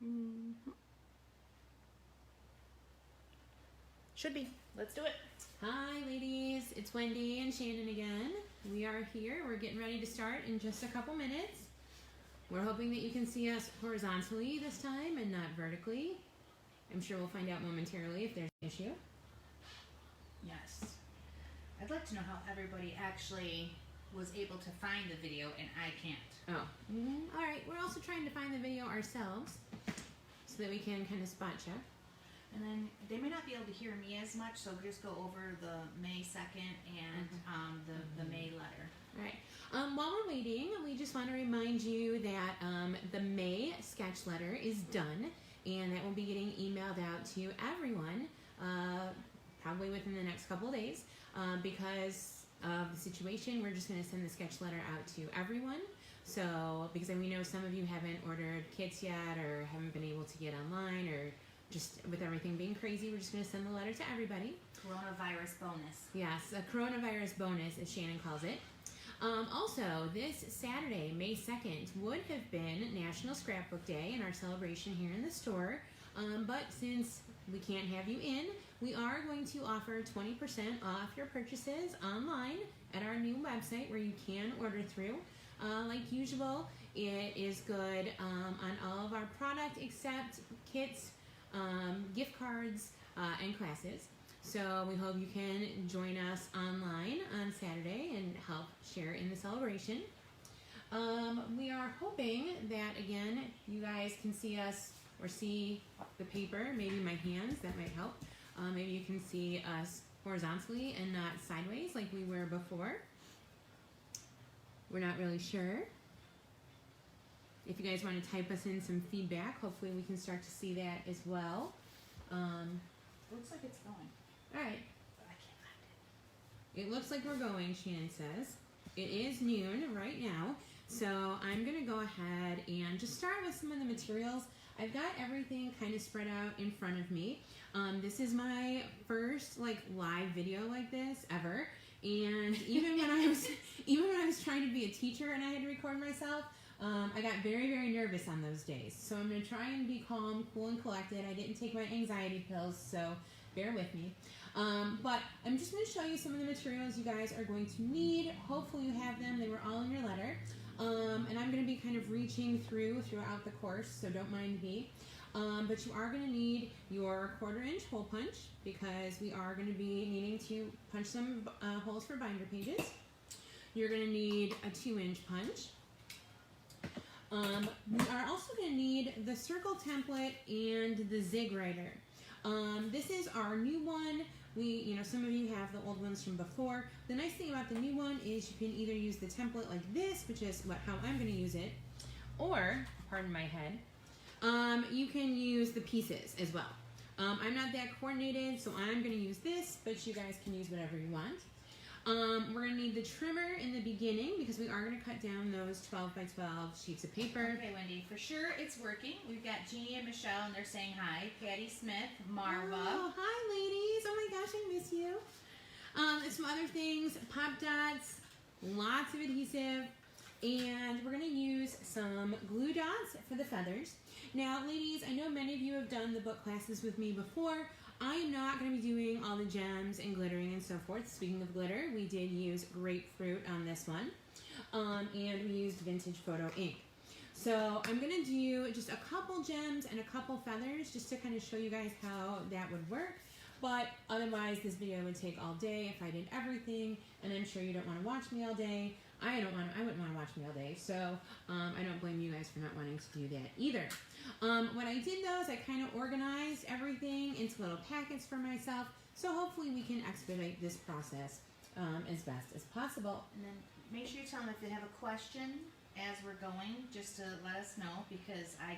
Mm-hmm. Should be. Let's do it. Hi ladies, it's Wendy and Shannon again. We are here. We're getting ready to start in just a couple minutes. We're hoping that you can see us horizontally this time and not vertically. I'm sure we'll find out momentarily if there's an issue. Yes. I'd like to know how everybody actually was able to find the video and I can't. Oh. All right. We're also trying to find the video ourselves so that we can kind of spot check. And then they may not be able to hear me as much, so just go over the May 2nd and the May letter. All right. While we're waiting, we just want to remind you that the May sketch letter is done, and that will be getting emailed out to everyone probably within the next couple of days. Because of the situation, we're just going to send the sketch letter out to everyone. So, because we know some of you haven't ordered kits yet or haven't been able to get online, or just with everything being crazy, we're just going to send the letter to everybody. Coronavirus bonus. Yes, a coronavirus bonus, as Shannon calls it. Also, this Saturday, May 2nd, would have been National Scrapbook Day and our celebration here in the store. But since we can't have you in, we are going to offer 20% off your purchases online at our new website where you can order through. Like usual, it is good on all of our product except kits, gift cards, and classes. So we hope you can join us online on Saturday and help share in the celebration. We are hoping that, again, you guys can see us or see the paper, maybe my hands, that might help. Maybe you can see us horizontally and not sideways like we were before. We're not really sure. If you guys want to type us in some feedback, hopefully we can start to see that as well. Looks like it's going. All right. But I can't find it. It looks like we're going, Shannon says. It is noon right now, so I'm going to go ahead and just start with some of the materials. I've got everything kind of spread out in front of me. This is my first live video like this ever, and even when I was trying to be a teacher and I had to record myself, I got very, very nervous on those days. So I'm going to try and be calm, cool, and collected. I didn't take my anxiety pills, so bear with me. But I'm just going to show you some of the materials you guys are going to need. Hopefully you have them. They were all in your letter. And I'm going to be kind of reaching throughout the course, so don't mind me. But you are going to need your 1/4-inch hole punch because we are going to be needing to punch some holes for binder pages. You're going to need a 2-inch punch. We are also going to need the circle template and the zig writer. This is our new one. Some of you have the old ones from before. The nice thing about the new one is you can either use the template like this, which is how I'm going to use it, or, pardon my head, you can use the pieces as well. I'm not that coordinated, so I'm going to use this, but you guys can use whatever you want. We're going to need the trimmer in the beginning because we are going to cut down those 12 by 12 sheets of paper. Okay, Wendy, for sure it's working. We've got Jeannie and Michelle, and they're saying hi. Patty Smith, Marva. Oh, hi, ladies. Oh, my gosh, I miss you. Some other things, pop dots, lots of adhesive, and we're going to use some glue dots for the feathers. Now, ladies, I know many of you have done the book classes with me before. I am not going to be doing all the gems and glittering and so forth. Speaking of glitter, we did use grapefruit on this one, and we used vintage photo ink. So I'm going to do just a couple gems and a couple feathers just to kind of show you guys how that would work. But otherwise, this video would take all day if I did everything, and I'm sure you don't want to watch me all day. I wouldn't want to watch me all day, so I don't blame you guys for not wanting to do that either. What I did though is I kind of organized everything into little packets for myself, so hopefully we can expedite this process as best as possible. And then make sure you tell them if they have a question as we're going, just to let us know, because I'm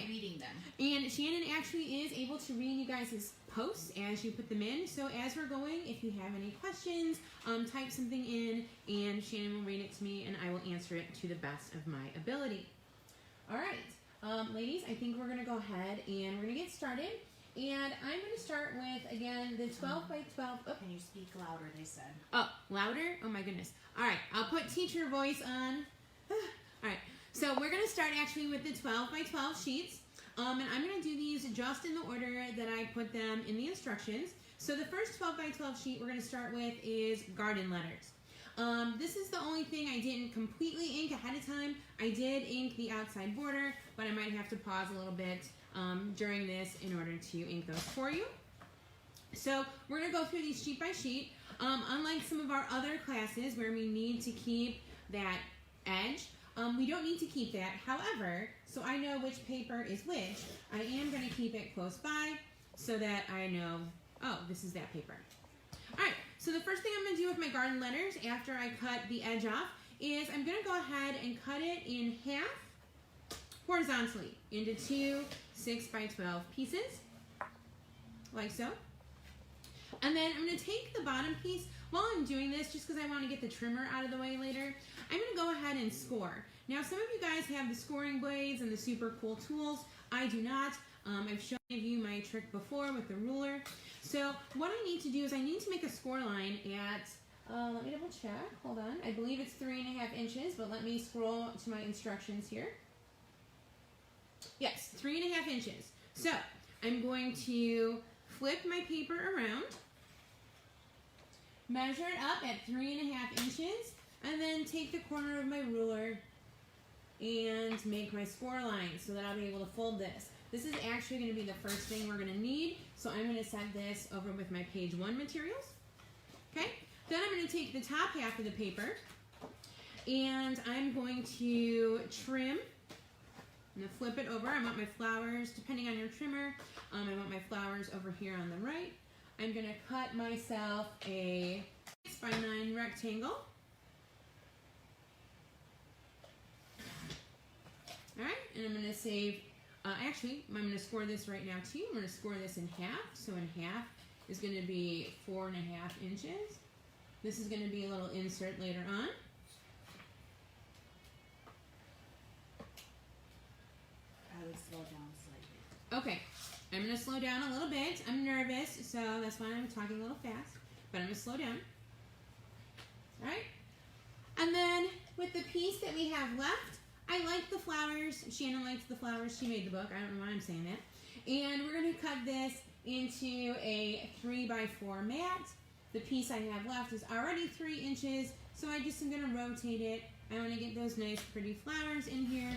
reading them. And Shannon actually is able to read you guys' posts as you put them in. So as we're going, if you have any questions, type something in, and Shannon will read it to me, and I will answer it to the best of my ability. All right, ladies, I think we're going to go ahead and we're going to get started. And I'm going to start with, again, the 12 by 12. Oh. Can you speak louder, they said. Oh, louder? Oh, my goodness. All right, I'll put teacher voice on. All right, so we're going to start actually with the 12 by 12 sheets. And I'm going to do these just in the order that I put them in the instructions. So the first 12 by 12 sheet we're going to start with is garden letters. This is the only thing I didn't completely ink ahead of time. I did ink the outside border, but I might have to pause a little bit during this in order to ink those for you. So we're going to go through these sheet by sheet. Unlike some of our other classes where we need to keep that edge, we don't need to keep that. However, so I know which paper is which, I am going to keep it close by so that I know, oh, this is that paper. All right, so the first thing I'm going to do with my garden letters after I cut the edge off is I'm going to go ahead and cut it in half horizontally into two 6 by 12 pieces, like so. And then I'm going to take the bottom piece. While I'm doing this, just because I want to get the trimmer out of the way later, I'm going to go ahead and score. Now, some of you guys have the scoring blades and the super cool tools. I do not. I've shown you my trick before with the ruler. So what I need to do is I need to make a score line at, let me double check, hold on. I believe it's 3.5 inches, but let me scroll to my instructions here. Yes, 3.5 inches. So I'm going to flip my paper around, measure it up at 3.5 inches, and then take the corner of my ruler and make my score line so that I'll be able to fold this. This is actually going to be the first thing we're going to need, so I'm going to set this over with my page 1 materials. Okay, then I'm going to take the top half of the paper and I'm going to trim. I'm going to flip it over. I want my flowers, depending on your trimmer, I want my flowers over here on the right. I'm going to cut myself a 6 by 9 rectangle. Alright, and I'm going to save, actually, I'm going to score this right now too. I'm going to score this in half. So in half is going to be 4.5 inches. This is going to be a little insert later on. I would slow down slightly. Okay, I'm going to slow down a little bit. I'm nervous, so that's why I'm talking a little fast. But I'm going to slow down. Alright? And then with the piece that we have left, I like the flowers. Shannon likes the flowers. She made the book. I don't know why I'm saying that. And we're going to cut this into a 3 by 4 mat. The piece I have left is already 3 inches, so I just am going to rotate it. I want to get those nice pretty flowers in here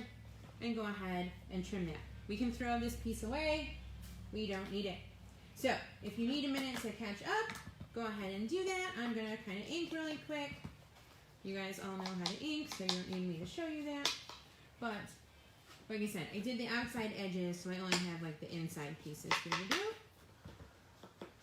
and go ahead and trim that. We can throw this piece away. We don't need it. So if you need a minute to catch up, go ahead and do that. I'm going to kind of ink really quick. You guys all know how to ink, so you don't need me to show you that. But, like I said, I did the outside edges, so I only have like the inside pieces here to do.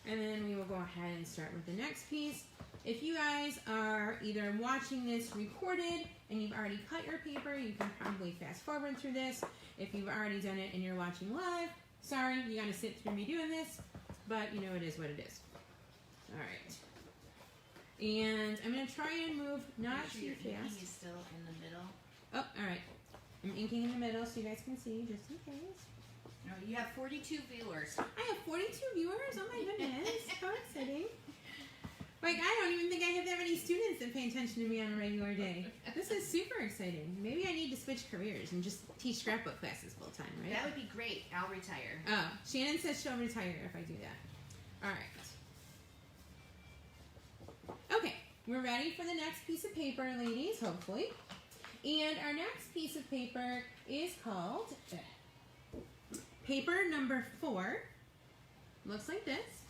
And then we will go ahead and start with the next piece. If you guys are either watching this recorded and you've already cut your paper, you can probably fast forward through this. If you've already done it and you're watching live, sorry, you gotta sit through me doing this, but you know it is what it is. All right. And I'm gonna try and move not too fast. Your inking is still in the middle. Oh, all right. I'm inking in the middle so you guys can see, just in case. No, you have 42 viewers. I have 42 viewers? Oh my goodness. How exciting. Like, I don't even think I have that many students that pay attention to me on a regular day. This is super exciting. Maybe I need to switch careers and just teach scrapbook classes full time, right? That would be great. I'll retire. Oh, Shannon says she'll retire if I do that. All right. Okay, we're ready for the next piece of paper, ladies, hopefully. And our next piece of paper is called paper number 4. Looks like this.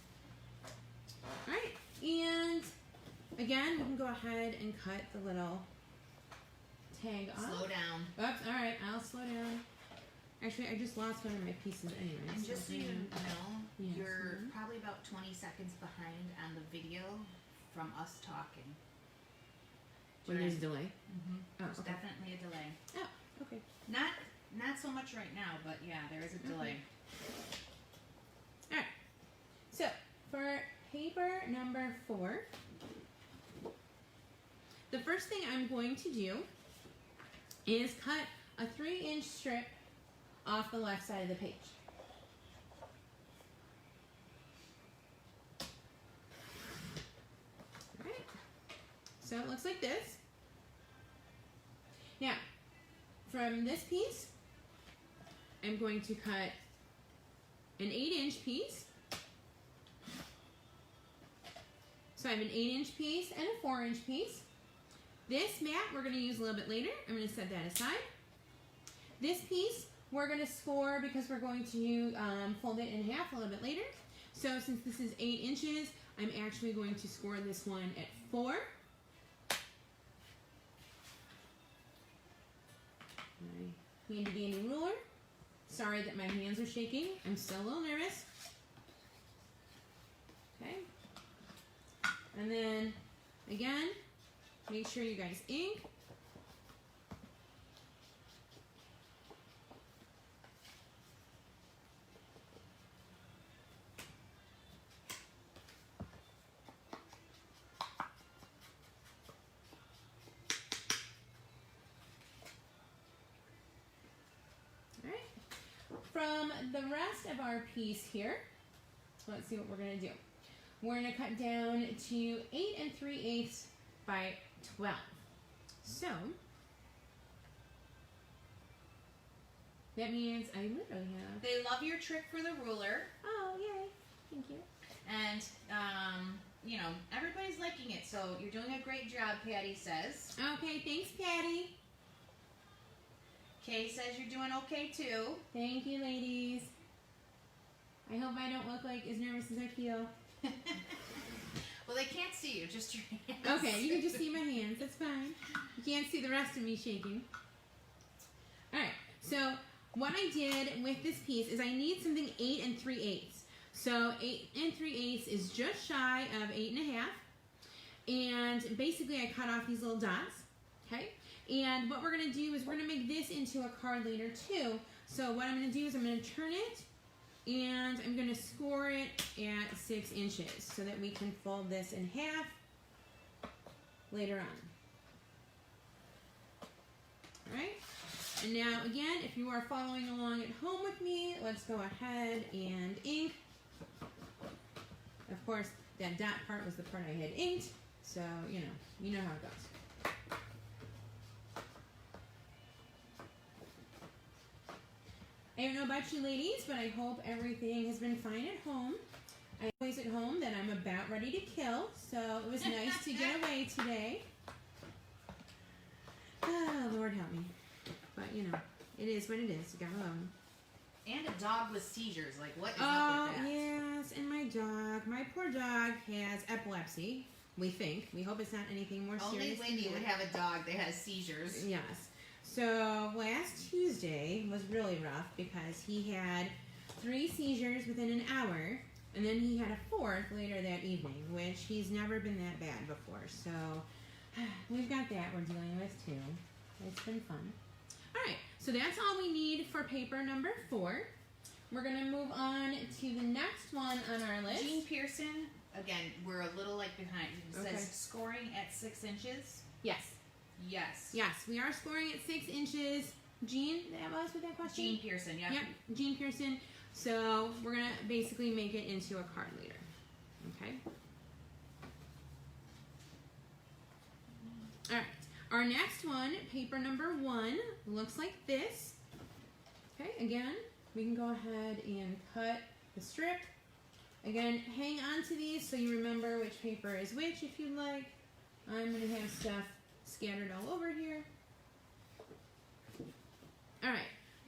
All right, and again, we can go ahead and cut the little tag off. Slow down. Oops, all right, I'll slow down. Actually, I just lost one of my pieces anyway. And just so you know, Yes, you're probably about 20 seconds behind on the video from us talking. When there's a delay? Mm-hmm. Oh, There's okay. definitely a delay. Oh, okay. Not so much right now, but yeah, there is a delay. All right. So for paper number 4, the first thing I'm going to do is cut a 3-inch strip off the left side of the page. All right. So it looks like this. Now, from this piece, I'm going to cut an 8-inch piece. So I have an 8-inch piece and a 4-inch piece. This mat we're going to use a little bit later. I'm going to set that aside. This piece we're going to score because we're going to fold it in half a little bit later. So since this is 8 inches, I'm actually going to score this one at 4. My handy dandy ruler. Sorry that my hands are shaking. I'm still a little nervous. Okay. And then, again, make sure you guys ink. From the rest of our piece here, let's see what we're going to do. We're going to cut down to 8 3/8 by 12. So, that means I literally have... They love your trick for the ruler. Oh, yay. Thank you. And, you know, everybody's liking it, so you're doing a great job, Patty says. Okay, thanks, Patty. Kay says you're doing okay, too. Thank you, ladies. I hope I don't look like as nervous as I feel. Well, they can't see you, just your hands. Okay, you can just see my hands. That's fine. You can't see the rest of me shaking. All right, so what I did with this piece is I need something 8 3/8. So 8 3/8 is just shy of 8 1/2. And basically I cut off these little dots, okay? And what we're going to do is we're going to make this into a card later too. So what I'm going to do is I'm going to turn it and I'm going to score it at 6 inches so that we can fold this in half later on. Alright, and now again, if you are following along at home with me, let's go ahead and ink. Of course, that dot part was the part I had inked, so you know how it goes. I don't know about you ladies, but I hope everything has been fine at home. I'm always at home that I'm about ready to kill, so it was nice to get away today. Oh, Lord help me. But, you know, it is what it is. You gotta love them. And a dog with seizures. Like, what is up with that? Oh, yes, and my poor dog has epilepsy, we think. We hope it's not anything more serious. Only Wendy would have a dog that has seizures. Yes. So last Tuesday was really rough because he had 3 seizures within an hour, and then he had a 4th later that evening, which he's never been that bad before. So we've got that we're dealing with too. It's been fun. All right, so that's all we need for paper number 4. We're going to move on to the next one on our list. Jean Pearson, again, we're a little like behind. It Okay. says scoring at 6 inches. Yes. Yes. Yes, we are scoring at 6 inches. Jean, that was with that question? Jean Pearson, yep. Yep, Jean Pearson. So we're going to basically make it into a card later. Okay? All right. Our next one, paper number 1, looks like this. Okay, again, we can go ahead and cut the strip. Again, hang on to these so you remember which paper is which if you'd like. I'm going to have stuff scattered all over here. Alright,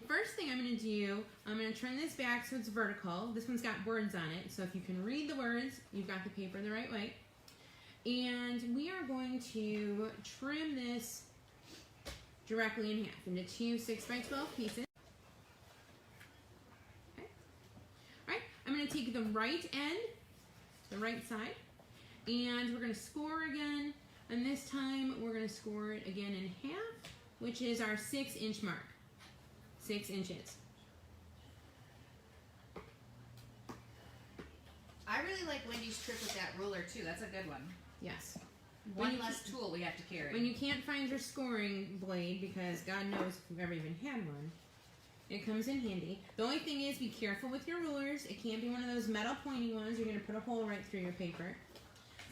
first thing I'm going to do, I'm going to turn this back so it's vertical. This one's got words on it, so if you can read the words, you've got the paper the right way. And we are going to trim this directly in half into 2 6 by 12 pieces. Okay. Alright, I'm going to take the right end, the right side, and we're going to score again. And this time, we're going to score it again in half, which is our 6-inch mark. 6 inches. I really like Wendy's trick with that ruler, too. That's a good one. Yes. One less tool we have to carry. When you can't find your scoring blade, because God knows if you've ever even had one, it comes in handy. The only thing is, be careful with your rulers. It can't be one of those metal pointy ones. You're going to put a hole right through your paper.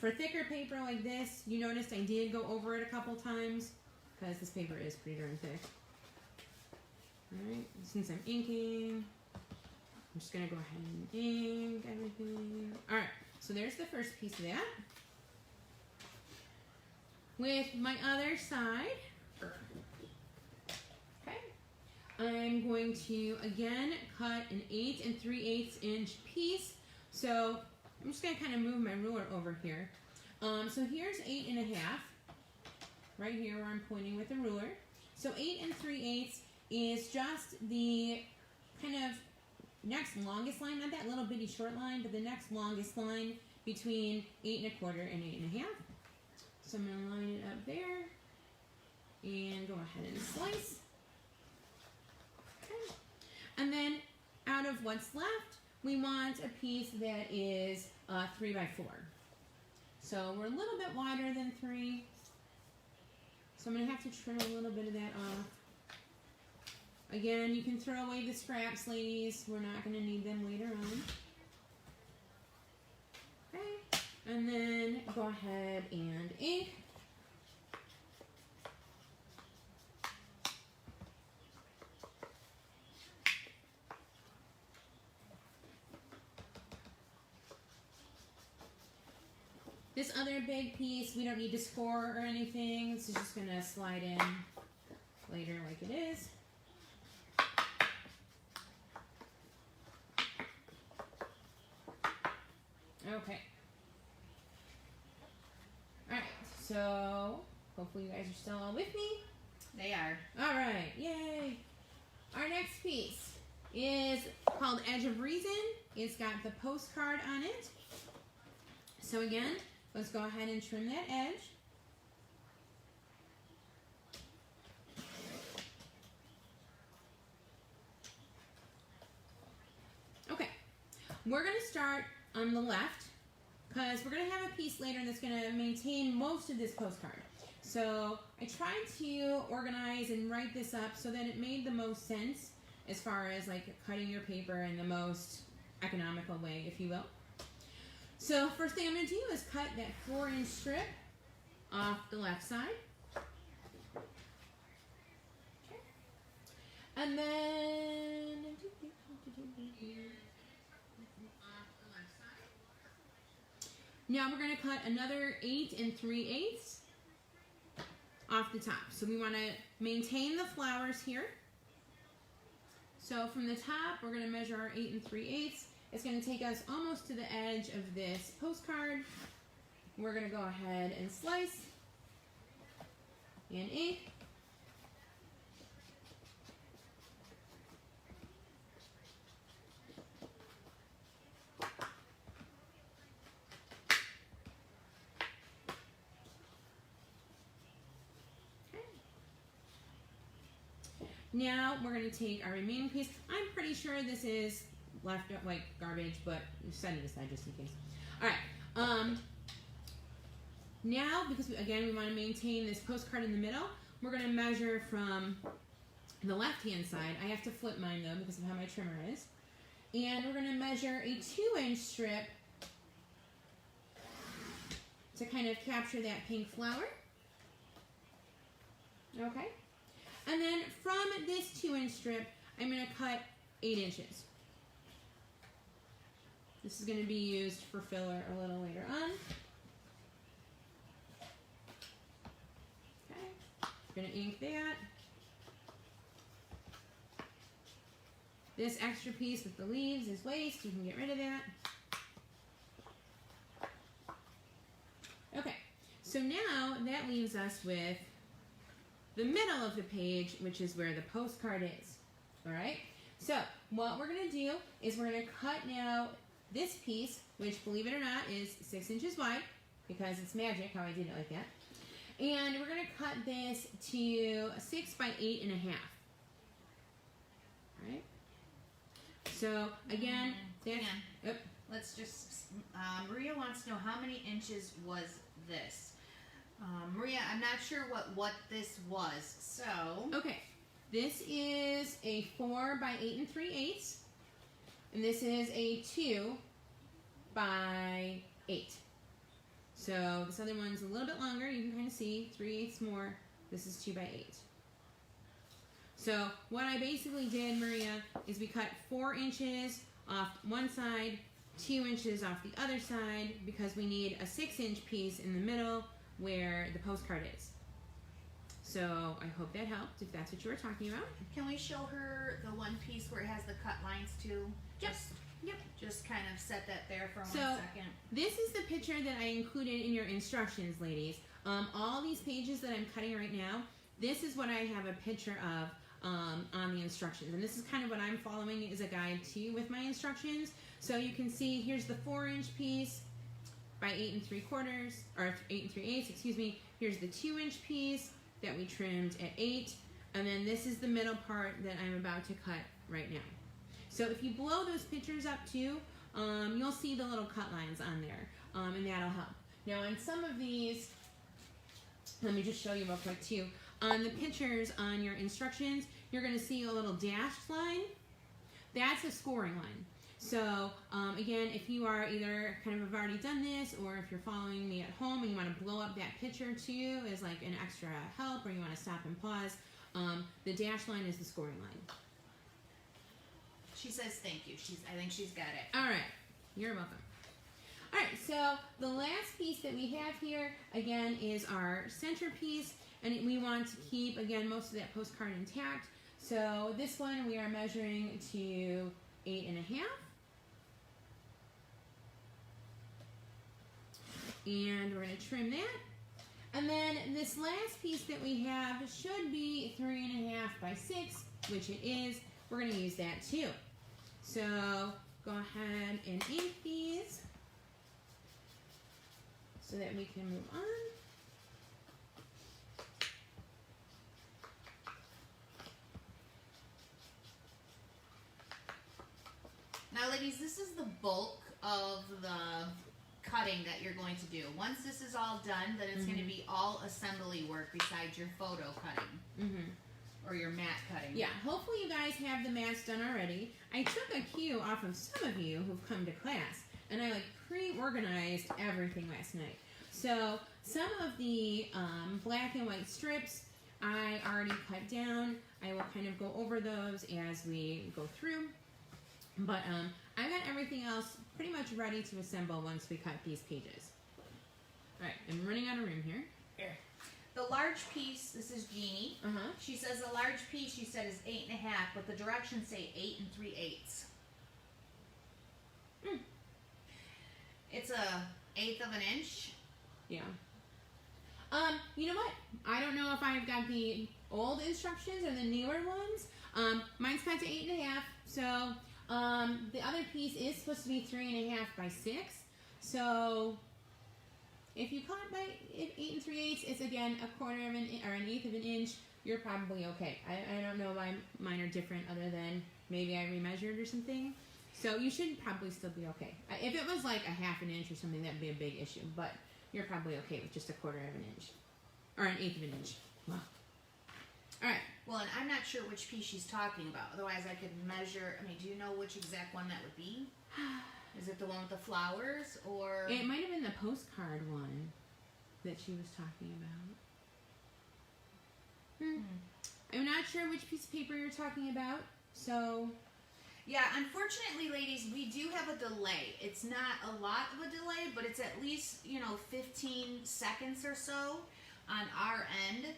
For thicker paper like this, you noticed I did go over it a couple times because this paper is pretty darn thick. Alright, since I'm inking, I'm just gonna go ahead and ink everything. All right, so there's the first piece of that. With my other side, okay, I'm going to again cut an 8 3/8 inch piece. So I'm just gonna kind of move my ruler over here. So here's 8 1/2, right here where I'm pointing with the ruler. So 8 3/8 is just the kind of next longest line, not that little bitty short line, but the next longest line between 8 1/4 and 8 1/2. So I'm going to line it up there and go ahead and slice. Okay. And then out of what's left, we want a piece that is 3 by 4. So we're a little bit wider than 3. So I'm going to have to trim a little bit of that off. Again, you can throw away the scraps, ladies. We're not going to need them later on. Okay. And then go ahead and ink. This other big piece, we don't need to score or anything. This is just going to slide in later like it is. Okay. Alright, so hopefully you guys are still all with me. They are. Alright, yay. Our next piece is called Edge of Reason. It's got the postcard on it. So again, let's go ahead and trim that edge. Okay, we're going to start on the left because we're going to have a piece later that's going to maintain most of this postcard. So I tried to organize and write this up so that it made the most sense as far as like cutting your paper in the most economical way, if you will. So first thing I'm going to do is cut that 4-inch strip off the left side. Okay. And then now we're going to cut another 8 3/8 off the top. So we want to maintain the flowers here. So from the top, we're going to measure our 8 3/8. It's going to take us almost to the edge of this postcard. We're going to go ahead and slice and ink. Now we're going to take our remaining piece. I'm pretty sure this is left like garbage, but set it aside just in case. All right. Now, because again we want to maintain this postcard in the middle, we're going to measure from the left-hand side. I have to flip mine though because of how my trimmer is. And we're going to measure a 2-inch strip to kind of capture that pink flower. Okay. And then from this 2-inch strip, I'm going to cut 8 inches. This is going to be used for filler a little later on. Okay, I'm going to ink that. This extra piece with the leaves is waste. You can get rid of that. Okay, so now that leaves us with the middle of the page, which is where the postcard is. All right, so what we're going to do is we're going to cut now this piece, which, believe it or not, is 6 inches wide, because it's magic how I did it like that. And we're going to cut this to 6 by 8 1/2. All right. So again, let's just. Maria wants to know how many inches was this. Maria, I'm not sure what this was. So okay, this is a 4 by 8 3/8. And this is a 2 by 8. So this other one's a little bit longer. You can kind of see 3/8 more. This is 2 by 8. So what I basically did, Maria, is we cut 4 inches off one side, 2 inches off the other side, because we need a 6-inch piece in the middle where the postcard is. So I hope that helped, if that's what you were talking about. Can we show her the one piece where it has the cut lines too? Yep. Just kind of set that there for 1 second. This is the picture that I included in your instructions, ladies. All these pages that I'm cutting right now, this is what I have a picture of on the instructions. And this is kind of what I'm following as a guide too with my instructions. So you can see here's the 4-inch piece by 8 3/4, or 8 3/8, excuse me. Here's the 2-inch piece that we trimmed at 8. And then this is the middle part that I'm about to cut right now. So if you blow those pictures up too, you'll see the little cut lines on there, and that'll help. Now on some of these, let me just show you real quick too. On the pictures on your instructions, you're going to see a little dashed line. That's a scoring line. So again, if you are either kind of have already done this, or if you're following me at home and you want to blow up that picture to you as like an extra help, or you want to stop and pause, the dashed line is the scoring line. She says thank you. I think she's got it. All right. You're welcome. All right, so the last piece that we have here, again, is our centerpiece, and we want to keep, again, most of that postcard intact. So this one we are measuring to 8.5. And we're going to trim that. And then this last piece that we have should be 3.5 by 6, which it is. We're going to use that too. So go ahead and ink these so that we can move on. Now, ladies, this is the bulk of the cutting that you're going to do. Once this is all done, then it's going to be all assembly work besides your photo cutting. Or your mat cutting. Yeah, hopefully you guys have the mats done already. I took a cue off of some of you who've come to class, and I like pre-organized everything last night. So some of the black and white strips I already cut down. I will kind of go over those as we go through. But I got everything else pretty much ready to assemble once we cut these pages. All right, I'm running out of room here. Here. The large piece, this is Jeannie. She says the large piece, she said, is 8.5, but the directions say 8 3/8. It's a 1/8 of an inch. Yeah. You know what? I don't know if I've got the old instructions or the newer ones. Mine's cut to 8.5, so the other piece is supposed to be 3.5 by 6. So if you cut by 8 3/8, it's again 1/4 of an or 1/8 of an inch. You're probably okay. I don't know why mine are different, other than maybe I remeasured or something. So you should probably still be okay. If it was like 1/2 an inch or something, that'd be a big issue. But you're probably okay with just 1/4 of an inch or 1/8 of an inch. Wow. All right. Well, and I'm not sure which piece she's talking about. Otherwise, I could measure. I mean, do you know which exact one that would be? Is it the one with the flowers, or? It might have been the postcard one that she was talking about. I'm not sure which piece of paper you're talking about, so. Yeah, unfortunately, ladies, we do have a delay. It's not a lot of a delay, but it's at least, 15 seconds or so on our end.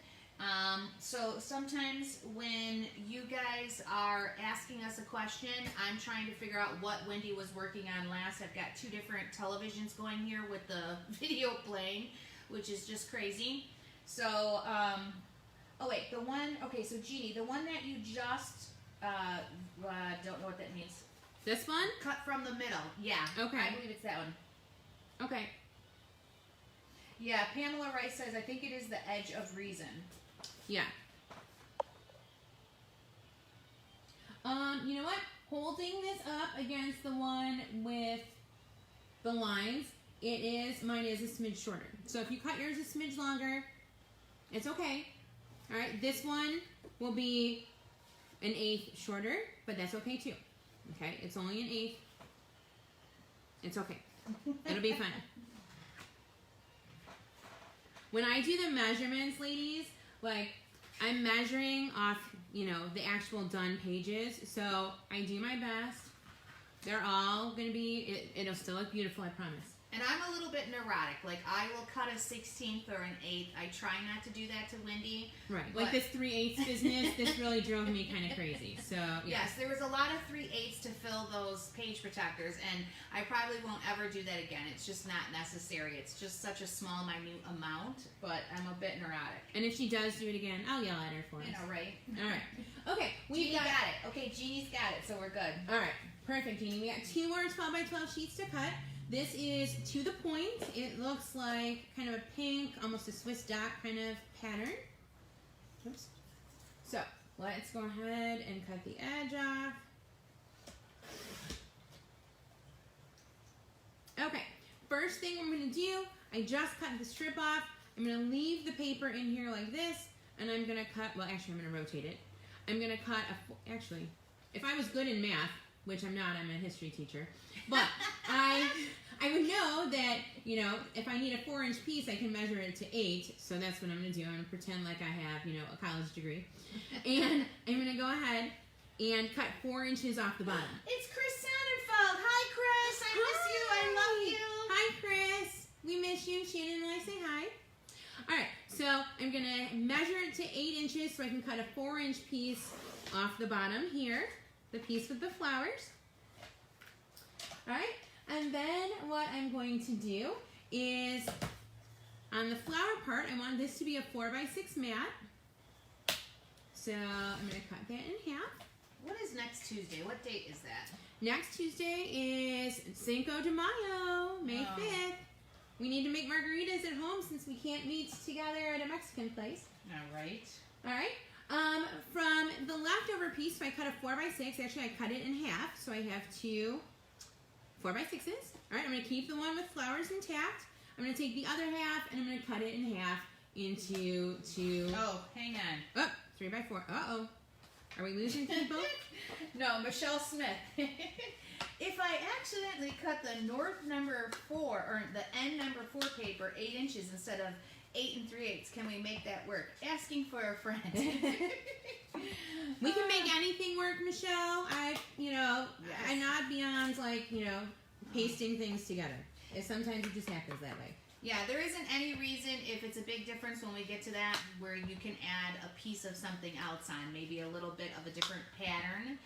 So sometimes when you guys are asking us a question, I'm trying to figure out what Wendy was working on last. I've got 2 different televisions going here with the video playing, which is just crazy. So, so Jeannie, the one that you just, don't know what that means. This one? Cut from the middle. Yeah. Okay. I believe it's that one. Okay. Yeah, Pamela Rice says, I think it is the edge of reason. Yeah. You know what? Holding this up against the one with the lines, mine is a smidge shorter. So if you cut yours a smidge longer, it's okay. All right, this one will be 1/8 shorter, but that's okay too. Okay, it's only 1/8. It's okay. It'll be fine. When I do the measurements, ladies, like I'm measuring off, the actual done pages. So I do my best They're all going to be, it'll still look beautiful, I promise. And I'm a little bit neurotic. Like, I will cut a 16th or an 8th. I try not to do that to Wendy. Right. Like this 3/8 business, this really drove me kind of crazy. So, yeah. Yes, there was a lot of 3/8 to fill those page protectors, and I probably won't ever do that again. It's just not necessary. It's just such a small, minute amount, but I'm a bit neurotic. And if she does do it again, I'll yell at her for us. You know, right? All right. Okay. Jeannie got it. Okay, Jeannie's got it, so we're good. All right. Perfect, Jeannie. We got 2 more 12 by 12 sheets to cut. This is to the point. It looks like kind of a pink, almost a Swiss dot kind of pattern. Oops. So let's go ahead and cut the edge off. Okay, first thing I'm going to do, I just cut the strip off. I'm going to leave the paper in here like this, and I'm going to cut, well actually I'm going to rotate it. I'm going to cut, actually, if I was good in math, which I'm not, I'm a history teacher, but I would know that, you know, if I need a 4-inch piece, I can measure it to 8, so that's what I'm going to do. I'm going to pretend like I have, you know, a college degree, and I'm going to go ahead and cut 4 inches off the bottom. It's Chris Sonnenfeld. Hi, Chris. I miss you. I love you. Hi, Chris. We miss you. Shannon and I say hi. All right, so I'm going to measure it to 8 inches so I can cut a 4-inch piece off the bottom here, the piece with the flowers. All right, and then what I'm going to do is on the flower part, I want this to be a 4x6 mat. So I'm going to cut that in half. What is next Tuesday? What date is that? Next Tuesday is Cinco de Mayo, May 5th. We need to make margaritas at home since we can't meet together at a Mexican place. All right. All right. From the leftover piece, so I cut a 4x6. Actually, I cut it in half, so I have 2 4x6s. All right, I'm going to keep the one with flowers intact. I'm going to take the other half, and I'm going to cut it in half into 2. Oh, hang on. Oh, 3x4. Uh-oh. Are we losing people? No, Michelle Smith. If I accidentally cut the north number 4, or the end number 4 paper 8 inches instead of 8 3/8, can we make that work? Asking for a friend. We can make anything work, Michelle. Yes. I'm not beyond, like, you know, pasting things together. Sometimes it just happens that way. Yeah, there isn't any reason, if it's a big difference when we get to that, where you can add a piece of something else on, maybe a little bit of a different pattern,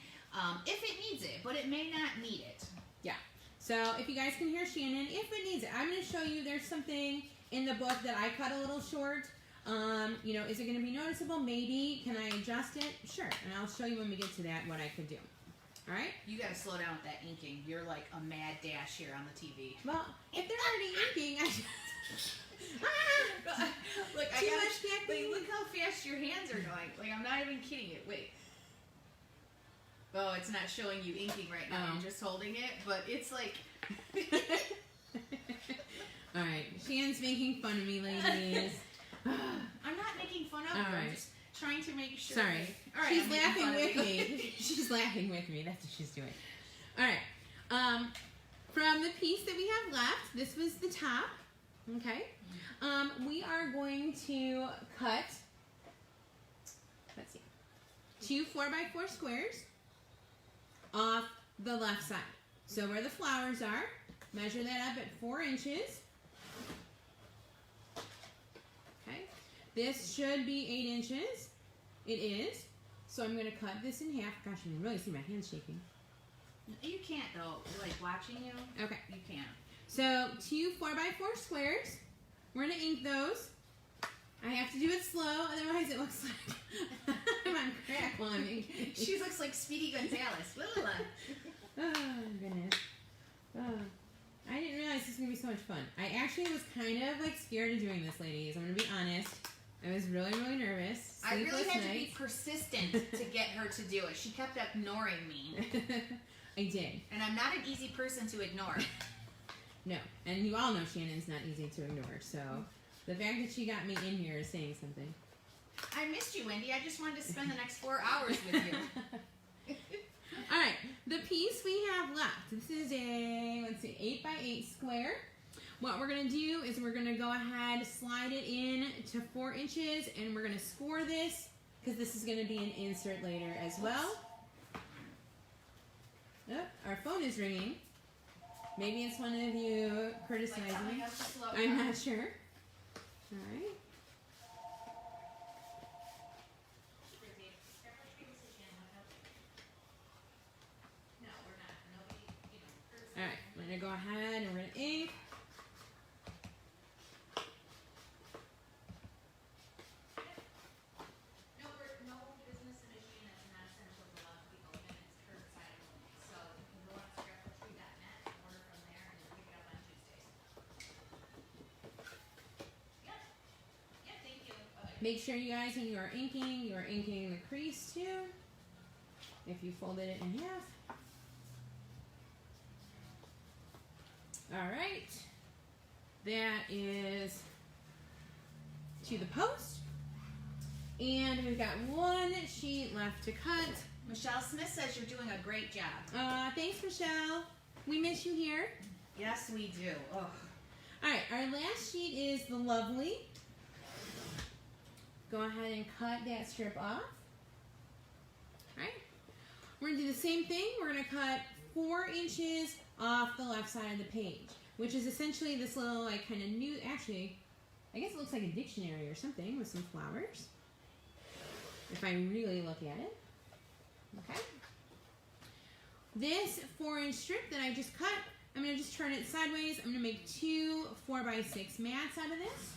if it needs it, but it may not need it. Yeah. So if you guys can hear Shannon, if it needs it, I'm going to show you there's something in the book that I cut a little short. You know, is it going to be noticeable? Maybe. Can I adjust it? Sure. And I'll show you when we get to that what I could do. All right? You got to slow down with that inking. You're like a mad dash here on the TV. Well, if they're already inking, Look, Too much technique. look how fast your hands are going. Like, I'm not even kidding it. Wait. Oh, it's not showing you inking right now. I'm just holding it, but it's like... All right. Shannon's making fun of me, ladies. I'm not making fun of her. I'm just trying to make sure. Sorry. All right, she's laughing with me. She's laughing with me. That's what she's doing. All right. From the piece that we have left, this was the top. Okay. We are going to cut, let's see, 2 4x4 squares off the left side. So where the flowers are, measure that up at 4 inches. Okay. This should be 8 inches. It is. So I'm going to cut this in half. Gosh, you can really see my hands shaking. You can't, though. Like, watching you. Okay. You can't. So 2 4x4 squares. We're going to ink those. I have to do it slow, otherwise it looks like I'm on crack while I'm inking. She looks like Speedy Gonzales. Oh, goodness. Oh. I didn't realize this was going to be so much fun. I actually was kind of like scared of doing this, ladies. I'm going to be honest. I was really, really nervous. I really had nights. to be persistent to get her to do it. She kept ignoring me. I did. And I'm not an easy person to ignore. No. And you all know Shannon's not easy to ignore, so the fact that she got me in here is saying something. I missed you, Wendy. I just wanted to spend the next 4 hours with you. All right, the piece we have left. This is a, let's see, 8x8 square. What we're going to do is we're going to go ahead, slide it in to 4 inches, and we're going to score this because this is going to be an insert later as well. Oh, our phone is ringing. Maybe it's one of you criticizing me. I'm not sure. All right. All right, we're gonna go ahead and we're gonna ink. No business in Michigan that's not essential to allow to be open. It's curbside only. So you can go on scrapbook.net and order from there and then pick it up on Tuesdays. Yep. Yep, thank you. Make sure you guys, when you are inking the crease too. If you folded it in half. All right. That is to the post. And we've got one sheet left to cut. Michelle Smith says you're doing a great job. Thanks, Michelle. We miss you here. Yes, we do. Oh. All right, our last sheet is the lovely. Go ahead and cut that strip off. All right. We're going to do the same thing. We're going to cut 4 inches off the left side of the page, which is essentially this little, like, kind of new, actually, I guess it looks like a dictionary or something with some flowers, if I really look at it. Okay. This 4-inch strip that I just cut, I'm going to just turn it sideways. I'm going to make 2 4x6 mats out of this.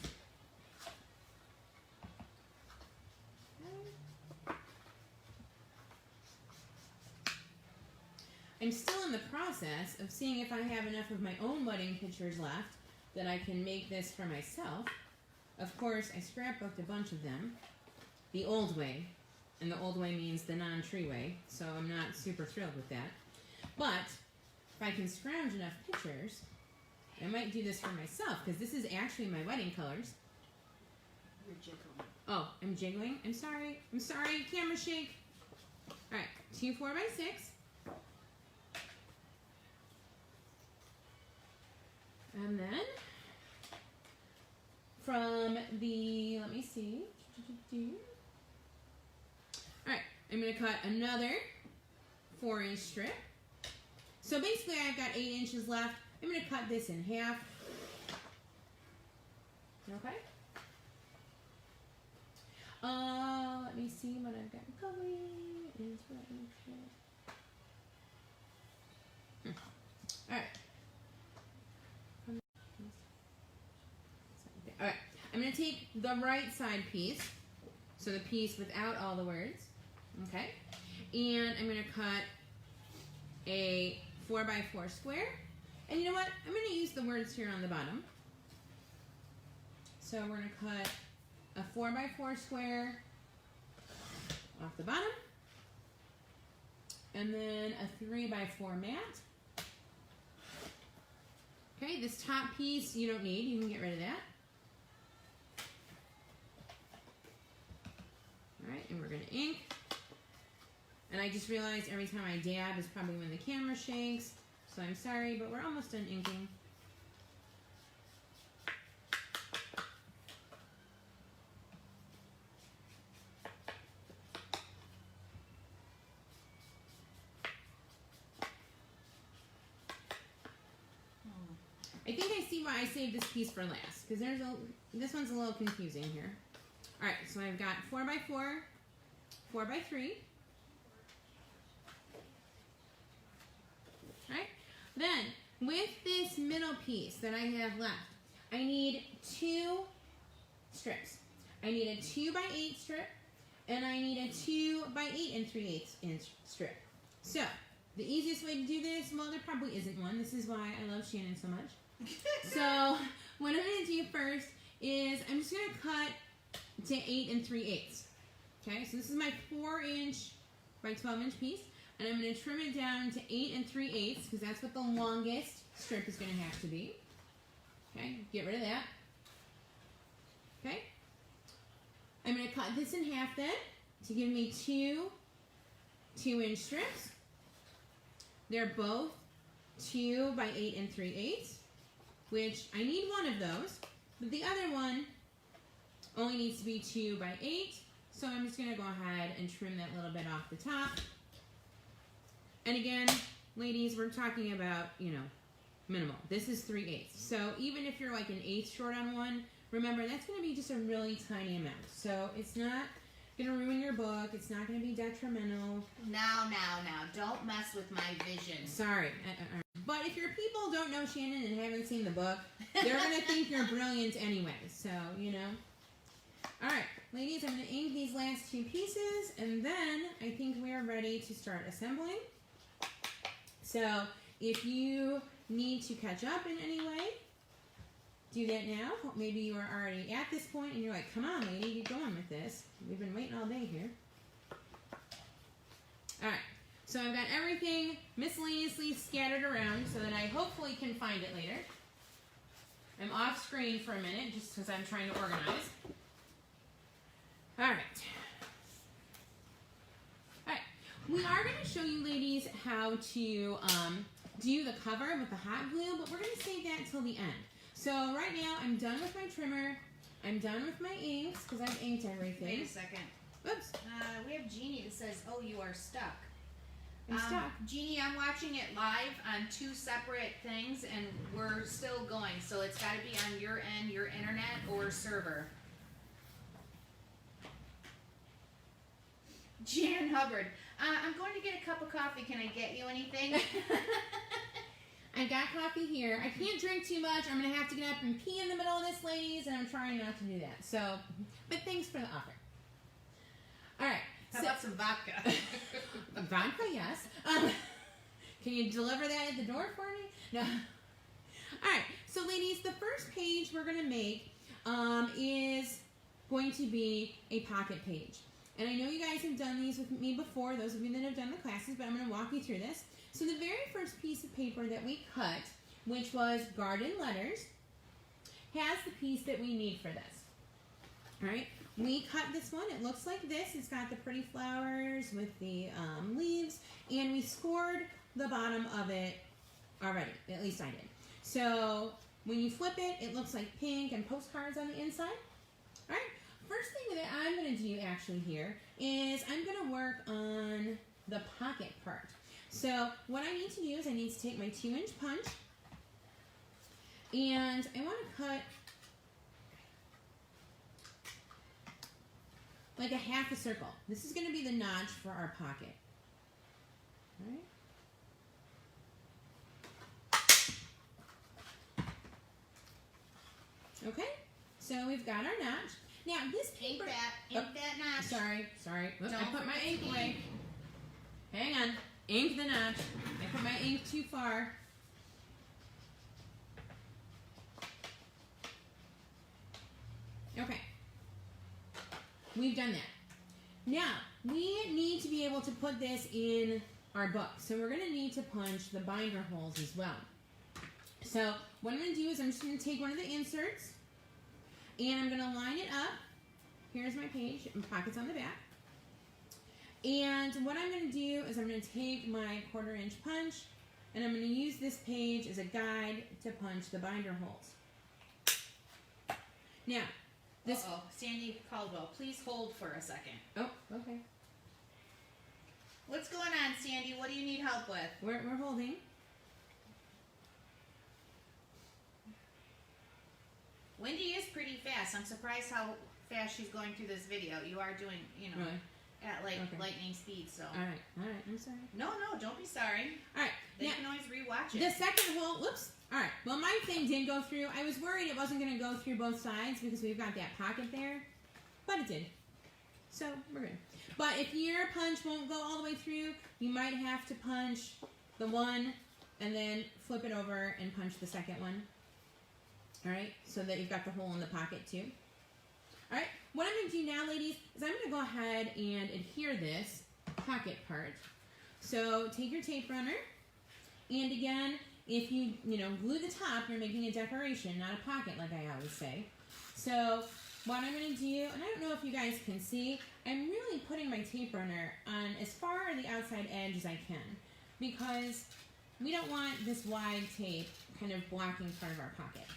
I'm still in the process of seeing if I have enough of my own wedding pictures left that I can make this for myself. Of course, I scrapbooked a bunch of them the old way, and the old way means the non-tree way, so I'm not super thrilled with that. But if I can scrounge enough pictures, I might do this for myself, because this is actually my wedding colors. You're jiggling. Oh, I'm jiggling? I'm sorry, camera shake. All right, 2 4x6. And then from the, let me see. All right, I'm going to cut another 4-inch strip. So basically I've got 8 inches left. I'm going to cut this in half. Okay. Let me see what I've got going. All right. Alright, I'm going to take the right side piece, so the piece without all the words, okay, and I'm going to cut a 4x4 square, and you know what, I'm going to use the words here on the bottom. So we're going to cut a 4x4 square off the bottom, and then a 3x4 mat. Okay, this top piece you don't need, you can get rid of that. Alright, and we're going to ink. And I just realized every time I dab is probably when the camera shakes. So I'm sorry, but we're almost done inking. I think I see why I saved this piece for last, because this one's a little confusing here. All right, so I've got 4x4, 4x3. All right, then with this middle piece that I have left, I need 2 strips. I need a 2x8 strip, and I need a 2x8 3/8 inch strip. So the easiest way to do this, well, there probably isn't one. This is why I love Shannon so much. So what I'm going to do first is I'm just going to cut to 8 3/8. Okay, so this is my 4-inch by 12-inch piece, and I'm going to trim it down to 8 3/8 because that's what the longest strip is going to have to be. Okay, get rid of that. Okay, I'm going to cut this in half then to give me 2 2-inch strips. They're both 2 by 8 3/8, which I need one of those, but the other one only needs to be 2 by 8, so I'm just going to go ahead and trim that little bit off the top. And again, ladies, we're talking about, you know, minimal. This is 3/8. So even if you're like an eighth short on one, remember that's going to be just a really tiny amount. So it's not going to ruin your book. It's not going to be detrimental. Now, don't mess with my vision. Sorry. But if your people don't know Shannon and haven't seen the book, they're going to think you're brilliant anyway. So, you know. All right, ladies, I'm going to ink these last 2 pieces, and then I think we are ready to start assembling. So if you need to catch up in any way, do that now. Maybe you are already at this point and you're like, come on, lady, get going with this. We've been waiting all day here. All right, so I've got everything miscellaneously scattered around so that I hopefully can find it later. I'm off screen for a minute just because I'm trying to organize. All right. All right, we are going to show you ladies how to do the cover with the hot glue, but we're going to save that until the end. So right now, I'm done with my trimmer. I'm done with my inks because I've inked everything. Wait a second. Oops. We have Jeannie that says, oh, you are stuck. I'm stuck. Jeannie, I'm watching it live on 2 separate things, and we're still going. So it's got to be on your end, your internet or server. Jan Hubbard, I'm going to get a cup of coffee. Can I get you anything? I've got coffee here. I can't drink too much. I'm going to have to get up and pee in the middle of this, ladies, and I'm trying not to do that. So, but thanks for the offer. All right. How about some vodka? Vodka, yes. Can you deliver that at the door for me? No. All right. So, ladies, the first page we're going to make is going to be a pocket page. And I know you guys have done these with me before, those of you that have done the classes, but I'm going to walk you through this. So the very first piece of paper that we cut, which was garden letters, has the piece that we need for this. All right, we cut this one. It looks like this. It's got the pretty flowers with the leaves, and we scored the bottom of it already. At least I did. So when you flip it, it looks like pink and postcards on the inside. All right, first thing that I'm going to do actually here is I'm going to work on the pocket part. So what I need to do is I need to take my 2-inch punch, and I want to cut like a half a circle. This is going to be the notch for our pocket. All right. Okay, so we've got our notch. Now this paper... Ink that notch. Sorry. Oops, I Don't put my forget ink to away. Hang on. Ink the notch. I put my ink too far. Okay. We've done that. Now, we need to be able to put this in our book. So we're going to need to punch the binder holes as well. So what I'm going to do is I'm just going to take one of the inserts, and I'm going to line it up. Here's my page, and pockets on the back. And what I'm going to do is I'm going to take my 1/4-inch punch, and I'm going to use this page as a guide to punch the binder holes. Now, this... Uh-oh, Sandy Caldwell, please hold for a second. Oh, okay. What's going on, Sandy? What do you need help with? We're holding. Wendy is pretty fast. I'm surprised how fast she's going through this video. You are doing, you know... Really? At like Okay. lightning speed, so. All right, I'm sorry. No, don't be sorry. All right, They now, can always rewatch it. the second hole, whoops. All right, well, my thing did go through. I was worried it wasn't going to go through both sides because we've got that pocket there, but it did. So, we're good. But if your punch won't go all the way through, you might have to punch the one and then flip it over and punch the second one. All right, so that you've got the hole in the pocket too. All right, what I'm going to do now, ladies, is I'm going to go ahead and adhere this pocket part. So take your tape runner, and again, if you glue the top, you're making a decoration, not a pocket, like I always say. So what I'm going to do, and I don't know if you guys can see, I'm really putting my tape runner on as far the outside edge as I can, because we don't want this wide tape kind of blocking part of our pocket.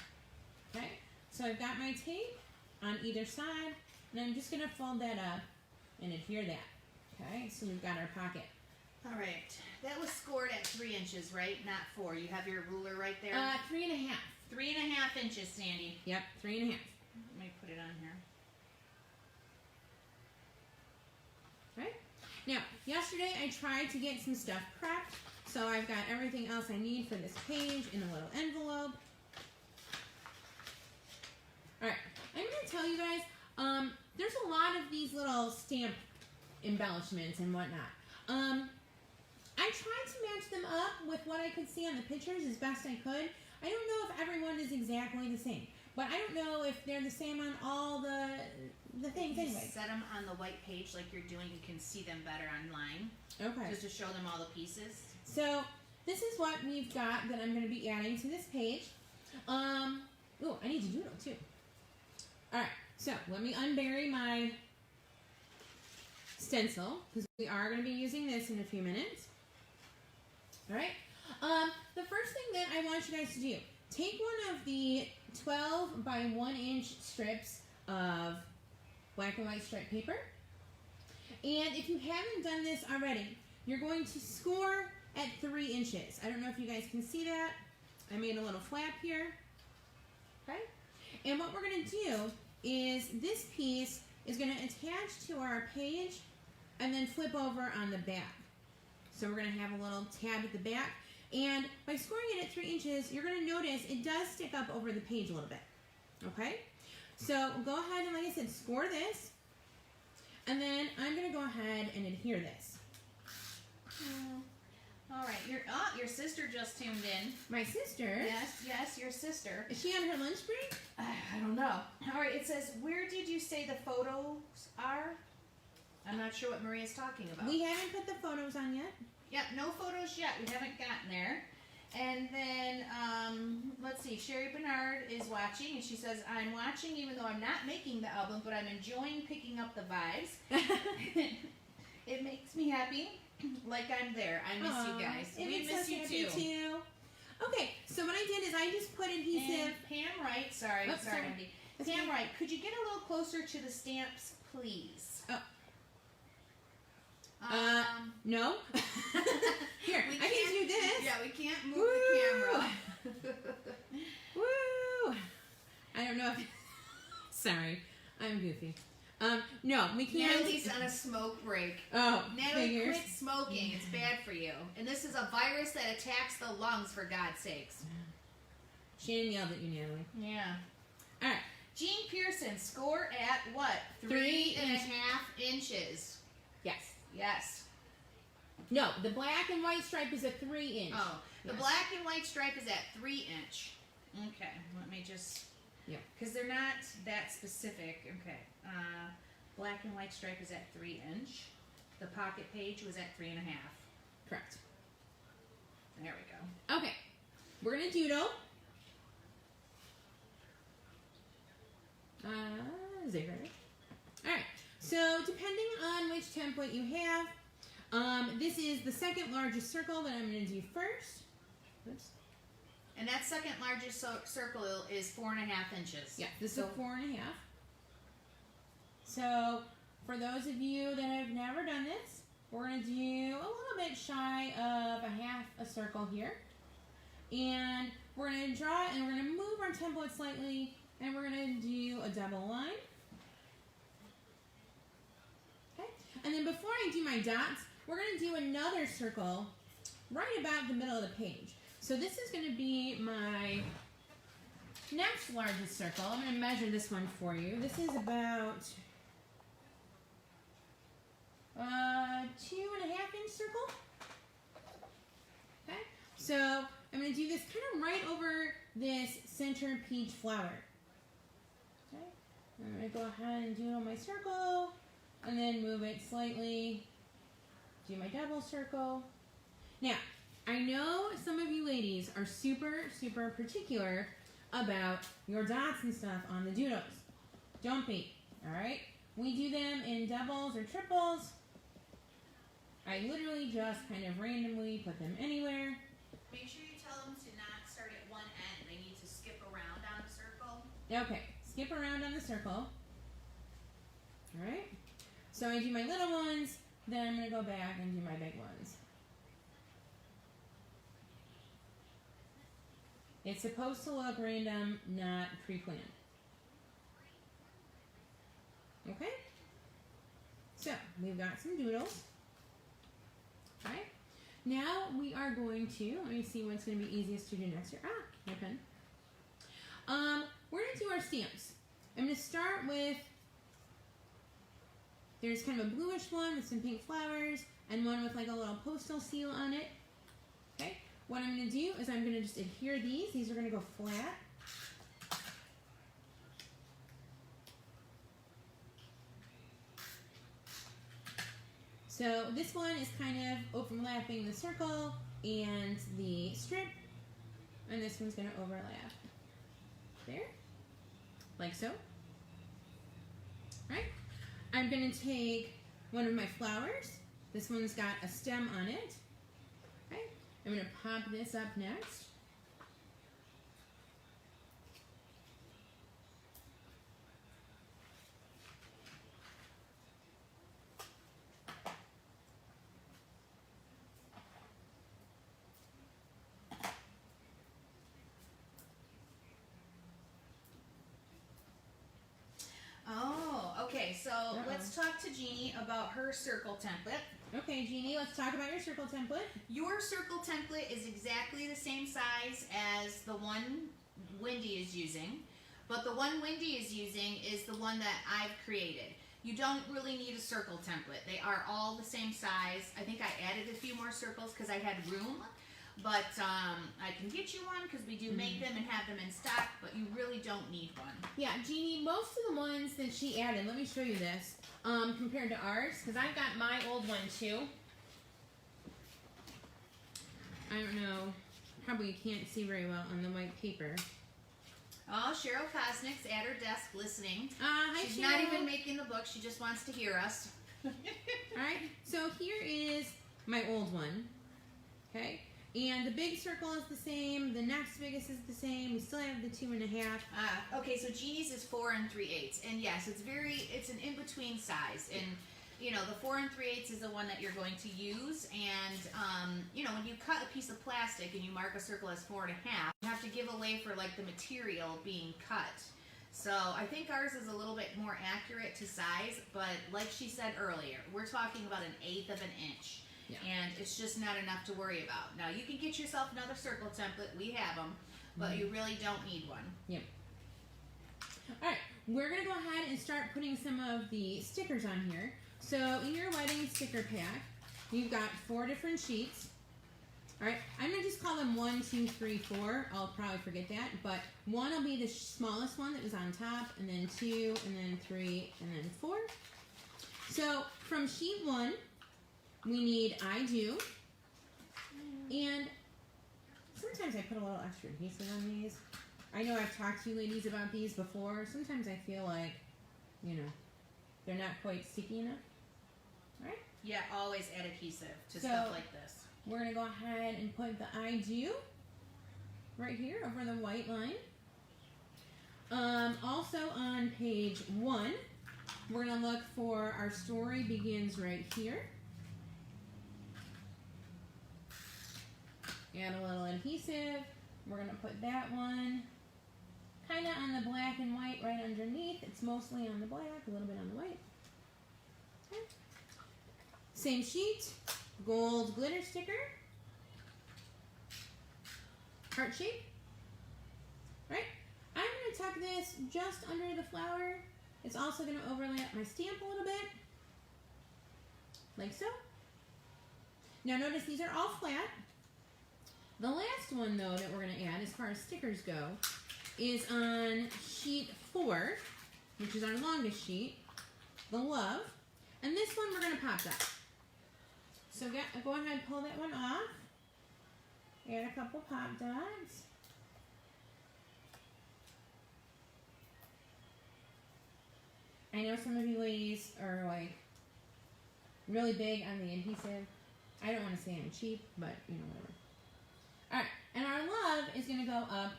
Okay, so I've got my tape on either side, and I'm just going to fold that up and adhere that. Okay, so we've got our pocket. All right. That was scored at 3 inches, right? Not 4. You have your ruler right there? 3.5. 3.5 inches, Sandy. Yep, 3.5. Let me put it on here. Right? Now, yesterday I tried to get some stuff prepped, so I've got everything else I need for this page in a little envelope. Alright, I'm going to tell you guys, there's a lot of these little stamp embellishments and whatnot. I tried to match them up with what I could see on the pictures as best I could. I don't know if everyone is exactly the same, but I don't know if they're the same on all the things anyway. Set them on the white page like you're doing. You can see them better online. Okay. Just to show them all the pieces. So this is what we've got that I'm going to be adding to this page. Oh, I need to doodle too. All right. So let me unbury my stencil because we are going to be using this in a few minutes. All right. The first thing that I want you guys to do, take one of the 12 by 1 inch strips of black and white striped paper. And if you haven't done this already, you're going to score at 3 inches. I don't know if you guys can see that. I made a little flap here. Okay. And what we're going to do is this piece is going to attach to our page and then flip over on the back. So we're going to have a little tab at the back. And by scoring it at 3 inches, you're going to notice it does stick up over the page a little bit. Okay? So go ahead and, like I said, score this. And then I'm going to go ahead and adhere this. All right. Your sister just tuned in. My sister? Yes, your sister. Is she on her lunch break? I don't know. All right. It says, where did you say the photos are? I'm not sure what Maria's talking about. We haven't put the photos on yet. Yep, no photos yet. We haven't gotten there. And then, let's see, Sherry Bernard is watching, and she says, I'm watching even though I'm not making the album, but I'm enjoying picking up the vibes. It makes me happy, like I'm there. I miss you guys. We miss you too. Okay, so what I did is I just put adhesive. And Pam Wright, sorry, Andy. Pam Wright, could you get a little closer to the stamps, please? No. Here, I can do this. Yeah, we can't move the camera. Woo! I don't know if... Sorry, I'm goofy. No, we can't. Natalie's on a smoke break. Oh, Natalie, quit smoking. It's bad for you. And this is a virus that attacks the lungs, for God's sakes. Shannon yelled at you, Natalie. Yeah. All right. Jean Pearson, score at what? 3.5 inches. Yes. Yes. No, the black and white stripe is a 3 inch. Oh, the black and white stripe is at 3 inch. Okay, let me just... Yeah. Because they're not that specific. Okay. Black and white stripe is at 3 inch. The pocket page was at 3.5. Correct. There we go. Okay. We're going to doodle. Zero. Alright. So, depending on which template you have, this is the second largest circle that I'm going to do first. Oops. And that second largest circle is 4.5 inches. Yeah, this is 4.5. So, for those of you that have never done this, we're going to do a little bit shy of a circle here. And we're going to draw it, and we're going to move our template slightly, and we're going to do a double line. Okay? And then before I do my dots, we're going to do another circle right about the middle of the page. So this is going to be my next largest circle. I'm going to measure this one for you. This is about 2.5 inch circle. Okay, so I'm going to do this kind of right over this center peach flower. Okay, I'm going to go ahead and do my circle, and then move it slightly. Do my double circle. Now, I know some of you ladies are super, super particular about your dots and stuff on the doodles. Don't be, alright? We do them in doubles or triples. I literally just kind of randomly put them anywhere. Make sure you tell them to not start at one end. They need to skip around on the circle. Okay, skip around on the circle. Alright? So I do my little ones, then I'm going to go back and do my big ones. It's supposed to look random, not pre-planned. Okay? So, we've got some doodles. Alright? Now we are going to, let me see what's going to be easiest to do next here. Ah, my pen. We're going to do our stamps. I'm going to start with, there's kind of a bluish one with some pink flowers and one with like a little postal seal on it. Okay? What I'm going to do is I'm going to just adhere these. These are going to go flat. So this one is kind of overlapping the circle and the strip, and this one's going to overlap there, like so. Right? I'm going to take one of my flowers. This one's got a stem on it. Okay? I'm going to pop this up next. Okay, so let's talk to Jeannie about her circle template. Okay, Jeannie, let's talk about your circle template. Your circle template is exactly the same size as the one Wendy is using, but the one Wendy is using is the one that I've created. You don't really need a circle template. They are all the same size. I think I added a few more circles because I had room, but I can get you one because we do make them and have them in stock, but you really don't need one. Yeah, Jeannie, most of the ones that she added, let me show you this, compared to ours, because I've got my old one too. I don't know, probably you can't see very well on the white paper. Oh, Cheryl Kosnick's at her desk listening. Hi, She's Cheryl. not even making the book. She just wants to hear us. All right, so here is my old one, okay? And the big circle is the same. The next biggest is the same. We still have the 2.5. Okay, so Jeannie's is 4 3/8, and yes, it's an in-between size. And you know, the 4 3/8 is the one that you're going to use. And you know, when you cut a piece of plastic and you mark a circle as 4.5, you have to give away for like the material being cut. So I think ours is a little bit more accurate to size, but like she said earlier, we're talking about 1/8 of an inch. Yeah. And it's just not enough to worry about. Now, you can get yourself another circle template. We have them, but you really don't need one. Yep. All right, we're going to go ahead and start putting some of the stickers on here. So in your wedding sticker pack, you've got 4 different sheets. All right, I'm going to just call them 1, 2, 3, 4. I'll probably forget that, but 1 will be the smallest one that was on top, and then 2, and then 3, and then 4. So from sheet 1, we need I do, and sometimes I put a little extra adhesive on these. I know I've talked to you ladies about these before. Sometimes I feel like, you know, they're not quite sticky enough. All right? Yeah, always add adhesive to stuff like this. We're going to go ahead and put the I do right here over the white line. Also on page 1, we're going to look for our story begins right here. Add a little adhesive. We're going to put that one kind of on the black and white right underneath. It's mostly on the black, a little bit on the white. Okay. Same sheet, gold glitter sticker, heart shape. Right? I'm going to tuck this just under the flower. It's also going to overlap my stamp a little bit, like so. Now notice these are all flat. The last one, though, that we're going to add as far as stickers go is on sheet 4, which is our longest sheet, the love. And this one we're going to pop that. So go ahead and pull that one off. Add a couple pop dots. I know some of you ladies are like really big on the adhesive. I don't want to say I'm cheap, but you know, whatever. Alright, and our love is going to go up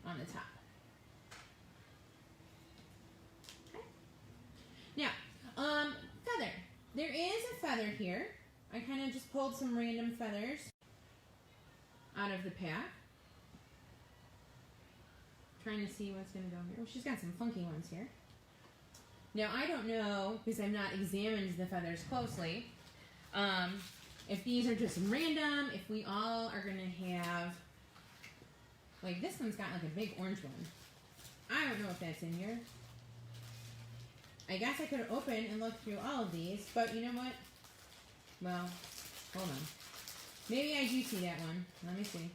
on the top. Okay. Now, feather. There is a feather here. I kind of just pulled some random feathers out of the pack. trying to see what's going to go here. Oh, she's got some funky ones here. Now, I don't know, because I've not examined the feathers closely, if these are just random, if we all are going to have, like this one's got like a big orange one. I don't know if that's in here. I guess I could have opened and looked through all of these, but you know what? Well, hold on. Maybe I do see that one. Let me see.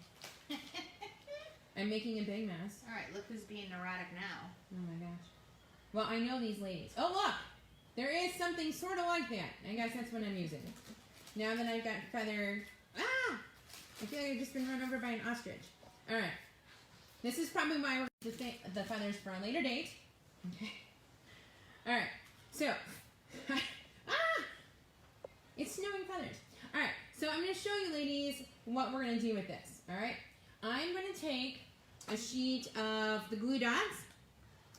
I'm making a big mess. All right, look who's being neurotic now. Oh my gosh. Well, I know these ladies. Oh, look! There is something sort of like that. I guess that's what I'm using. Now that I've got feather... Ah! I feel like I've just been run over by an ostrich. All right. This is probably why we're going to the feathers for a later date. Okay. All right. So... ah! It's snowing feathers. All right. So I'm going to show you, ladies, what we're going to do with this. All right. I'm going to take a sheet of the glue dots.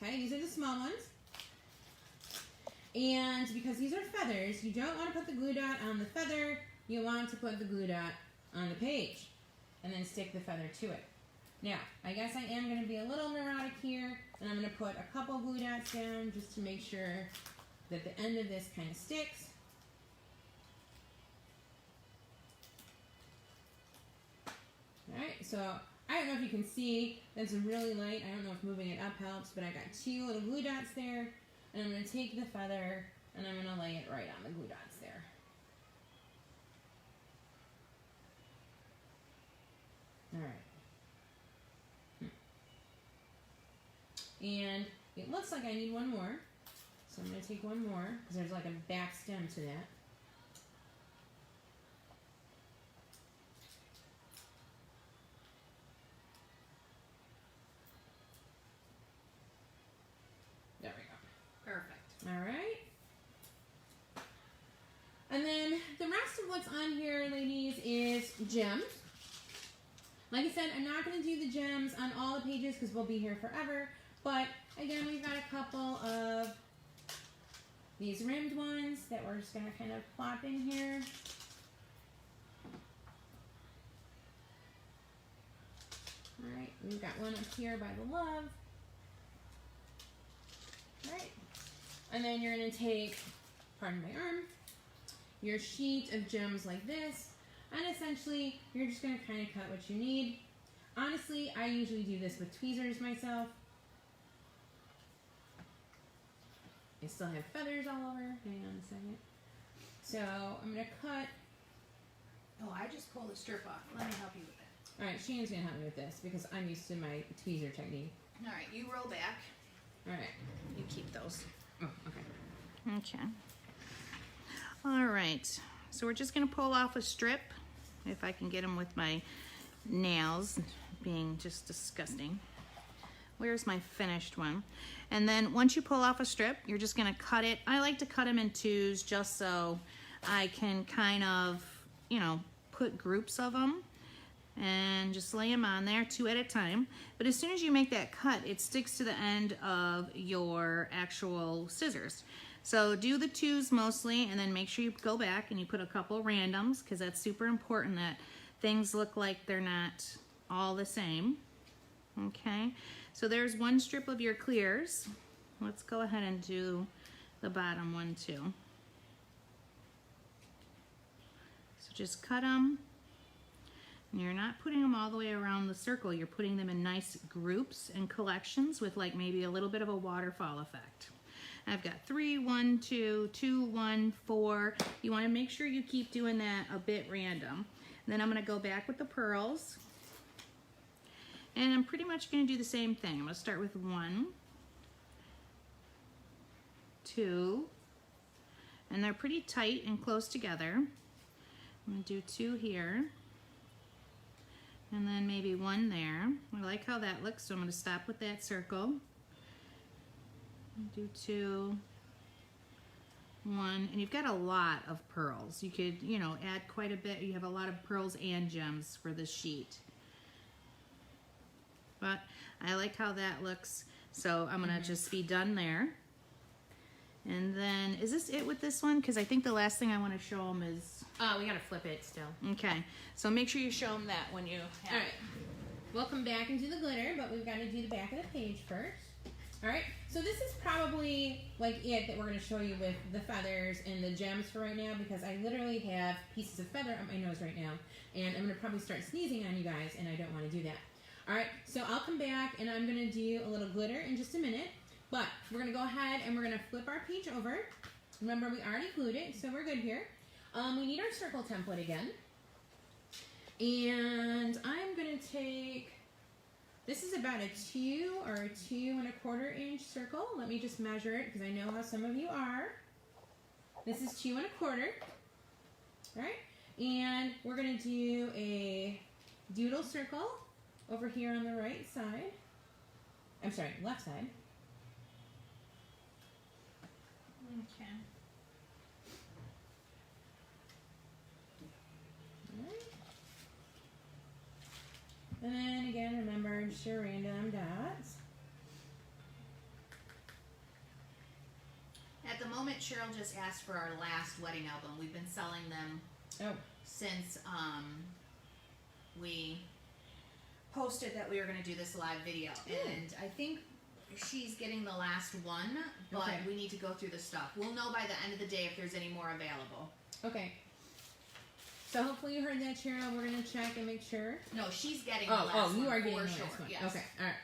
Okay, these are the small ones. And because these are feathers, you don't want to put the glue dot on the feather. You want to put the glue dot on the page and then stick the feather to it. Now, I guess I am going to be a little neurotic here, and I'm going to put a couple glue dots down just to make sure that the end of this kind of sticks. Alright, so I don't know if you can see, that's really light. I don't know if moving it up helps, but I got two little glue dots there, and I'm going to take the feather and I'm going to lay it right on the glue dots there. Alright. And it looks like I need one more, so I'm going to take one more, because there's like a back stem to that. There we go. Perfect. All right. And then the rest of what's on here, ladies, is gems. Like I said, I'm not going to do the gems on all the pages because we'll be here forever. But again, we've got a couple of these rimmed ones that we're just going to kind of plop in here. All right, we've got one up here by the love. All right, and then you're going to take, pardon my arm, your sheet of gems like this, and essentially you're just going to kind of cut what you need. Honestly, I usually do this with tweezers myself. I still have feathers all over. Hang on a second. So I'm going to cut. Oh, I just pulled the strip off. Let me help you with that. All right, Shannon's going to help me with this because I'm used to my tweezer technique. All right, you roll back. All right. You keep those. Oh, okay. Okay. All right. So we're just going to pull off a strip, if I can get them with my nails being just disgusting. Where's my finished one? And then once you pull off a strip, you're just going to cut it. I like to cut them in twos just so I can kind of, you know, put groups of them and just lay them on there 2 at a time. But as soon as you make that cut, it sticks to the end of your actual scissors. So do the twos mostly, and then make sure you go back and you put a couple randoms, because that's super important that things look like they're not all the same. Okay, so there's one strip of your clears. Let's go ahead and do the bottom one too. So just cut them. And you're not putting them all the way around the circle. You're putting them in nice groups and collections with like maybe a little bit of a waterfall effect. I've got 3, 1, 2, 2, 1, 4. You want to make sure you keep doing that a bit random. And then I'm going to go back with the pearls. And I'm pretty much going to do the same thing. I'm going to start with 1, 2, and they're pretty tight and close together. I'm going to do 2 here. And then maybe 1 there. I like how that looks, so I'm going to stop with that circle. Do 2, 1, and you've got a lot of pearls. You could, you know, add quite a bit. You have a lot of pearls and gems for this sheet. But I like how that looks, so I'm going to just be done there. And then, is this it with this one? Because I think the last thing I want to show them is... we got to flip it still. Okay, so make sure you show them that when you have... All right. We'll come back and do the glitter, but we've got to do the back of the page first. All right, so this is probably like it that we're going to show you with the feathers and the gems for right now, because I literally have pieces of feather on my nose right now, and I'm going to probably start sneezing on you guys, and I don't want to do that. All right, so I'll come back and I'm going to do a little glitter in just a minute, but we're going to go ahead and we're going to flip our page over. Remember, we already glued it, so we're good here. We need our circle template again, and I'm going to take... This is about a 2 or a 2 1/4 inch circle. Let me just measure it because I know how some of you are. This is 2 1/4. All right, and we're going to do a doodle circle over here on the right side. I'm sorry, left side. Okay. And then again, remember, just your random dots. At the moment, Cheryl just asked for our last wedding album. We've been selling them since we posted that we were going to do this live video. And I think she's getting the last one, but we need to go through the stuff. We'll know by the end of the day if there's any more available. Okay. So hopefully you heard that, Cheryl. We're going to check and make sure. No, she's getting the last one. Oh, you are getting the sure. last one. Yes. Okay, all right.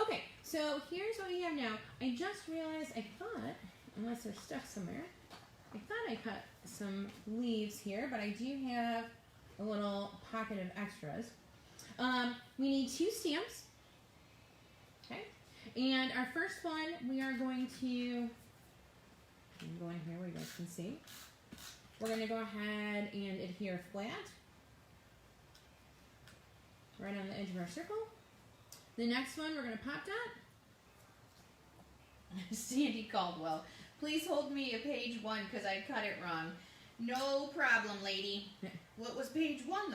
Okay, so here's what we have now. I just realized I thought, unless there's stuff somewhere, I thought I cut some leaves here, but I do have a little pocket of extras. We need 2 stamps. Okay, and our first one, we are going to, I'm going here where you guys can see. We're going to go ahead and adhere flat right on the edge of our circle. The next one, we're going to pop dot. Sandy Caldwell, please hold me a page 1 because I cut it wrong. No problem, lady. What was page 1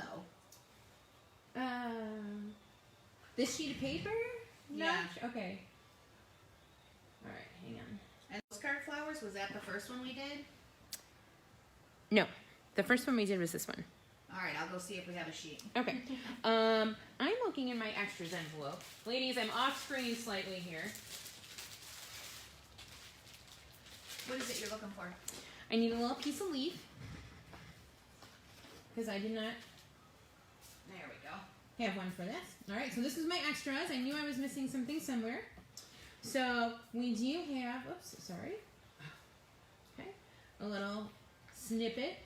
though? This sheet of paper? No? Yeah. Okay. All right, hang on. And those card flowers, was that the first one we did? No, the first one we did was this one. All right, I'll go see if we have a sheet. Okay. I'm looking in my extras envelope. Ladies, I'm off screen slightly here. What is it you're looking for? I need a little piece of leaf because I did not There we go. have one for this. All right, so this is my extras. I knew I was missing something somewhere. So we do have, oops, sorry. Okay, a little snippet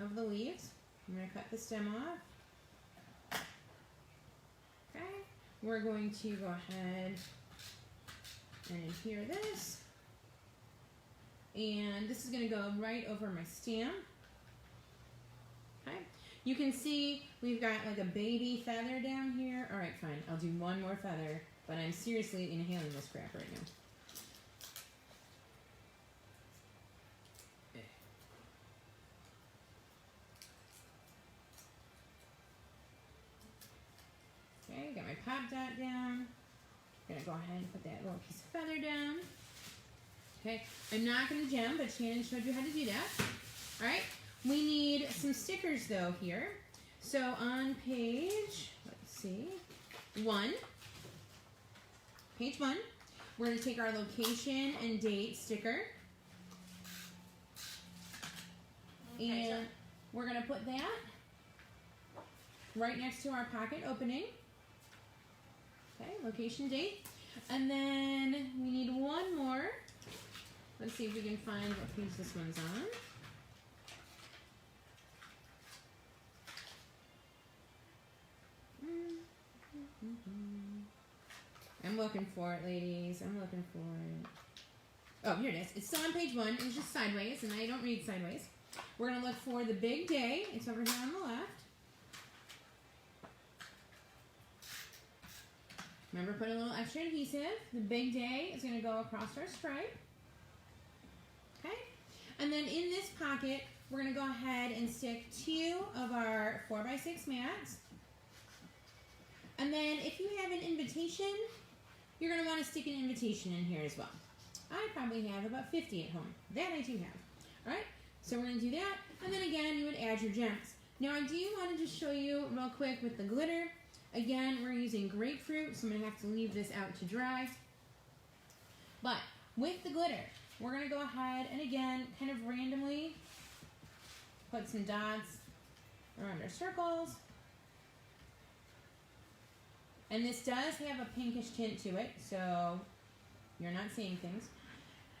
of the leaves. I'm going to cut the stem off. Okay, we're going to go ahead and adhere this. And this is going to go right over my stem. Okay, you can see we've got like a baby feather down here. All right, fine, I'll do one more feather, but I'm seriously inhaling this crap right now. Okay, got my pop dot down. Gonna go ahead and put that little piece of feather down. Okay, I'm not gonna gem, but Shannon showed you how to do that. All right, we need some stickers though here. So on page, let's see, page 1, we're gonna take our location and date sticker. Okay, And we're gonna put that right next to our pocket opening. Okay, location, date. And then we need one more. Let's see if we can find what page this one's on. I'm looking for it, ladies. I'm looking for it. Oh, here it is. It's still on page 1. It's just sideways, and I don't read sideways. We're going to look for the big day. It's over here on the left. Remember, put a little extra adhesive. The big day is going to go across our stripe. Okay? And then in this pocket, we're going to go ahead and stick 2 of our 4x6 mats. And then if you have an invitation, you're going to want to stick an invitation in here as well. I probably have about 50 at home. That I do have. All right? So we're going to do that. And then again, you would add your gems. Now I do want to just show you real quick with the glitter. Again, we're using grapefruit, so I'm going to have to leave this out to dry. But with the glitter, we're going to go ahead and again, kind of randomly put some dots around our circles. And this does have a pinkish tint to it, so you're not seeing things.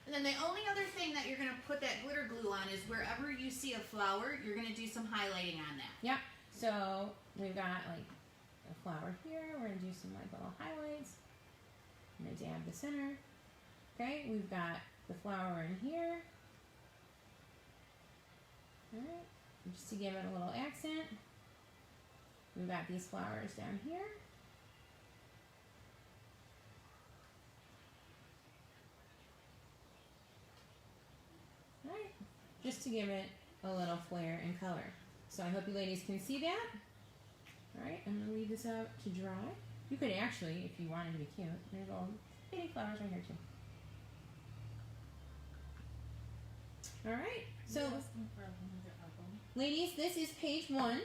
And then the only other thing that you're going to put that glitter glue on is wherever you see a flower, you're going to do some highlighting on that. Yep. So we've got like a flower here. We're going to do some like little highlights. I'm going to dab the center. Okay, we've got the flower in here. All right, just to give it a little accent. We've got these flowers down here. All right, just to give it a little flair and color. So I hope you ladies can see that. All right, I'm gonna leave this out to dry. You could actually, if you wanted to be cute, there's all bitty flowers right here too. All right, so ladies, this is page 1.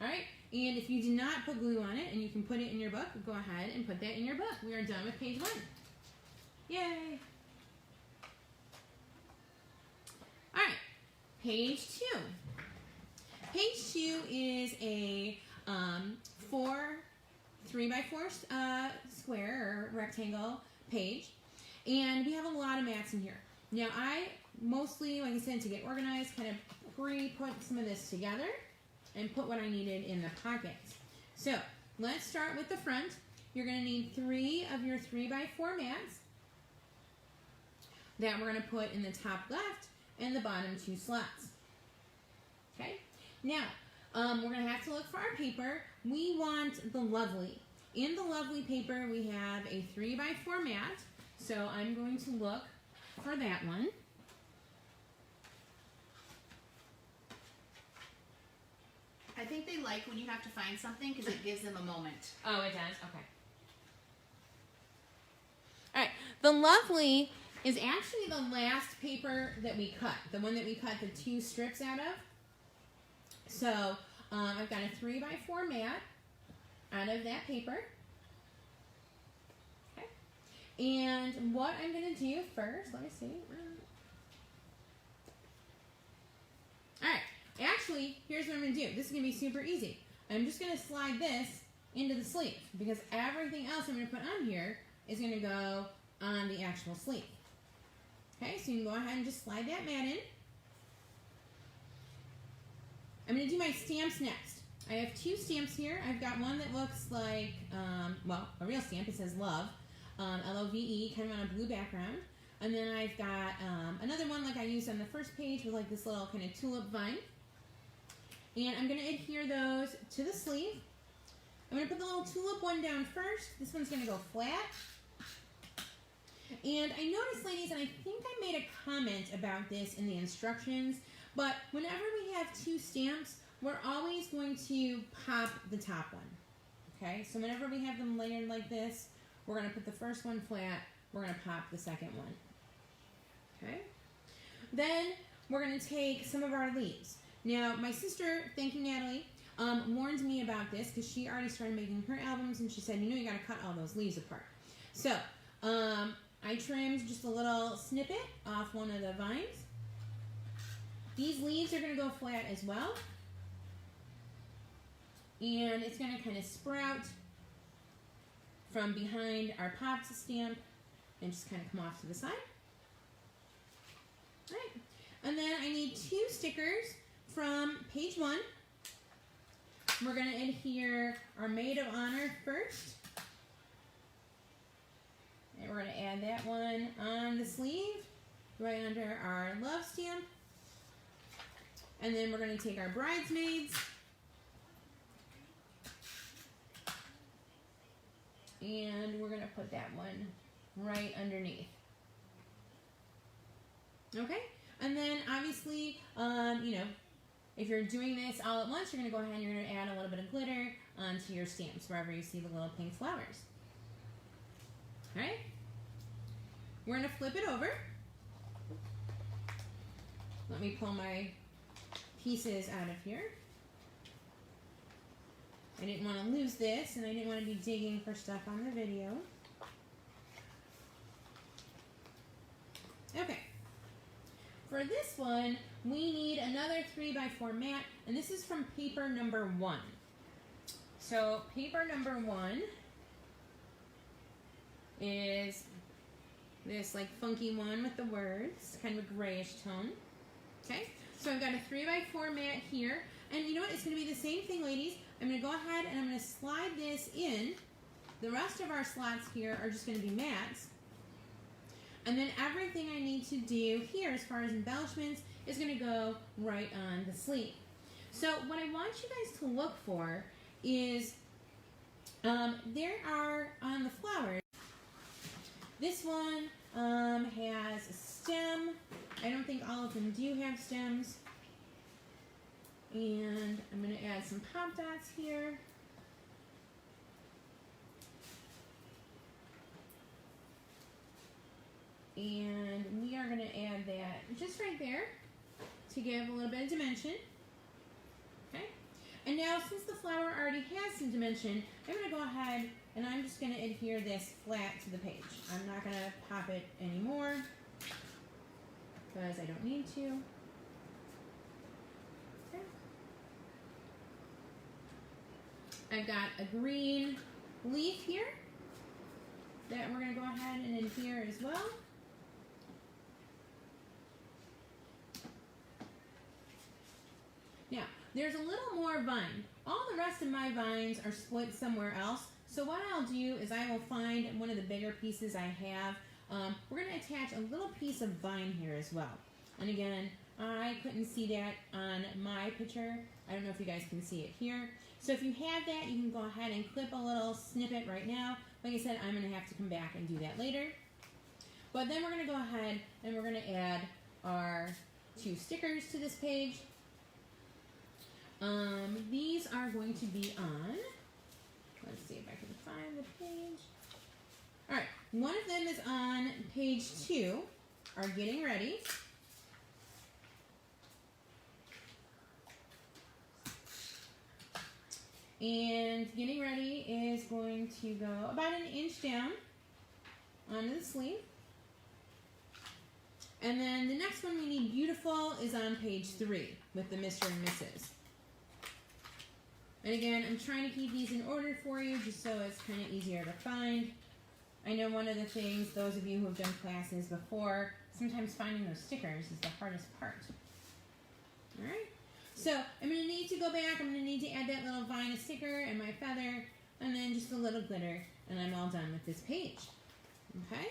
All right, and if you do not put glue on it and you can put it in your book, go ahead and put that in your book. We are done with page 1. Yay! All right, page 2. Page 2 is a 3x4 square or rectangle page, and we have a lot of mats in here. Now I mostly, like I said, to get organized, kind of pre-put some of this together and put what I needed in the pockets. So let's start with the front. You're going to need 3 of your 3x4 mats that we're going to put in the top left and the bottom 2 slots. Okay. Now we're going to have to look for our paper. We want the Lovely. In the Lovely paper, we have a 3x4 mat. So I'm going to look for that one. I think they like when you have to find something because it gives them a moment. Oh, it does? Okay. All right. The Lovely is actually the last paper that we cut. The one that we cut the 2 strips out of. So I've got a 3x4 mat out of that paper. Okay. And what I'm going to do first, let me see. All right. Actually, here's what I'm going to do. This is going to be super easy. I'm just going to slide this into the sleeve because everything else I'm going to put on here is going to go on the actual sleeve. Okay, so you can go ahead and just slide that mat in. I'm going to do my stamps next. I have 2 stamps here. I've got one that looks like, well, a real stamp. It says Love, L-O-V-E, kind of on a blue background. And then I've got another one like I used on the first page with like this little kind of tulip vine. And I'm going to adhere those to the sleeve. I'm going to put the little tulip one down first. This one's going to go flat. And I noticed, ladies, and I think I made a comment about this in the instructions, but whenever we have 2 stamps, we're always going to pop the top one. Okay, so whenever we have them layered like this, we're going to put the first one flat, we're going to pop the second one. Okay, then we're going to take some of our leaves. Now, my sister, thank you, Natalie, warned me about this because she already started making her albums, and she said, you know, you got to cut all those leaves apart. So, I trimmed just a little snippet off one of the vines. These leaves are going to go flat as well. And it's going to kind of sprout from behind our popped stamp and just kind of come off to the side. All right. And then I need 2 stickers from page 1. We're going to adhere our Maid of Honor first. And we're going to add that one on the sleeve, right under our Love stamp. And then we're going to take our Bridesmaids. And we're going to put that one right underneath. Okay? And then obviously, you know, if you're doing this all at once, you're going to go ahead and you're going to add a little bit of glitter onto your stamps wherever you see the little pink flowers. Alright? We're going to flip it over. Let me pull my pieces out of here. I didn't want to lose this, and I didn't want to be digging for stuff on the video. Okay. For this one, we need another 3x4 mat, and this is from paper number 1. So paper number 1 is this like funky one with the words, kind of a grayish tone. Okay, so I've got a 3x4 mat here, and you know what? It's going to be the same thing, ladies. I'm going to go ahead and I'm going to slide this in. The rest of our slots here are just going to be mats. And then everything I need to do here as far as embellishments is going to go right on the sleeve. So what I want you guys to look for is there are on the flowers, this one has a stem. I don't think all of them do have stems. And I'm going to add some pop dots here. And we are going to add that just right there to give a little bit of dimension. Okay. And now since the flower already has some dimension, I'm going to go ahead and I'm just going to adhere this flat to the page. I'm not going to pop it anymore because I don't need to. Okay. I've got a green leaf here that we're going to go ahead and adhere as well. Now, there's a little more vine. All the rest of my vines are split somewhere else. So what I'll do is I will find one of the bigger pieces I have. We're going to attach a little piece of vine here as well. And again, I couldn't see that on my picture. I don't know if you guys can see it here. So if you have that, you can go ahead and clip a little snippet right now. Like I said, I'm going to have to come back and do that later. But then we're going to go ahead and we're going to add our 2 stickers to this page. These are going to be on, let's see if I can find the page. All right, one of them is on page 2, are getting ready. And getting ready is going to go about an inch down onto the sleeve. And then the next one we need beautiful is on page 3 with the Mr. and Mrs. And again, I'm trying to keep these in order for you just so it's kind of easier to find. I know one of the things, those of you who have done classes before, sometimes finding those stickers is the hardest part. All right, so I'm going to need to go back. I'm going to need to add that little vine sticker and my feather and then just a little glitter, and I'm all done with this page. Okay,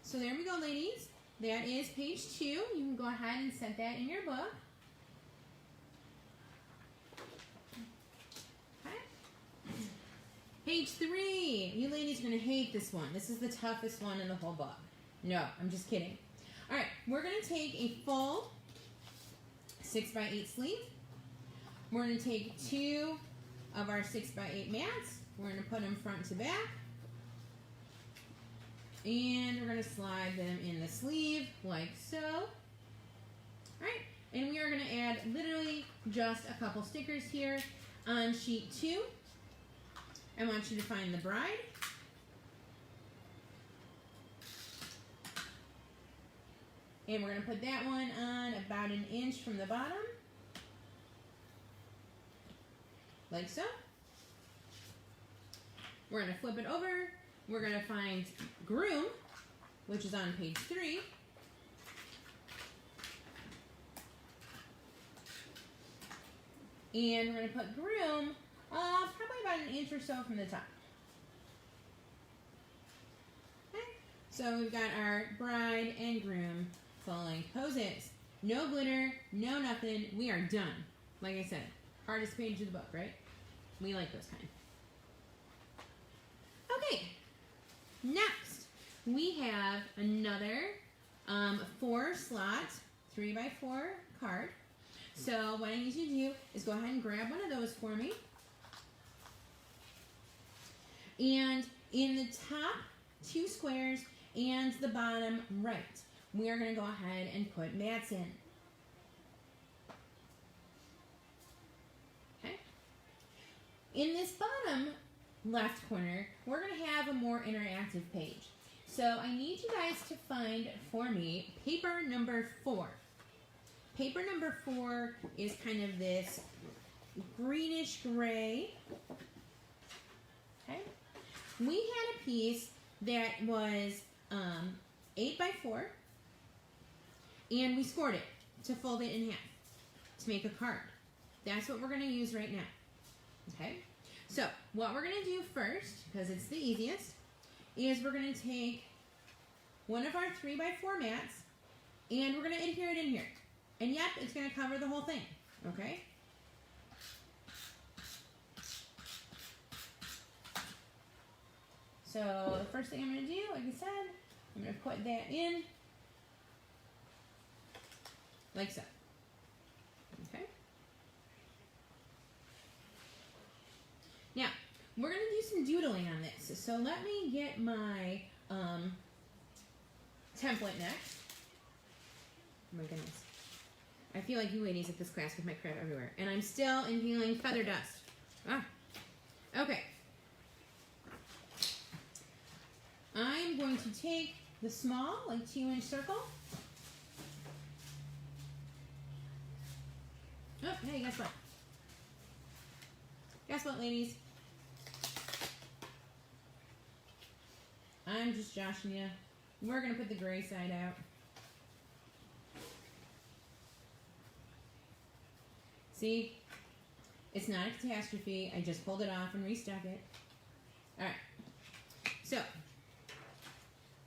so there we go, ladies. That is page 2. You can go ahead and set that in your book. Page 3. You ladies are going to hate this one. This is the toughest one in the whole book. No, I'm just kidding. All right, we're going to take a full 6x8 sleeve. We're going to take 2 of our 6x8 mats. We're going to put them front to back. And we're going to slide them in the sleeve like so. All right, and we are going to add literally just a couple stickers here on sheet 2. I want you to find the bride. And we're going to put that one on about an inch from the bottom. Like so. We're going to flip it over. We're going to find groom, which is on page 3. And we're going to put groom probably about an inch or so from the top. Okay, so we've got our bride and groom full-length poses. No glitter, no nothing. We are done. Like I said, hardest page of the book, right? We like those kind. Okay, next we have another 4-slot 3x4 card. So what I need you to do is go ahead and grab one of those for me. And in the top 2 squares and the bottom right, we are going to go ahead and put mats in. Okay. In this bottom left corner, we're going to have a more interactive page. So I need you guys to find for me paper number 4. Paper number 4 is kind of this greenish gray. Okay. We had a piece that was 8 by 4, and we scored it to fold it in half to make a card. That's what we're going to use right now. Okay, so what we're going to do first, because it's the easiest, is we're going to take one of our 3 by 4 mats, and we're going to adhere it in here. And yep, it's going to cover the whole thing. Okay. So the first thing I'm going to do, like I said, I'm going to put that in like so. Okay. Now, we're going to do some doodling on this. So let me get my template next. Oh my goodness. I feel like you ladies at this class with my crap everywhere. And I'm still inhaling feather dust. Ah. Okay. I'm going to take the small, like 2-inch circle. Oh, hey, guess what? Guess what, ladies? I'm just joshing you. We're going to put the gray side out. See? It's not a catastrophe. I just pulled it off and restuck it. Alright. So,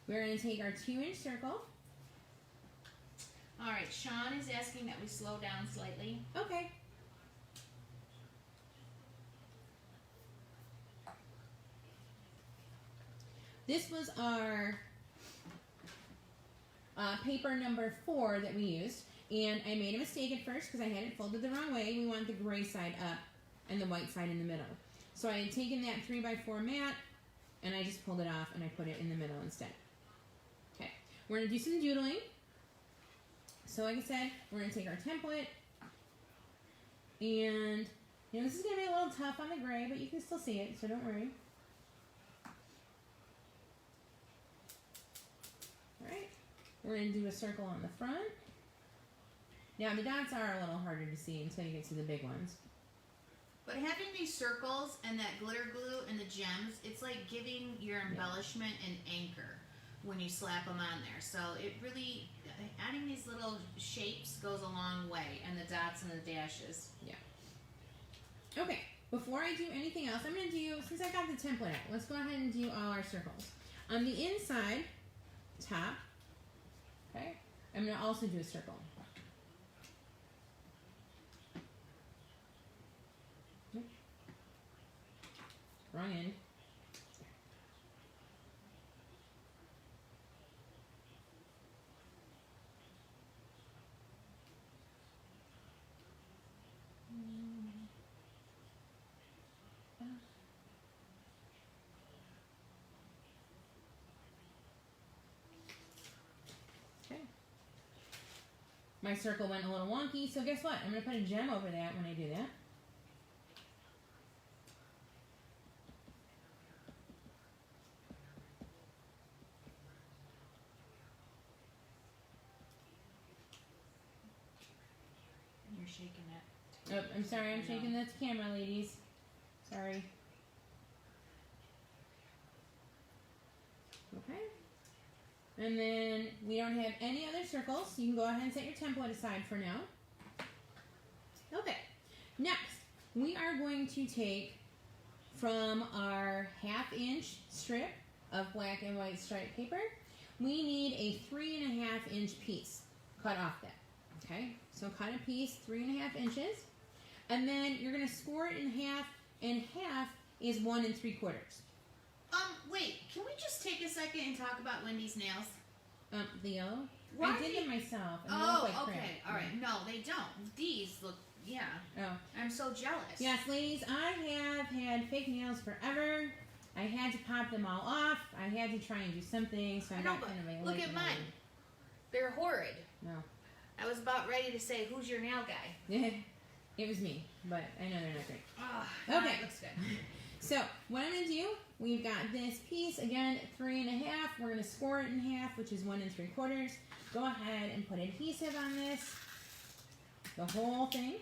we're going to take our 2-inch circle. All right, Sean is asking that we slow down slightly. Okay. This was our paper number 4 that we used. And I made a mistake at first because I had it folded the wrong way. We want the gray side up and the white side in the middle. So I had taken that 3 by 4 mat and I just pulled it off and I put it in the middle instead. Okay, we're going to do some doodling. So like I said, we're going to take our template and you know, this is going to be a little tough on the gray, but you can still see it, so don't worry. Alright, we're going to do a circle on the front. Now the dots are a little harder to see until you get to the big ones. But having these circles and that glitter glue and the gems, it's like giving your embellishment an anchor when you slap them on there. So it really, adding these little shapes goes a long way, and the dots and the dashes. Yeah. Okay, before I do anything else, I'm going to do, since I got the template out, let's go ahead and do all our circles. On the inside, top, okay, I'm going to also do a circle. Wrong end. Okay. My circle went a little wonky, so guess what? I'm going to put a gem over that when I do that. Shaking it. Oh, I'm sorry, I'm shaking the camera, ladies. Sorry. Okay. And then we don't have any other circles, so you can go ahead and set your template aside for now. Okay. Next, we are going to take from our 1/2-inch strip of black and white striped paper, we need a 3.5-inch piece. Cut off that. Okay, so cut a piece 3.5 inches, and then you're going to score it in half, and half is 1 3/4. Wait, can we just take a second and talk about Wendy's nails? The yellow? Why I did them myself. And oh, they look like okay, crap. alright. No, they don't. These look, yeah. Oh. I'm so jealous. Yes, ladies, I have had fake nails forever. I had to pop them all off. I had to try and do something, so I got kind of a look at mine. They're horrid. No. I was about ready to say, who's your nail guy? It was me, but I know they're not great. Oh, Okay. That looks good. So what I'm going to do, we've got this piece, again, 3 1/2. We're going to score it in half, which is 1 3/4. Go ahead and put adhesive on this, the whole thing.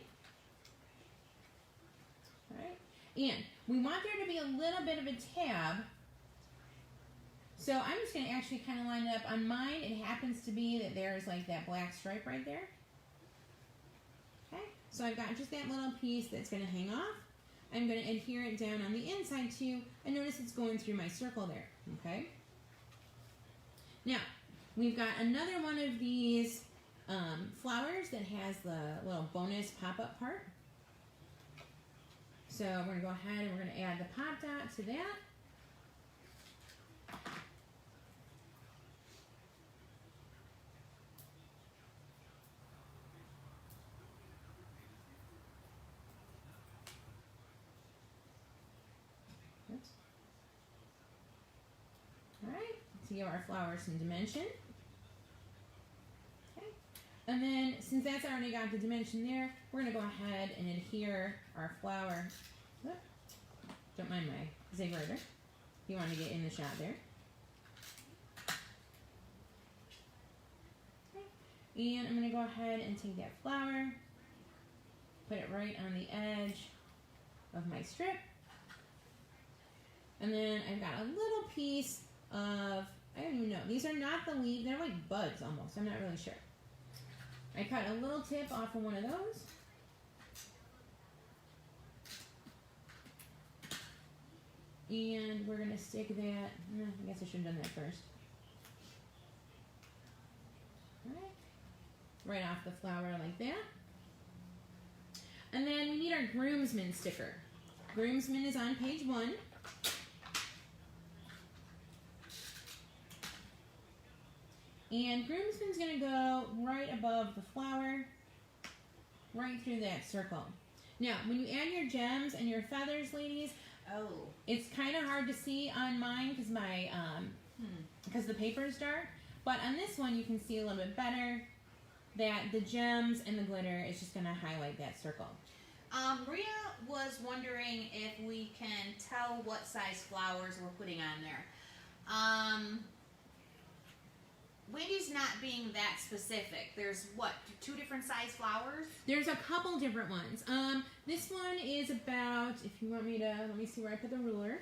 All right. And we want there to be a little bit of a tab. So I'm just going to actually kind of line it up. On mine, it happens to be that there's like that black stripe right there. Okay. So I've got just that little piece that's going to hang off. I'm going to adhere it down on the inside too. I notice it's going through my circle there. Okay. Now, we've got another one of these flowers that has the little bonus pop-up part. So we're going to go ahead and we're going to add the pop dot to that. Oops. All right, to give our flower some dimension. Okay, and then since that's already got the dimension there, we're going to go ahead and adhere our flower. Whoop. Don't mind my zigzagger. You want to get in the shot there. Okay. And I'm going to go ahead and take that flower, put it right on the edge of my strip. And then I've got a little piece of, I don't even know, these are not the leaves, they're like buds almost, I'm not really sure. I cut a little tip off of one of those. And we're going to stick that, I guess I should have done that first. Alright, right off the flower like that. And then we need our groomsman sticker. Groomsman is on page 1. And groomsman's going to go right above the flower, right through that circle. Now, when you add your gems and your feathers, ladies, it's kind of hard to see on mine because my because the paper is dark. But on this one, you can see a little bit better that the gems and the glitter is just going to highlight that circle. Rhea was wondering if we can tell what size flowers we're putting on there. Wendy's not being that specific. There's what, 2 different size flowers? There's a couple different ones. This one is about, if you want me to, let me see where I put the ruler.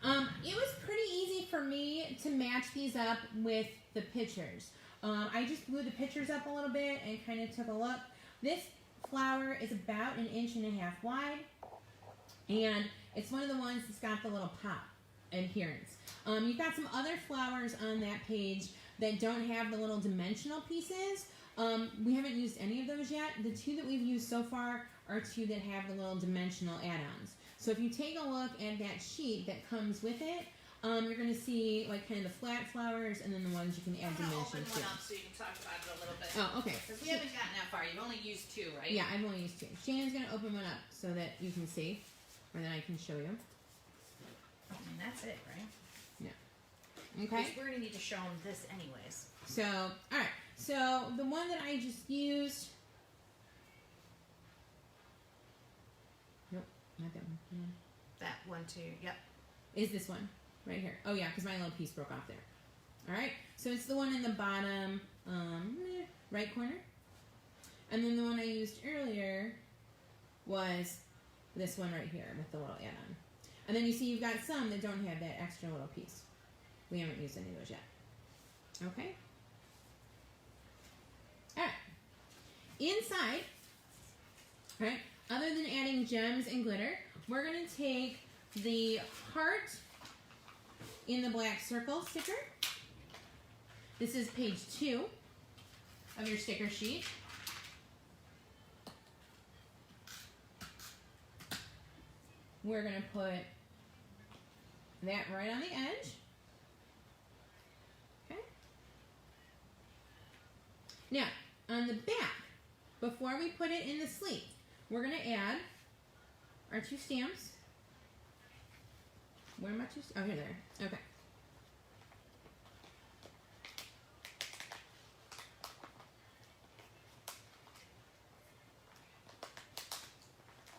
It was pretty easy for me to match these up with the pictures. I just blew the pictures up a little bit and kind of took a look. This flower is about 1.5 inches wide, and it's one of the ones that's got the little pop adherence. You've got some other flowers on that page that don't have the little dimensional pieces. We haven't used any of those yet. The 2 that we've used so far are 2 that have the little dimensional add-ons. So if you take a look at that sheet that comes with it, you're going to see like kind of the flat flowers and then the ones you can add dimension to. Open one up so you can talk about it a little bit. Oh, okay. Because we haven't gotten that far. You've only used 2, right? Yeah, I've only used 2. Shannon's going to open one up so that you can see, or then I can show you. And that's it, right? Yeah. Okay. Because we're going to need to show them this anyways. So, alright. So, the one that I just used... Nope, not that one. No. That one too, yep. Is this one. Right here. Oh yeah, because my little piece broke off there. Alright. So, it's the one in the bottom right corner. And then the one I used earlier was this one right here with the little add-on. And then you see you've got some that don't have that extra little piece. We haven't used any of those yet. Okay? Alright. Inside, alright, other than adding gems and glitter, we're going to take the heart in the black circle sticker. This is page 2 of your sticker sheet. We're going to put that right on the edge. Okay. Now, on the back, before we put it in the sleeve, we're going to add our 2 stamps. Where are my 2 stamps? Oh, here they are. Okay.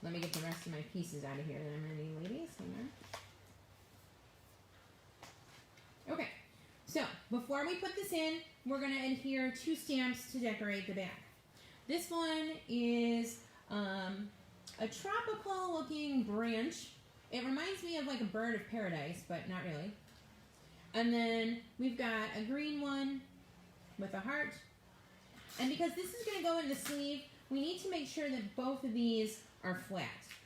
Let me get the rest of my pieces out of here that I'm going to need, ladies. Hang on. Okay, so before we put this in, we're going to adhere 2 stamps to decorate the back. This one is a tropical looking branch. It reminds me of like a bird of paradise, but not really. And then we've got a green one with a heart. And because this is going to go in the sleeve, we need to make sure that both of these are flat.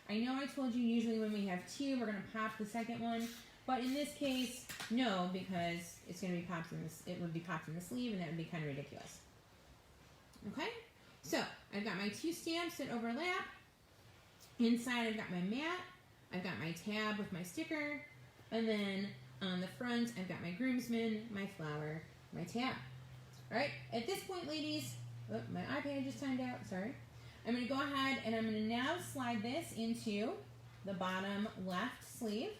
I know I told you usually when we have 2, we're going to pop the second one. But in this case, no, because it's going to be popped in this. It would be popped in the sleeve, and that would be kind of ridiculous. Okay? So, I've got my 2 stamps that overlap. Inside, I've got my mat. I've got my tab with my sticker. And then on the front, I've got my groomsman, my flower, my tab. Alright, at this point, ladies, oh, my iPad just timed out, sorry. I'm going to go ahead and I'm going to now slide this into the bottom left sleeve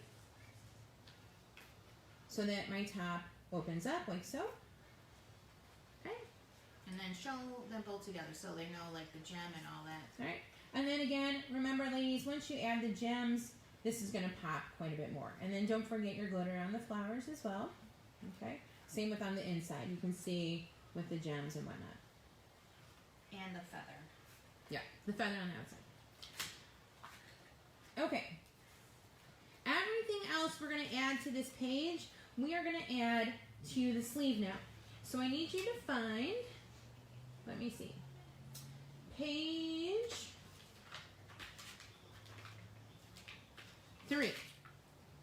so that my top opens up like so. Okay. And then show them both together so they know like the gem and all that. Alright, and then again, remember ladies, once you add the gems, this is going to pop quite a bit more. And then don't forget your glitter on the flowers as well. Okay, same with on the inside. You can see with the gems and whatnot. And the feather. Yeah, the feather on the outside. Okay. Everything else we're going to add to this page, we are going to add to the sleeve now. So I need you to find, let me see, page 3.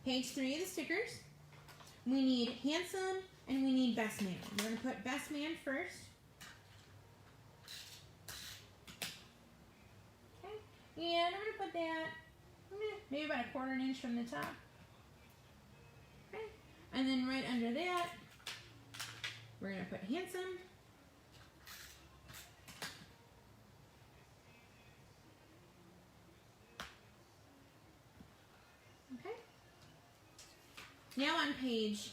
Page 3 of the stickers. We need handsome and we need best man. We're going to put best man first. And I'm going to put that maybe about 1/4 inch from the top. Okay. And then right under that, we're going to put handsome. Okay. Now on page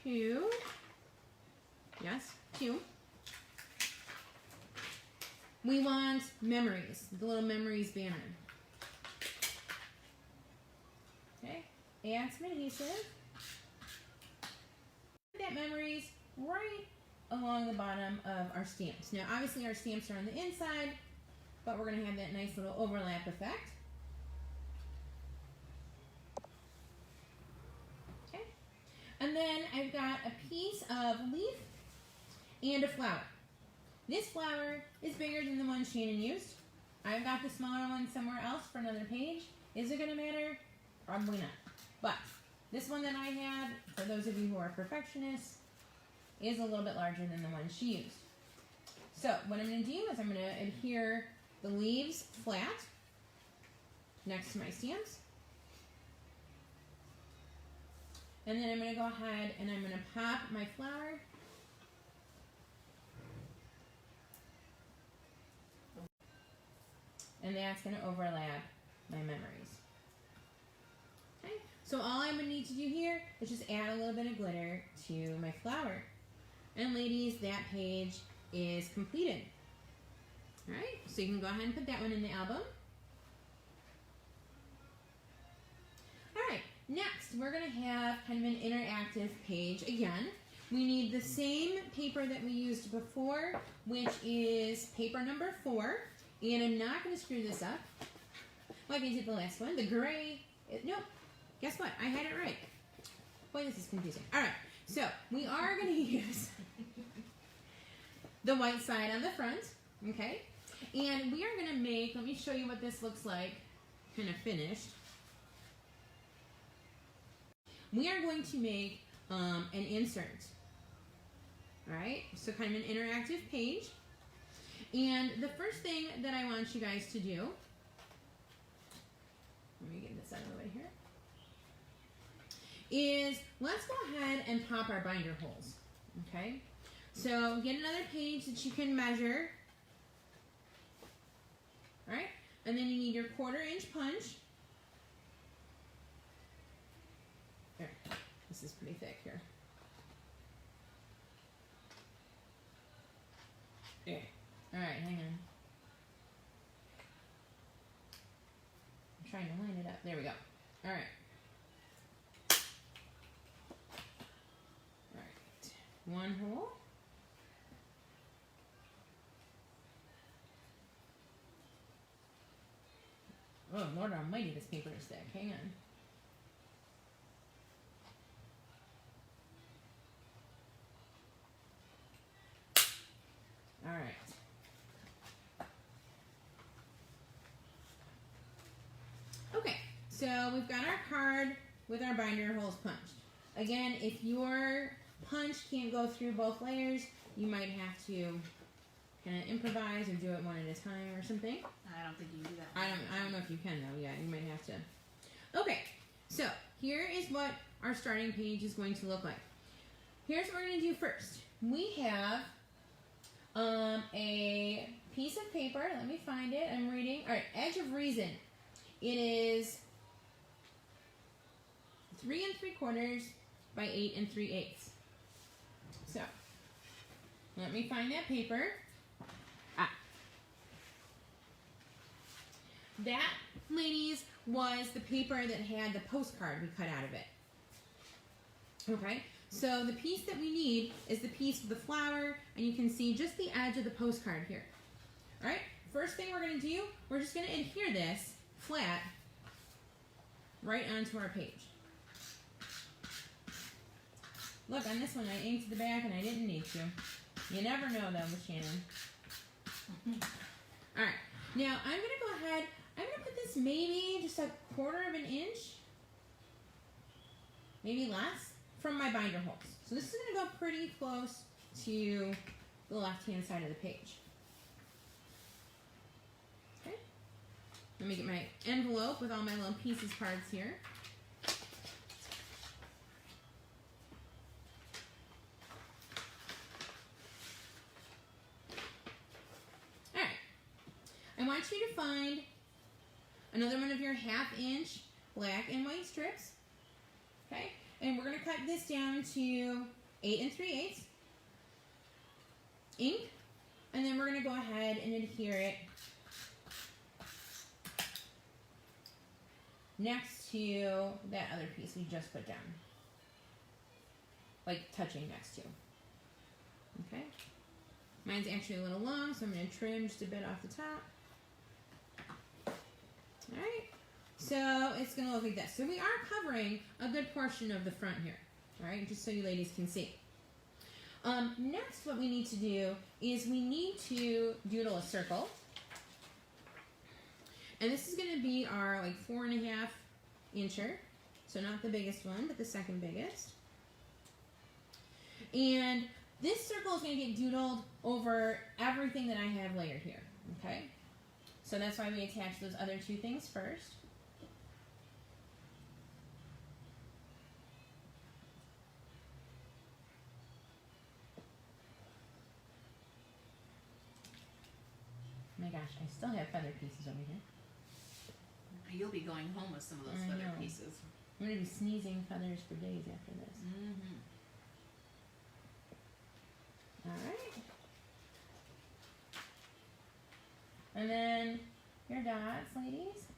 2, yes, 2. We want memories, the little memories banner. Okay, add some adhesive. Put that memories right along the bottom of our stamps. Now, obviously our stamps are on the inside, but we're going to have that nice little overlap effect. Okay, and then I've got a piece of leaf and a flower. This flower is bigger than the one Shannon used. I've got the smaller one somewhere else for another page. Is it going to matter? Probably not. But this one that I have, for those of you who are perfectionists, is a little bit larger than the one she used. So what I'm going to do is I'm going to adhere the leaves flat next to my stamps. And then I'm going to go ahead and I'm going to pop my flower. And that's going to overlap my memories. Okay, so all I'm going to need to do here is just add a little bit of glitter to my flower. And ladies, that page is completed. Alright, so you can go ahead and put that one in the album. Alright, next we're going to have kind of an interactive page again. We need the same paper that we used before, which is paper number 4. And I'm not going to screw this up like I did the last one. The gray, nope. Guess what? I had it right. Boy, this is confusing. All right, so we are going to use the white side on the front, okay? And we are going to make, let me show you what this looks like, kind of finished. We are going to make an insert, all right? So kind of an interactive page. And the first thing that I want you guys to do, let me get this out of the way here, is let's go ahead and pop our binder holes, okay? So get another page that you can measure, all right? And then you need your 1/4 inch punch. There, this is pretty thick here. There. All right, hang on. There we go. All right. All right. One hole. Oh, Lord almighty, this paper is thick. Hang on. All right. Okay, so we've got our card with our binder holes punched. Again, if your punch can't go through both layers, you might have to kind of improvise or do it one at a time or something. I don't think you can do that. I don't know if you can though. Yeah, you might have to. Okay, so here is what our starting page is going to look like. Here's what we're going to do first. We have a piece of paper. Let me find it. I'm reading. All right, Edge of Reason. It is 3 3/4 by 8 3/8. So let me find that paper. That, ladies, was the paper that had the postcard we cut out of it. Okay, so the piece that we need is the piece with the flower, and you can see just the edge of the postcard here. All right, first thing we're going to do, we're just going to adhere this flat right onto our page. Look, on this one I inked the back and I didn't need to. You never know though with Shannon. All right, now I'm going to go ahead, I'm going to put this maybe just 1/4 of an inch, maybe less, from my binder holes. So this is going to go pretty close to the left-hand side of the page. Okay. Let me get my envelope with all my little pieces parts here. All right. I want you to find another one of your 1/2 inch black and white strips. Okay. And we're going to cut this down to 8 3/8 ink, and then we're going to go ahead and adhere it next to that other piece we just put down, like touching next to. Okay, mine's actually a little long, so I'm going to trim just a bit off the top. All right. So it's going to look like this. So we are covering a good portion of the front here, all right, just so you ladies can see. Next, what we need to do is we need to doodle a circle. And this is going to be our 4.5 incher. So not the biggest one, but the second biggest. And this circle is going to get doodled over everything that I have layered here, okay? So that's why we attach those other two things first. Oh my gosh, I still have feather pieces over here. You'll be going home with some of those feather pieces. I'm going to be sneezing feathers for days after this. Mm-hmm. All right. And then your dots, ladies.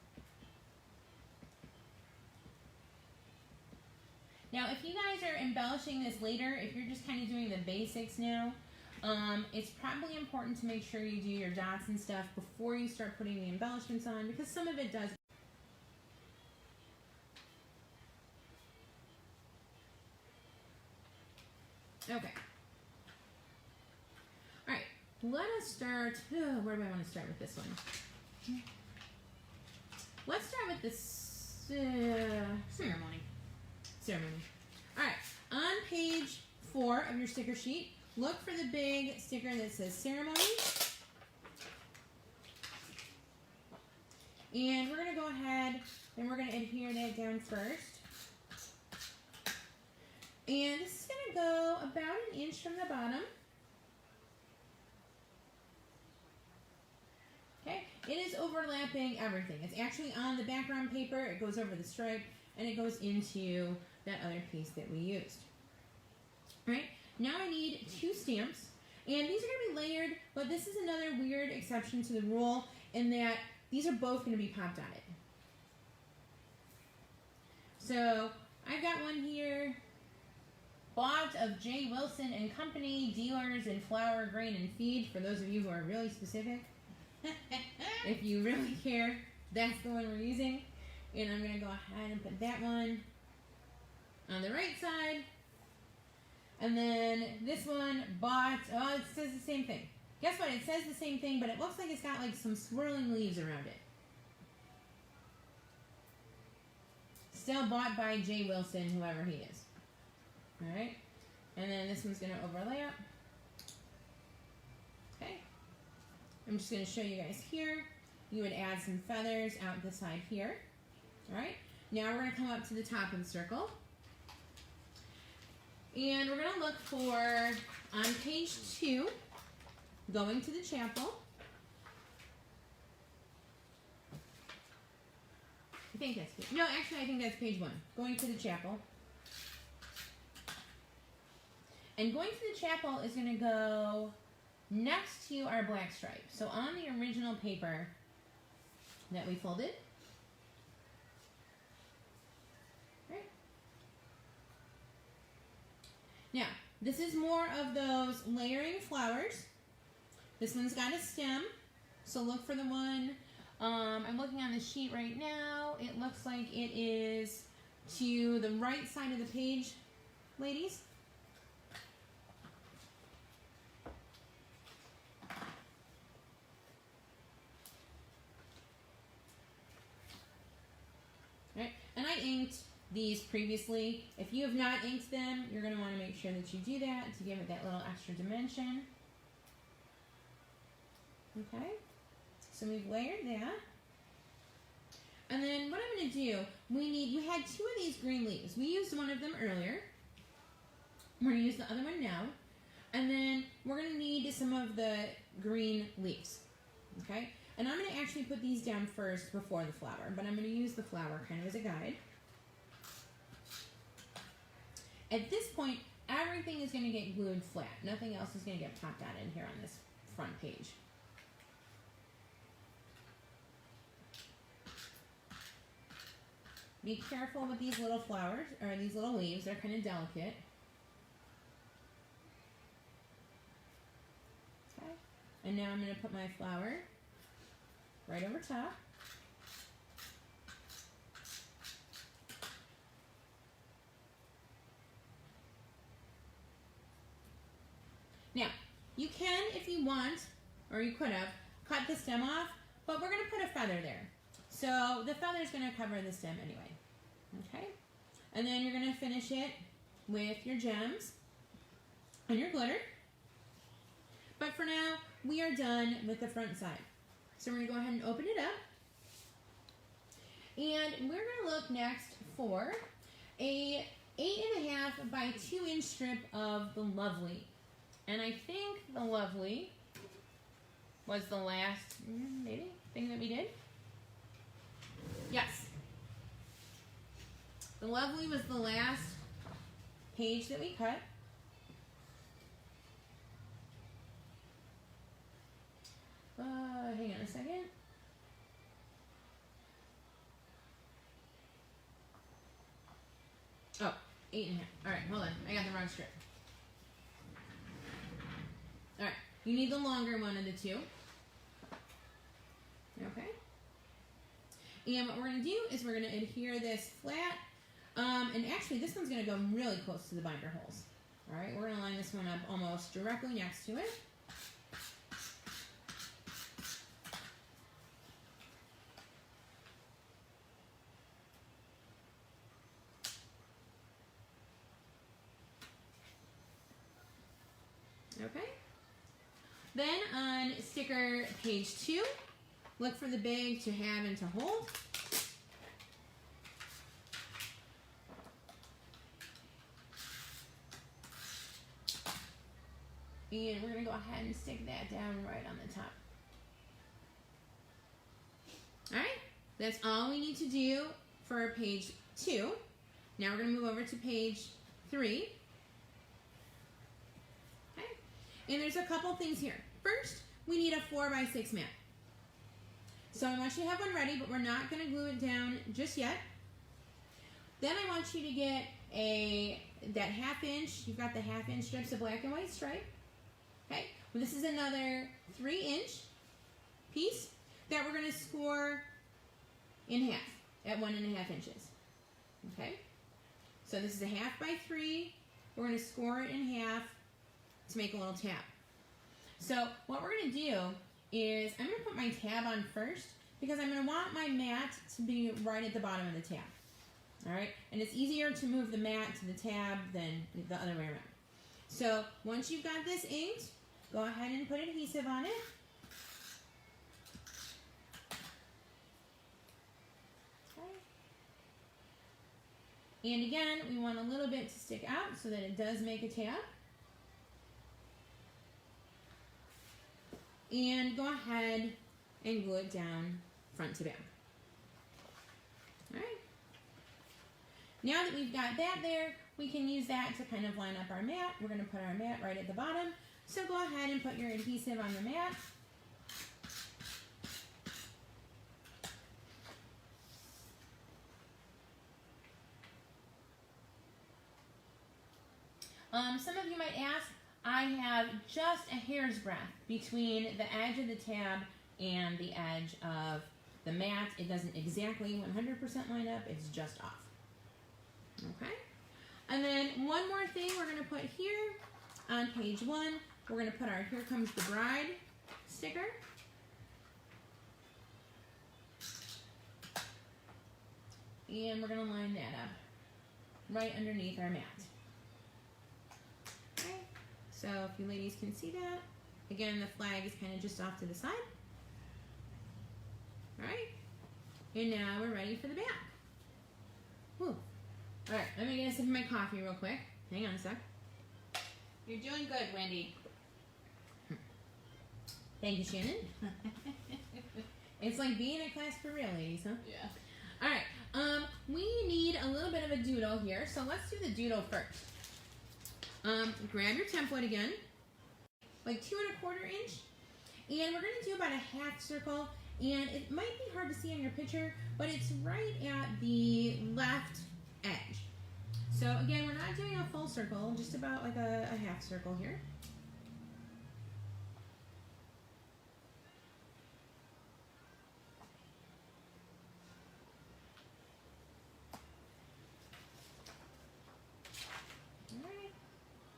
Now, if you guys are embellishing this later, if you're just kind of doing the basics now, it's probably important to make sure you do your dots and stuff before you start putting the embellishments on, because some of it does. Okay. All right. Let us start. Where do I want to start with this one? Let's start with this Ceremony. All right. On page 4 of your sticker sheet, look for the big sticker that says ceremony. And we're going to go ahead and we're going to adhere that down first. And this is going to go about 1 inch from the bottom. Okay, it is overlapping everything. It's actually on the background paper. It goes over the stripe and it goes into that other piece that we used. All right, now I need 2 stamps. And these are going to be layered, but this is another weird exception to the rule in that these are both going to be pop dotted. So I've got one here. Bought of J. Wilson and Company, dealers in flour, grain, and feed. For those of you who are really specific, if you really care, that's the one we're using. And I'm going to go ahead and put that one on the right side. And then this one, bought, oh, it says the same thing. Guess what? It says the same thing, but it looks like it's got like some swirling leaves around it. Still bought by J. Wilson, whoever he is. Alright, and then this one's going to overlap. Okay, I'm just going to show you guys here. You would add some feathers out the side here. Alright, now we're going to come up to the top of the circle. And we're going to look for, on page 2, going to the chapel. I think that's, no, actually I think that's page 1. Going to the chapel. And going to the chapel is going to go next to our black stripe. So on the original paper that we folded. Right. Now, this is more of those layering flowers. This one's got a stem. So look for the one, I'm looking on the sheet right now. It looks like it is to the right side of the page, ladies. And I inked these previously. If you have not inked them, you're going to want to make sure that you do that to give it that little extra dimension. Okay, so we've layered that. And then what I'm going to do, we had 2 of these green leaves. We used one of them earlier. We're going to use the other one now. And then we're going to need some of the green leaves. Okay? And I'm going to actually put these down first before the flower, but I'm going to use the flower kind of as a guide. At this point, everything is going to get glued flat. Nothing else is going to get popped out in here on this front page. Be careful with these little flowers, or these little leaves. They're kind of delicate. Okay. And now I'm going to put my flower right over top. Now, you can, if you want, or you could have, cut the stem off, but we're going to put a feather there. So the feather is going to cover the stem anyway. Okay? And then you're going to finish it with your gems and your glitter. But for now, we are done with the front side. So we're going to go ahead and open it up. And we're going to look next for a 8.5 by 2 inch strip of the Lovely. And I think the Lovely was the last, maybe, thing that we did. Yes. The Lovely was the last page that we cut. Hang on a second. Oh, 8.5. Alright, hold on. I got the wrong strip. Alright, you need the longer one of the two. Okay. And what we're going to do is we're going to adhere this flat. And actually, this one's going to go really close to the binder holes. Alright, we're going to line this one up almost directly next to it. Okay. Then on sticker page 2, look for the big to have and to hold. And we're going to go ahead and stick that down right on the top. Alright, that's all we need to do for page 2. Now we're going to move over to page 3. And there's a couple things here. First, we need a 4x6 mat. So I want you to have one ready, but we're not going to glue it down just yet. Then I want you to get that 1/2 inch. You've got the 1/2 inch strips of black and white stripe. Okay. Well, this is another 3 inch piece that we're going to score in half at 1.5 inches. Okay. So this is a 1/2 by 3. We're going to score it in half to make a little tab. So what we're going to do is I'm going to put my tab on first because I'm going to want my mat to be right at the bottom of the tab. All right, and it's easier to move the mat to the tab than the other way around. So once you've got this inked, go ahead and put adhesive on it. Okay. And again, we want a little bit to stick out so that it does make a tab. And go ahead and glue it down front to back. All right. Now that we've got that there, we can use that to kind of line up our mat. We're going to put our mat right at the bottom. So go ahead and put your adhesive on the mat. Some of you might ask, I have just a hair's breadth between the edge of the tab and the edge of the mat. It doesn't exactly 100% line up, it's just off. Okay? And then one more thing we're going to put here on page 1, we're going to put our Here Comes the Bride sticker. And we're going to line that up right underneath our mat. Okay, so if you ladies can see that, again, the flag is kind of just off to the side. All right, and now we're ready for the back. Whew. All right, let me get a sip of my coffee real quick. Hang on a sec. You're doing good, Wendy. Thank you, Shannon. It's like being in class for real, ladies, huh? Yeah. All right, we need a little bit of a doodle here, so let's do the doodle first. Grab your template again, like 2 1/4 inch, and we're going to do about a half circle, and it might be hard to see on your picture, but it's right at the left edge. So again, we're not doing a full circle, just about like a half circle here.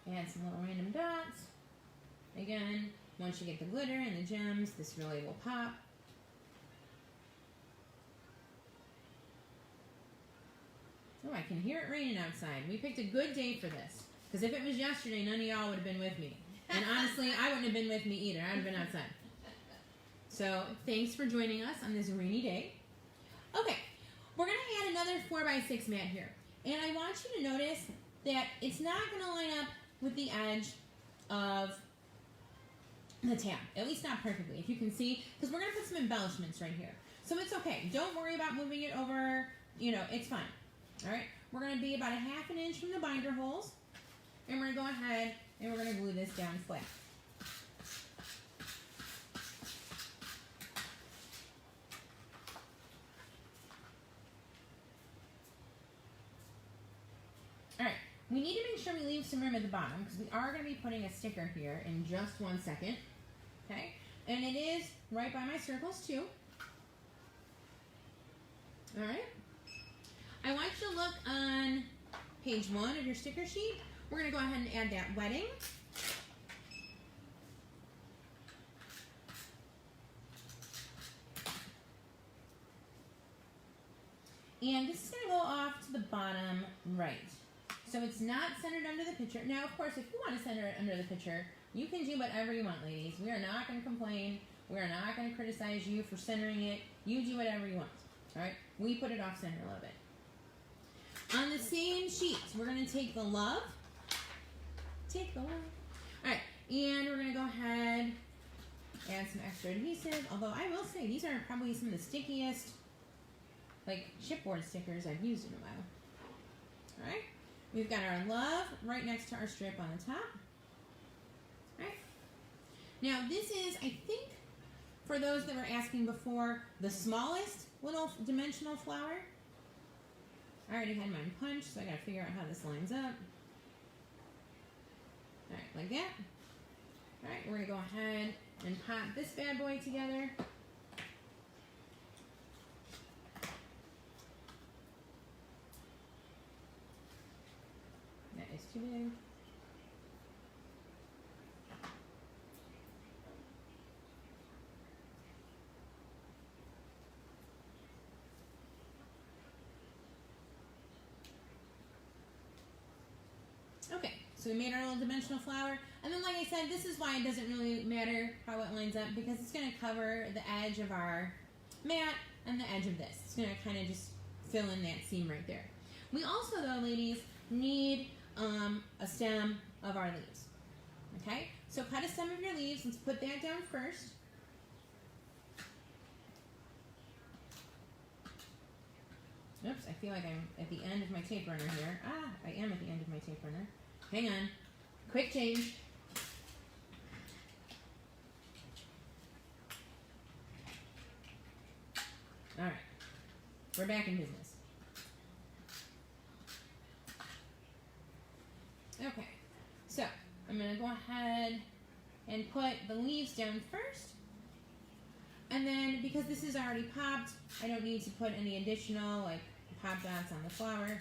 Add some little random dots. Again, once you get the glitter and the gems, this really will pop. Oh, I can hear it raining outside. We picked a good day for this. Because if it was yesterday, none of y'all would have been with me. And honestly, I wouldn't have been with me either. I would have been outside. So, thanks for joining us on this rainy day. Okay, we're going to add another 4x6 mat here. And I want you to notice that it's not going to line up with the edge of the tab, at least not perfectly, if you can see, because we're going to put some embellishments right here. So it's okay. Don't worry about moving it over. You know, it's fine. All right, we're going to be about a 1/2 inch from the binder holes, and we're going to go ahead and we're going to glue this down flat. We need to make sure we leave some room at the bottom because we are going to be putting a sticker here in just 1 second. Okay? And it is right by my circles too. Alright? I want you to look on page 1 of your sticker sheet. We're going to go ahead and add that wedding. And this is going to go off to the bottom right. So it's not centered under the picture. Now, of course, if you want to center it under the picture, you can do whatever you want, ladies. We are not going to complain. We are not going to criticize you for centering it. You do whatever you want. All right? We put it off center a little bit. On the same sheet, we're going to take the love. Take the love. All right. And we're going to go ahead, add some extra adhesive. Although I will say, these are probably some of the stickiest, like, chipboard stickers I've used in a while. All right? We've got our love right next to our strip on the top. All right. Now this is, I think, for those that were asking before, the smallest little dimensional flower. I already had mine punched, so I gotta figure out how this lines up. Alright, like that. Alright, we're gonna go ahead and pop this bad boy together. That is too big. Okay, so we made our little dimensional flower, and then like I said, this is why it doesn't really matter how it lines up, because it's going to cover the edge of our mat and the edge of this. It's going to kind of just fill in that seam right there. We also, though, ladies, need a stem of our leaves. Okay, so cut a stem of your leaves. Let's put that down first. Oops, I feel like I'm at the end of my tape runner here. Ah, I am at the end of my tape runner. Hang on. Quick change. Alright. We're back in business. Okay. So, I'm going to go ahead and put the leaves down first. And then, because this is already popped, I don't need to put any additional, like, pop dots on the flower.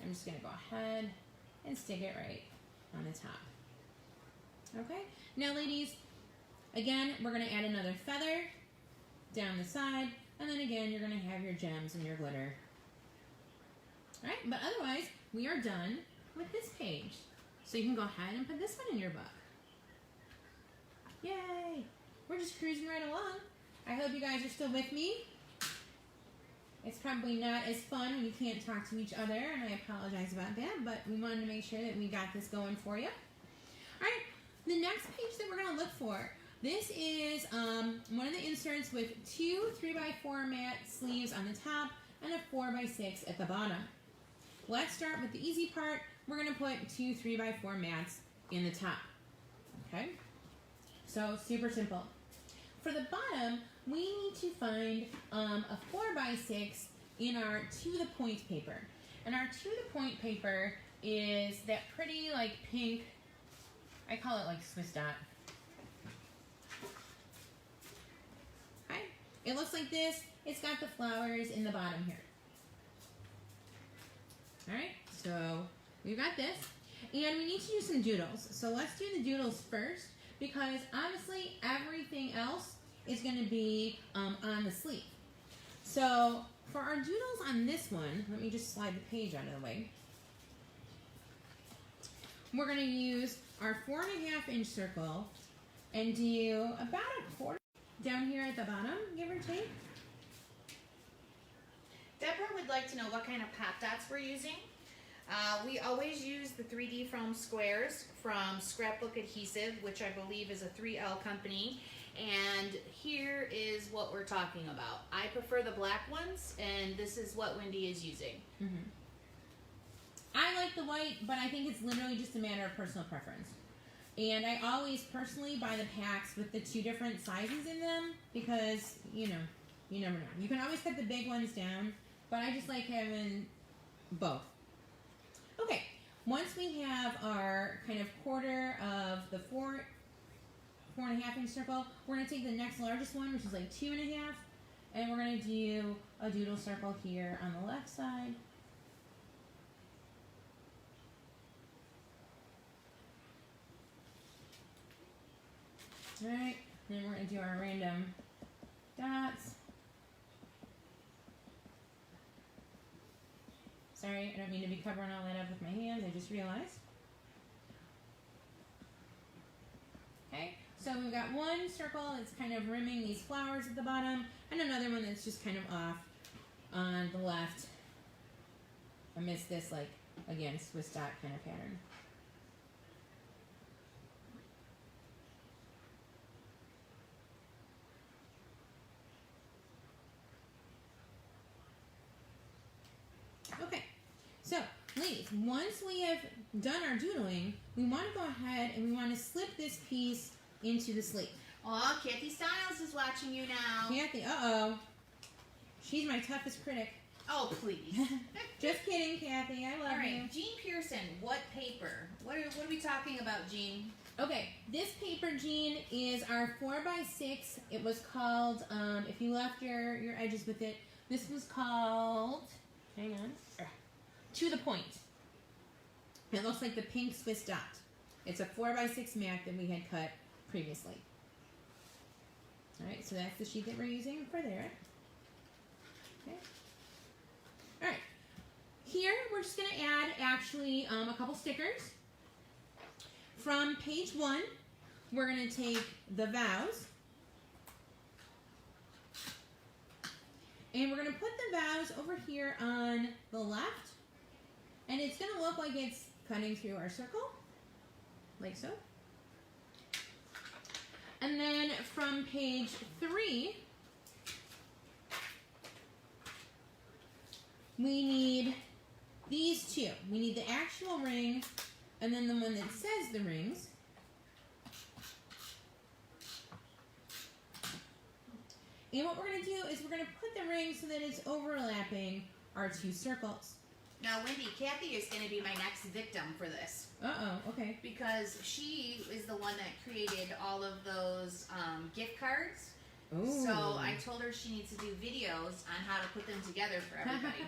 I'm just going to go ahead and stick it right on the top. Okay? Now, ladies, again, we're going to add another feather down the side, and then again, you're going to have your gems and your glitter. Alright? But otherwise, we are done with this page. So you can go ahead and put this one in your book. Yay! We're just cruising right along. I hope you guys are still with me. It's probably not as fun when you can't talk to each other, and I apologize about that, but we wanted to make sure that we got this going for you. Alright, the next page that we're going to look for, this is one of the inserts with 2 3x4 mat sleeves on the top and a 4x6 at the bottom. Let's start with the easy part. We're going to put 2 3x4 mats in the top. Okay? So, super simple. For the bottom, we need to find a 4x6 in our to-the-point paper. And our to-the-point paper is that pretty, like, pink, I call it, like, Swiss dot. Okay? It looks like this. It's got the flowers in the bottom here. Alright, so we've got this. And we need to do some doodles. So let's do the doodles first, because honestly, everything else is going to be on the sleeve. So for our doodles on this one, let me just slide the page out of the way. We're going to use our 4.5 inch circle and do about a quarter down here at the bottom, give or take. Deborah would like to know what kind of pop dots we're using. We always use the 3D foam squares from Scrapbook Adhesive, which I believe is a 3L company. And here is what we're talking about. I prefer the black ones, and this is what Wendy is using. Mm-hmm. I like the white, but I think it's literally just a matter of personal preference. And I always personally buy the packs with the 2 different sizes in them, because, you know, you never know. You can always cut the big ones down, but I just like having both. Okay, once we have our kind of quarter of the 4.5 inch circle, we're going to take the next largest one, which is like 2.5, and we're going to do a doodle circle here on the left side. Alright, then we're going to do our random dots. Sorry, I don't mean to be covering all that up with my hands, I just realized. Okay, so we've got one circle that's kind of rimming these flowers at the bottom, and another one that's just kind of off on the left amidst this, like, again, Swiss dot kind of pattern. Okay, so ladies, once we have done our doodling, we want to go ahead and we want to slip this piece into the sleeve. Oh, Kathy Styles is watching you now. Kathy, uh-oh. She's my toughest critic. Oh, please. Just kidding. you, Kathy. I love All right, you. Jean Pearson, what paper? What are we talking about, Jean? Okay, this paper, Jean, is our 4x6. It was called, if you left your edges with it, this was called, hang on, To the Point. It looks like the pink Swiss dot. It's a 4x6 mat that we had cut previously. Alright, so that's the sheet that we're using for there. Okay. Alright, here we're just going to add actually a couple stickers. From page 1, we're going to take the vows, and we're going to put the vows over here on the left, and it's going to look like it's cutting through our circle, like so. And then from page 3, we need these two. We need the actual ring, and then the one that says the rings. And what we're going to do is we're going to put the ring so that it's overlapping our two circles. Now, Wendy, Kathy is going to be my next victim for this. Uh-oh, okay. Because she is the one that created all of those gift cards. Ooh. So I told her she needs to do videos on how to put them together for everybody.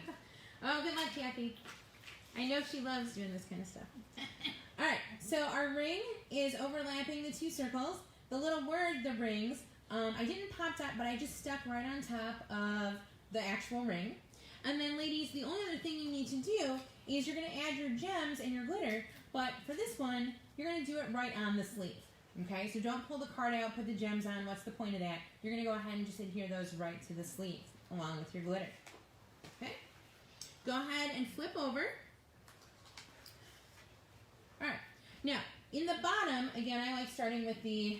Oh, good luck, Kathy. I know she loves doing this kind of stuff. All right, so our ring is overlapping the two circles. The little word, the rings, I didn't pop that, but I just stuck right on top of the actual ring. And then, ladies, the only other thing you need to do is you're going to add your gems and your glitter, but for this one, you're going to do it right on the sleeve. Okay, so don't pull the card out, put the gems on. What's the point of that? You're going to go ahead and just adhere those right to the sleeve along with your glitter. Okay, go ahead and flip over. All right, now in the bottom, again, I like starting with the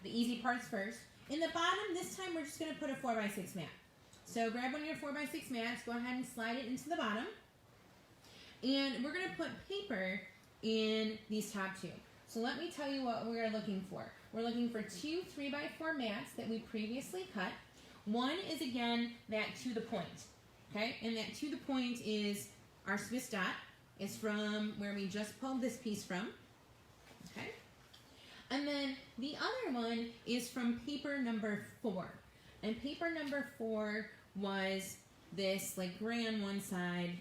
easy parts first. In the bottom, this time we're just going to put a 4x6 mat. So grab one of your 4x6 mats, go ahead and slide it into the bottom. And we're going to put paper in these top two. So let me tell you what we're looking for. We're looking for two 3x4 mats that we previously cut. One is, again, that To the Point. Okay, and that To the Point is our Swiss dot. It's from where we just pulled this piece from. Okay, and then the other one is from paper number 4. And paper number 4 was this like gray on one side,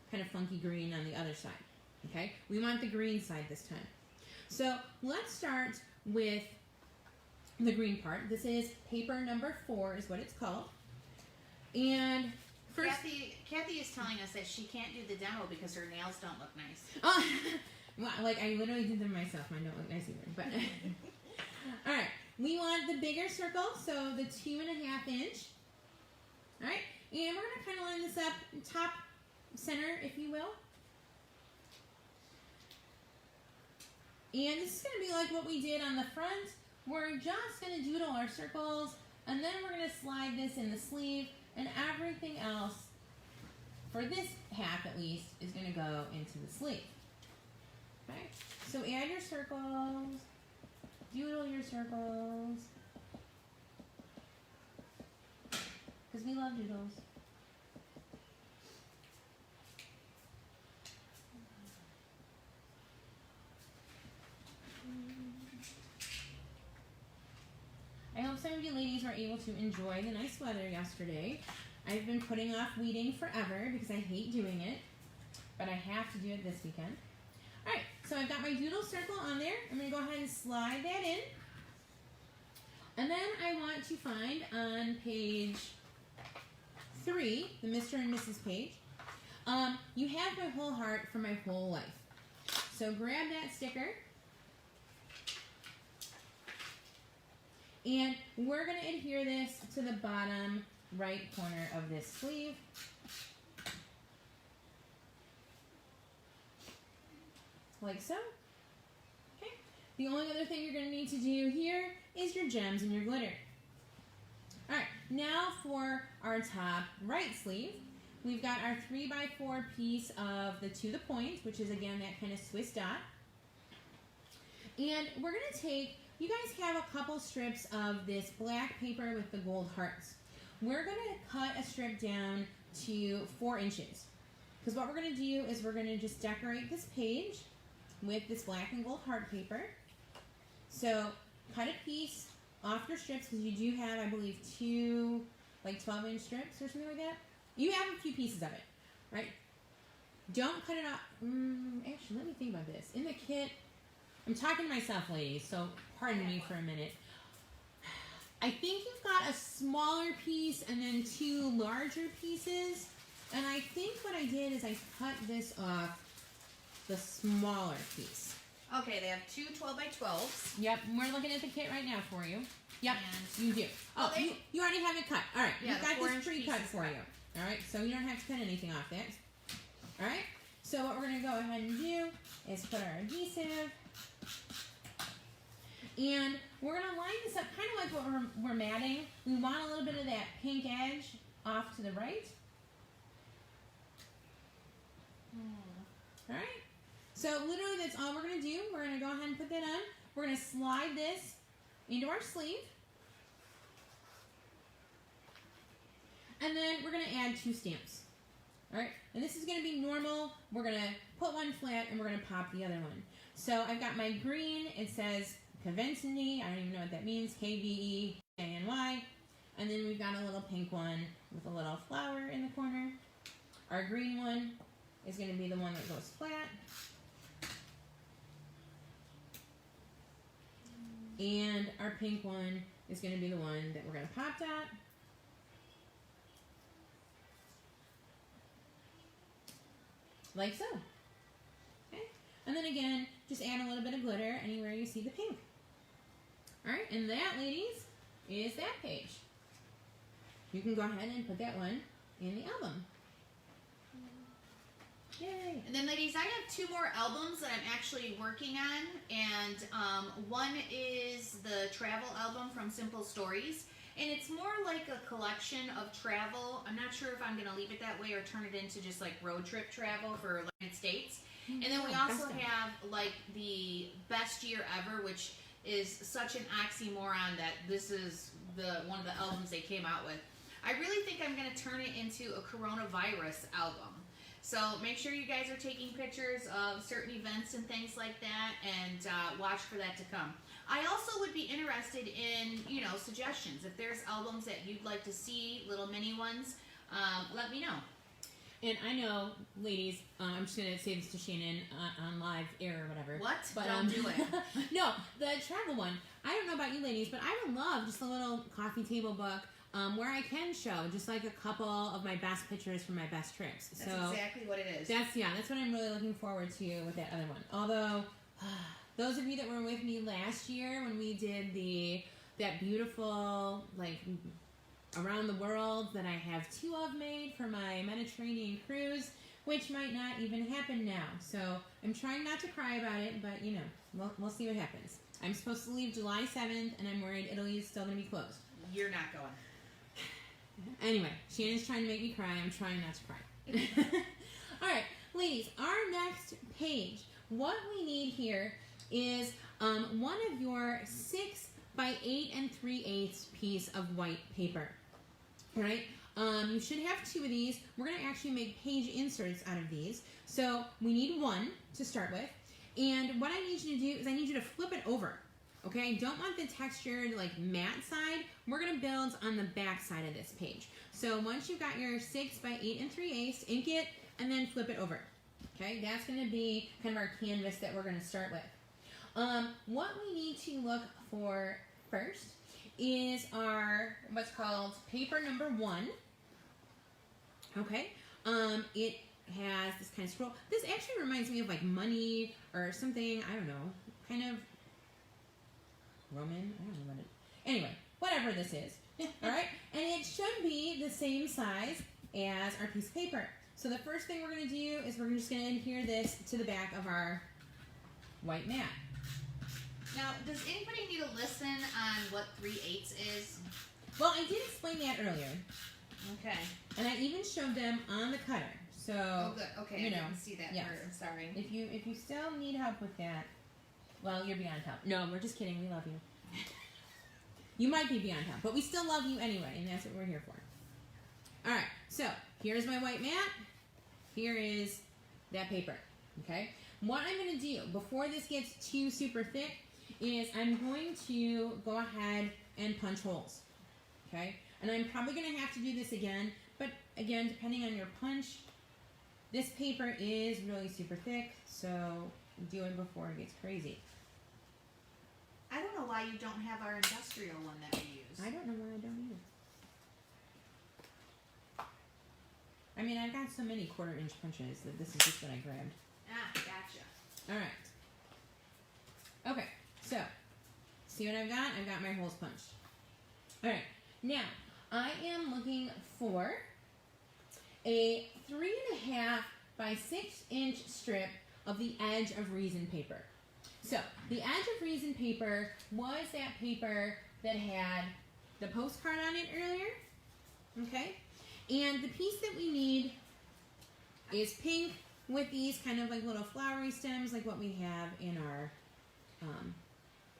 kind of funky green on the other side. Okay, we want the green side this time. So let's start with the green part. This is paper number 4 is what it's called. And first, Kathy is telling us that she can't do the demo because her nails don't look nice. oh, well, like I literally did them myself. Mine don't look nice either. But all right, we want the bigger circle, so the 2.5 inch. All right, and we're gonna kind of line this up top center, if you will. And this is going to be like what we did on the front. We're just going to doodle our circles, and then we're going to slide this in the sleeve, and everything else, for this half at least, is going to go into the sleeve. Okay? So add your circles, doodle your circles, because we love doodles. I hope some of you ladies were able to enjoy the nice weather yesterday. I've been putting off weeding forever because I hate doing it, but I have to do it this weekend. Alright, so I've got my doodle circle on there. I'm going to go ahead and slide that in. And then I want to find on page 3, the Mr. and Mrs. page, you have my whole heart for my whole life. So grab that sticker. And we're going to adhere this to the bottom right corner of this sleeve. Like so. Okay. The only other thing you're going to need to do here is your gems and your glitter. Alright, now for our top right sleeve. We've got our 3x4 piece of the To the Point, which is again that kind of Swiss dot. And we're going to take, you guys have a couple strips of this black paper with the gold hearts. We're going to cut a strip down to 4 inches. Because what we're going to do is we're going to just decorate this page with this black and gold heart paper. So cut a piece off your strips, because you do have, I believe, 2 like 12-inch strips or something like that. You have a few pieces of it, right? Don't cut it off. Actually, let me think about this. In the kit, I'm talking to myself, ladies, so pardon me for a minute. I think you've got a smaller piece and then 2 larger pieces. And I think what I did is I cut this off the smaller piece. Okay, they have 2 12x12s. Yep, we're looking at the kit right now for you. Yep, And you do. Oh, they- you already have it cut. All right, Yeah, you've the got 4-inch this pre-cut piece is for cut. you. All right, so you don't have to cut anything off that. All right, so what we're going to go ahead and do is put our adhesive. And we're going to line this up kind of like what we're matting. We want a little bit of that pink edge off to the right. All right. So literally that's all we're going to do. We're going to go ahead and put that on. We're going to slide this into our sleeve. And then we're going to add 2 stamps. All right. And this is going to be normal. We're going to put one flat and we're going to pop the other one. So I've got my green. It says Convensity. I don't even know what that means. K-V-E-A-N-Y. And then we've got a little pink one with a little flower in the corner. Our green one is going to be the one that goes flat. And our pink one is going to be the one that we're going to pop dot. Like so. Okay. And then again, just add a little bit of glitter anywhere you see the pink. Alright, and that, ladies, is that page. You can go ahead and put that one in the album. Yay! And then, ladies, I have 2 more albums that I'm actually working on, and one is the travel album from Simple Stories, and it's more like a collection of travel. I'm not sure if I'm going to leave it that way or turn it into just like road trip travel for the United States. And then we also have like the best year ever, which is such an oxymoron that this is one of the albums they came out with. I really think I'm going to turn it into a coronavirus album. So make sure you guys are taking pictures of certain events and things like that, and watch for that to come. I also would be interested in, suggestions. If there's albums that you'd like to see, little mini ones, let me know. And I know, ladies, I'm just going to say this to Shannon on live air or whatever. What? But, Don't do it. No, the travel one. I don't know about you ladies, but I would love just a little coffee table book where I can show just like a couple of my best pictures from my best trips. That's exactly what it is. That's what I'm really looking forward to with that other one. Although, those of you that were with me last year when we did that beautiful, like, around the world that I have 2 of made for my Mediterranean cruise, which might not even happen now. So I'm trying not to cry about it, but we'll see what happens. I'm supposed to leave July 7th, and I'm worried Italy is still going to be closed. You're not going. Anyway, Shannon's trying to make me cry. I'm trying not to cry. All right, ladies, our next page. What we need here is one of your 6 by 8 3/8 piece of white paper. All right, you should have 2 of these. We're going to actually make page inserts out of these. So we need 1 to start with. And what I need you to do is I need you to flip it over. Okay, I don't want the textured like matte side. We're going to build on the back side of this page. So once you've got your 6 by 8 3/8, ink it and then flip it over. Okay, that's going to be kind of our canvas that we're going to start with. What we need to look for first is our what's called paper number 1. Okay, it has this kind of scroll. This actually reminds me of like money or something. I don't know, kind of Roman. I don't know what it. Anyway, whatever this is. All right, and it should be the same size as our piece of paper. So the first thing we're going to do is we're just going to adhere this to the back of our white mat. Now, does anybody need to listen on what 3/8 is? Well, I did explain that earlier. Okay. And I even showed them on the cutter. So, Oh, good. Okay, I didn't see that yes. part. I'm sorry. If you still need help with that, well, you're beyond help. No, we're just kidding. We love you. You might be beyond help, but we still love you anyway, and that's what we're here for. All right, so here's my white mat. here is that paper, okay? What I'm going to do before this gets too super thick is I'm going to go ahead and punch holes, okay? And I'm probably going to have to do this again, but again, depending on your punch, this paper is really super thick, so do it before it gets crazy. I don't know why you don't have our industrial one that we use. I don't know why I don't either. I mean, I've got so many 1/4 inch punches that this is just what I grabbed. Ah, gotcha. Alright. Okay, so, see what I've got? I've got my holes punched. Alright, now, I am looking for a 3.5 by 6 inch strip of the Edge of Reason paper. So, the Edge of Reason paper was that paper that had the postcard on it earlier. Okay? And the piece that we need is pink with these kind of like little flowery stems like what we have in our...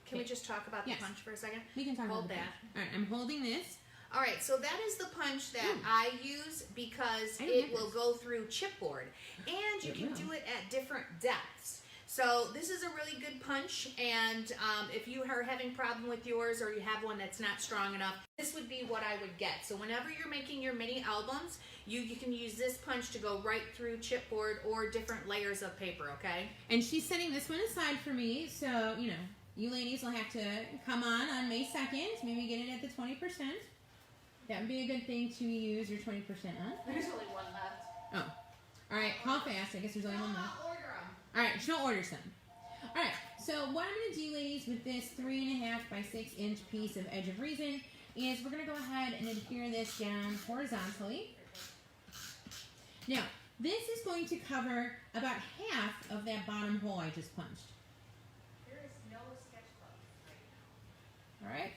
Can we just talk about the Yes. punch for a second? We can talk Hold about the that. punch. Alright, I'm holding this. All right, so that is the punch that Ooh. I use because I didn't it have will this. go through chipboard, and you It can will. do it at different depths. So this is a really good punch, and if you are having problem with yours or you have one that's not strong enough, this would be what I would get. So whenever you're making your mini albums, you can use this punch to go right through chipboard or different layers of paper, okay? And she's setting this one aside for me, so, you know, you ladies will have to come on May 2nd, maybe get it at the 20%. That would be a good thing to use your 20% on. There's only one left. Oh. Alright, call fast. I guess there's only one left. Order them. Alright, she'll order some. Alright, so what I'm going to do, ladies, with this 3.5 by 6 inch piece of Edge of Reason is we're going to go ahead and adhere this down horizontally. Now, this is going to cover about half of that bottom hole I just punched. There is no sketchbook right now. Alright,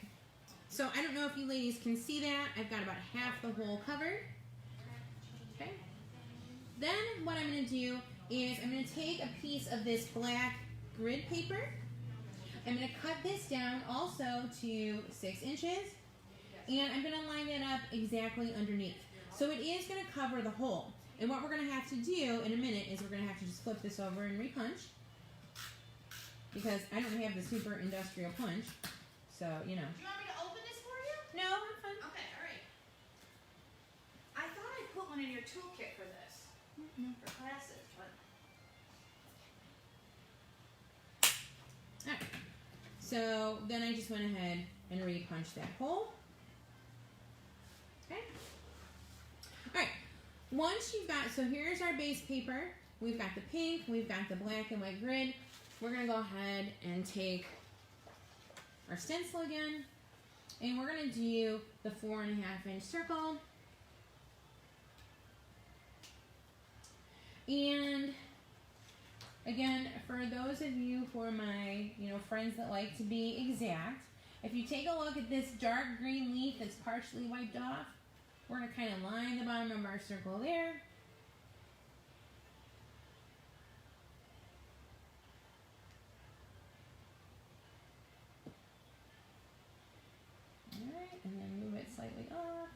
so I don't know if you ladies can see that. I've got about half the hole covered. Okay. Then what I'm going to do is I'm going to take a piece of this black grid paper. I'm going to cut this down also to 6 inches. And I'm going to line that up exactly underneath. So it is going to cover the hole. And what we're going to have to do in a minute is we're going to have to just flip this over and repunch. Because I don't have the super industrial punch. So, you know. Do you want me to open this for you? No, I'm fine. Okay, all right. I thought I put one in your toolkit for this, for classes, but Alright, so then I just went ahead and re-punched that hole. Okay. Alright, once you've got, so here's our base paper. We've got the pink, we've got the black and white grid. We're going to go ahead and take our stencil again, and we're going to do the 4.5 inch circle. And again, for those of you who are my, friends that like to be exact, if you take a look at this dark green leaf that's partially wiped off, we're going to kind of line the bottom of our circle there. Alright, and then move it slightly off.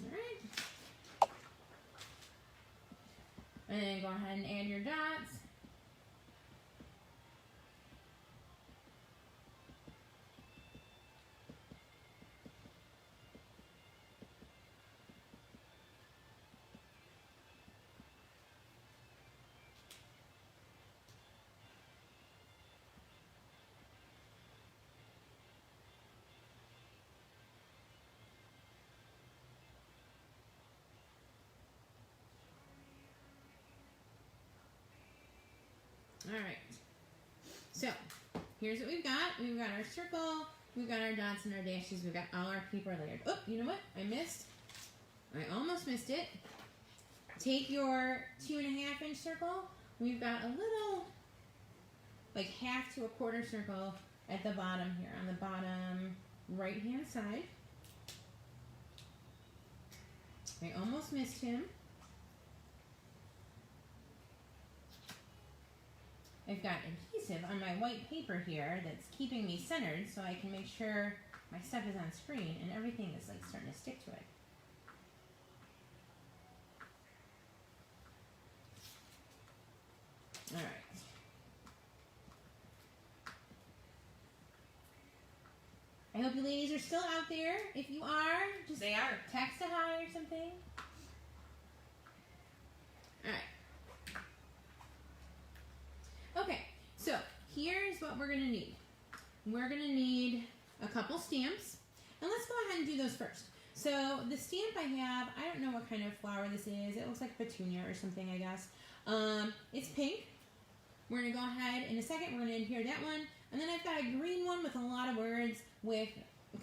Alright. And then go ahead and add your dots. Alright, so here's what we've got. We've got our circle, we've got our dots and our dashes, we've got all our paper layered. Oh, you know what? I missed. I almost missed it. Take your 2.5 inch circle. We've got a little, like 1/2 to 1/4 circle at the bottom here, on the bottom right hand side. I almost missed him. I've got adhesive on my white paper here that's keeping me centered so I can make sure my stuff is on screen and everything is like starting to stick to it. All right. I hope you ladies are still out there. If you are, just They are. text a hi or something. All right. Okay, so here's what we're going to need. We're going to need a couple stamps. And let's go ahead and do those first. So the stamp I have, I don't know what kind of flower this is. It looks like petunia or something, I guess. It's pink. We're going to go ahead in a second. We're going to adhere that one. And then I've got a green one with a lot of words with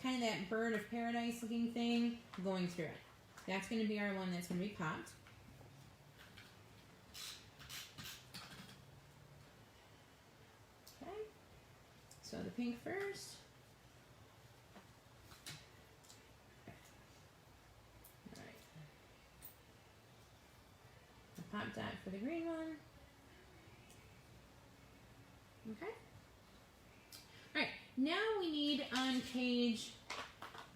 kind of that bird of paradise looking thing going through it. That's going to be our one that's going to be popped. Okay. So the pink first. All right. I'll pop that for the green one. Okay. All right, now we need on page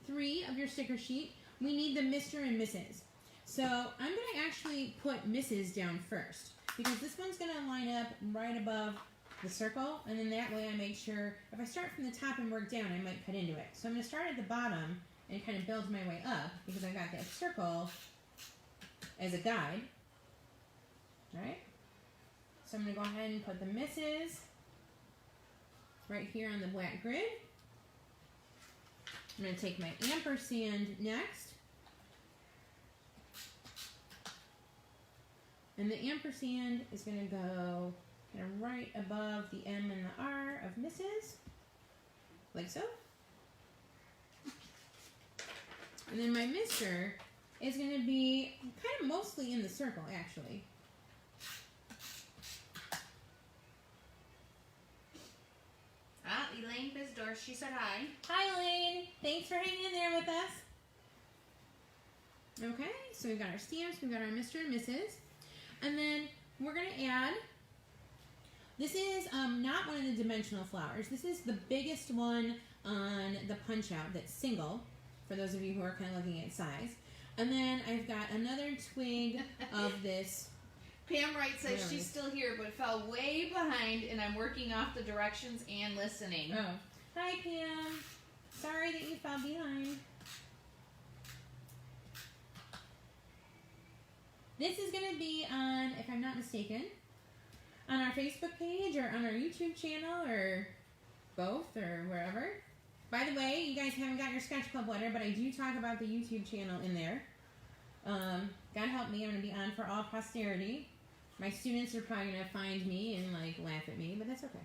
3 of your sticker sheet, we need the Mr. and Mrs. So I'm going to actually put Mrs. down first because this one's going to line up right above the circle, and then that way I make sure, if I start from the top and work down, I might cut into it. So I'm going to start at the bottom and kind of build my way up because I've got that circle as a guide. All right, so I'm going to go ahead and put the Mrs. right here on the black grid. I'm going to take my ampersand next. And the ampersand is going to go kind of right above the M and the R of Mrs. Like so. And then my Mr. is going to be kind of mostly in the circle, actually. Elaine Bisdor, she said hi. Hi, Elaine. Thanks for hanging in there with us. Okay, so we've got our stamps, we've got our Mr. and Mrs. And then we're going to add, this is not one of the dimensional flowers. This is the biggest one on the punch out that's single, for those of you who are kind of looking at size. And then I've got another twig of this. Pam Wright says she's still here, but fell way behind, and I'm working off the directions and listening. Oh. Hi, Pam. Sorry that you fell behind. This is going to be on, if I'm not mistaken, on our Facebook page or on our YouTube channel or both or wherever. By the way, you guys haven't got your Sketch Club letter, but I do talk about the YouTube channel in there. God help me, I'm going to be on for all posterity. My students are probably going to find me and like laugh at me, but that's okay.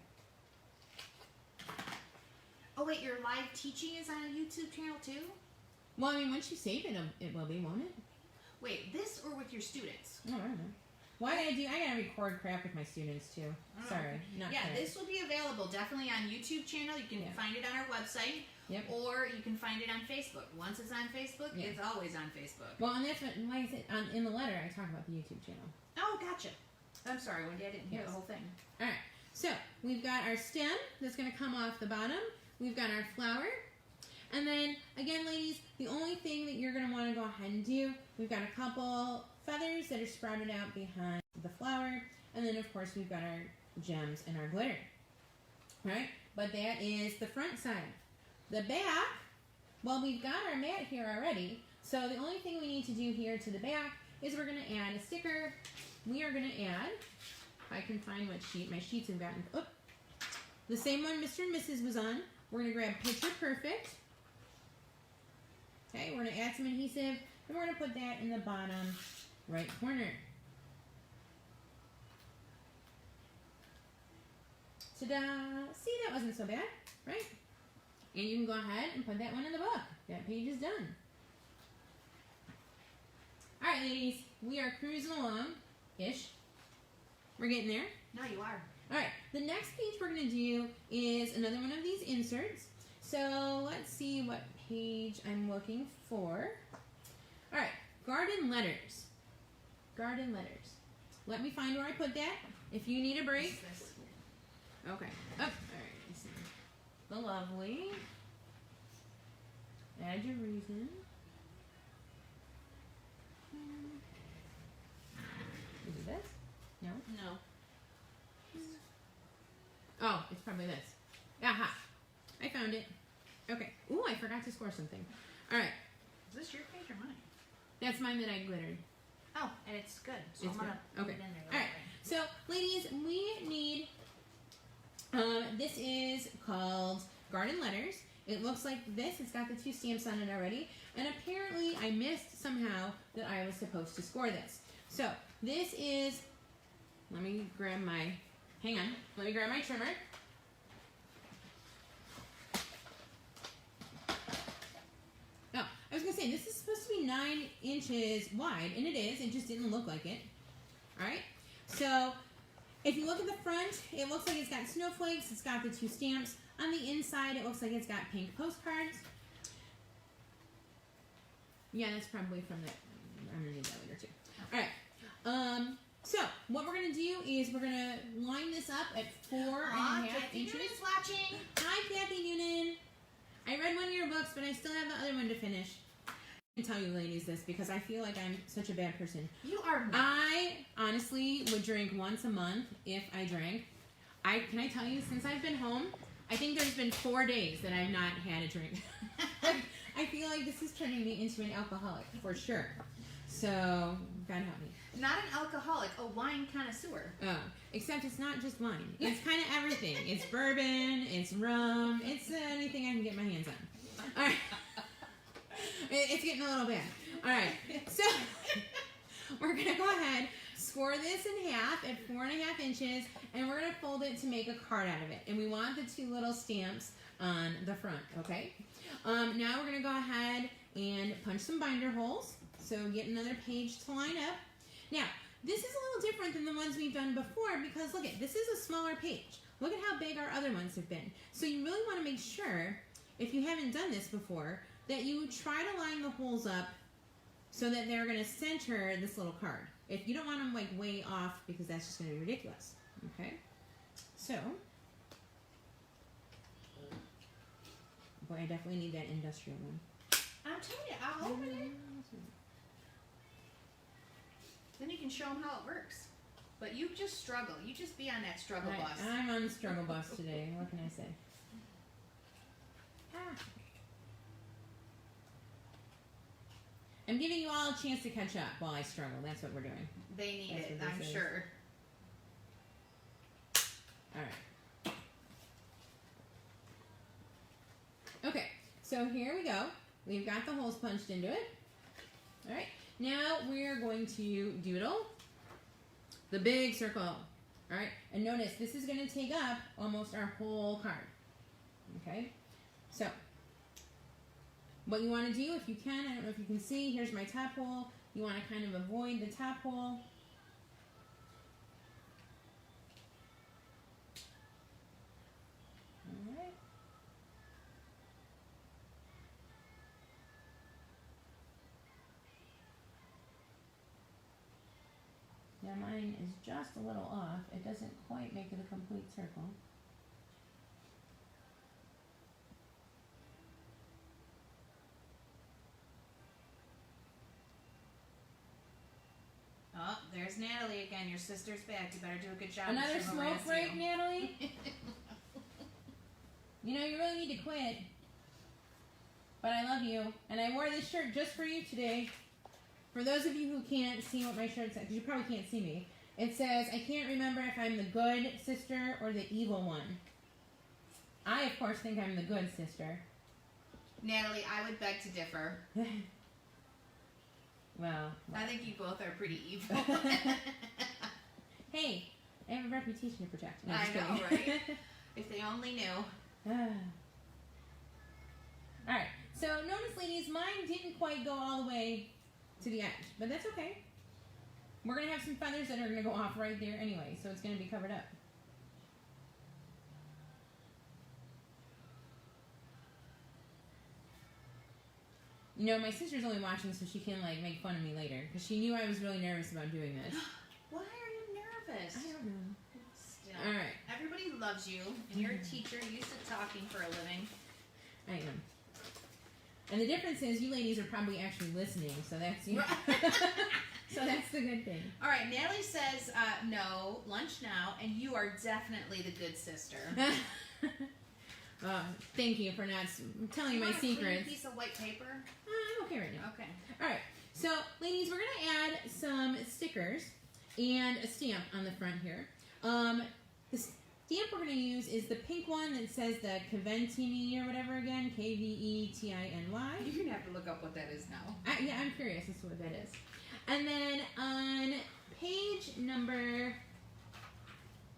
Oh wait, your live teaching is on a YouTube channel too? Well, I mean, once you save it, it will be, won't it? Wait, this or with your students? Oh, I don't know. Well, I gotta record crap with my students too. Sorry, not Yeah, crap. this will be available definitely on YouTube channel. You can find it on our website. Yep. Or you can find it on Facebook. Once it's on Facebook, it's always on Facebook. Well, and that's what, like I said, in the letter, I talk about the YouTube channel. Oh, gotcha. I'm sorry, Wendy, I didn't hear the whole thing. All right, so we've got our stem that's going to come off the bottom. We've got our flower. And then, again, ladies, the only thing that you're going to want to go ahead and do, we've got a couple feathers that are sprouted out behind the flower. And then, of course, we've got our gems and our glitter. All right, but that is the front side. The back, well, we've got our mat here already. So the only thing we need to do here to the back is we're going to add a sticker. We are going to add, if I can find what sheet, my sheets have gotten, the same one Mr. and Mrs. was on. We're going to grab Picture Perfect. Okay, we're going to add some adhesive, and we're going to put that in the bottom right corner. Ta-da! See, that wasn't so bad, right? And you can go ahead and put that one in the book. That page is done. All right, ladies, we are cruising along-ish. We're getting there. No, you are. All right, the next page we're going to do is another one of these inserts. So let's see what page I'm looking for. All right, garden letters. Garden letters. Let me find where I put that. If you need a break. Okay. Oh, all right. The lovely. had your reason. Is it this? No? No. Oh, it's probably this. Aha! I found it. Okay. Ooh, I forgot to score something. Alright. Is this your page or mine? That's mine that I glittered. Oh, and it's good. So It's I'm gonna good. put Okay. it in there. Alright. So, ladies, we need... this is called Garden Letters. It looks like this. It's got the 2 stamps on it already. And apparently, I missed somehow that I was supposed to score this. So, this is... Let me grab my... Hang on. Let me grab my trimmer. Oh, I was going to say, this is supposed to be 9 inches wide, and it is. It just didn't look like it. Alright? So, if you look at the front, it looks like it's got snowflakes. It's got the 2 stamps. On the inside, it looks like it's got pink postcards. Yeah, that's probably from the... I'm going to need that later, too. Alright. So, what we're going to do is we're going to line this up at 4.5 inches. Kathy Noonan's watching. Hi, Kathy Noonan. I read one of your books, but I still have the other one to finish. I can tell you ladies this because I feel like I'm such a bad person. You are not. I honestly would drink once a month if I drank. Can I tell you, since I've been home, I think there's been 4 days that I've not had a drink. I feel like this is turning me into an alcoholic for sure. So, God help me. Not an alcoholic, a wine connoisseur. Oh, except it's not just wine. It's kind of everything. It's bourbon, it's rum, it's anything I can get my hands on. All right. It's getting a little bad. All right. So, we're going to go ahead, score this in half at 4.5 inches, and we're going to fold it to make a card out of it. And we want the 2 little stamps on the front, okay? Now we're going to go ahead and punch some binder holes. So get another page to line up. Now, this is a little different than the ones we've done before because look at, this is a smaller page. Look at how big our other ones have been. So you really want to make sure, if you haven't done this before, that you try to line the holes up so that they're going to center this little card. If you don't want them like way off because that's just going to be ridiculous. Okay? So, boy, I definitely need that industrial one. I'm telling you, I'll open it. Then you can show them how it works. But you just struggle. You just be on that struggle bus. I'm on the struggle bus today. What can I say? Ah. I'm giving you all a chance to catch up while I struggle. That's what we're doing. They need That's it, what I'm this is. sure. All right. Okay, so here we go. We've got the holes punched into it. All right. Now we're going to doodle the big circle. All right. And notice this is going to take up almost our whole card. Okay. So what you want to do, if you can, I don't know if you can see, here's my top hole. You want to kind of avoid the top hole. All right. Now mine is just a little off. It doesn't quite make it a complete circle. Oh, there's Natalie again. Your sister's back. You better do a good job. Another She'll smoke harass break, you. Natalie? You know, you really need to quit. But I love you. And I wore this shirt just for you today. For those of you who can't see what my shirt says, because you probably can't see me, it says, I can't remember if I'm the good sister or the evil one. I, of course, think I'm the good sister. Natalie, I would beg to differ. Well. I think you both are pretty evil. Hey, I have a reputation to protect. No, I just know, kidding. right? If they only knew. Alright, so notice, ladies, mine didn't quite go all the way to the edge, but that's okay. We're going to have some feathers that are going to go off right there anyway, so it's going to be covered up. You know, my sister's only watching so she can, like, make fun of me later, because she knew I was really nervous about doing this. Why are you nervous? I don't know. Still. All right. Everybody loves you, and you're a teacher used to talking for a living. I am. And the difference is you ladies are probably actually listening, so that's so that's the good thing. All right, Natalie says no, lunch now, and you are definitely the good sister. Thank you for not telling my A secrets. piece of white paper. I'm okay right now. Okay. All right. So, ladies, we're gonna add some stickers and a stamp on the front here. The stamp we're gonna use is the pink one that says the Keventini or whatever again, K-V-E-T-I-N-Y. You're gonna have to look up what that is now. Yeah, I'm curious as to what that is. And then on page number,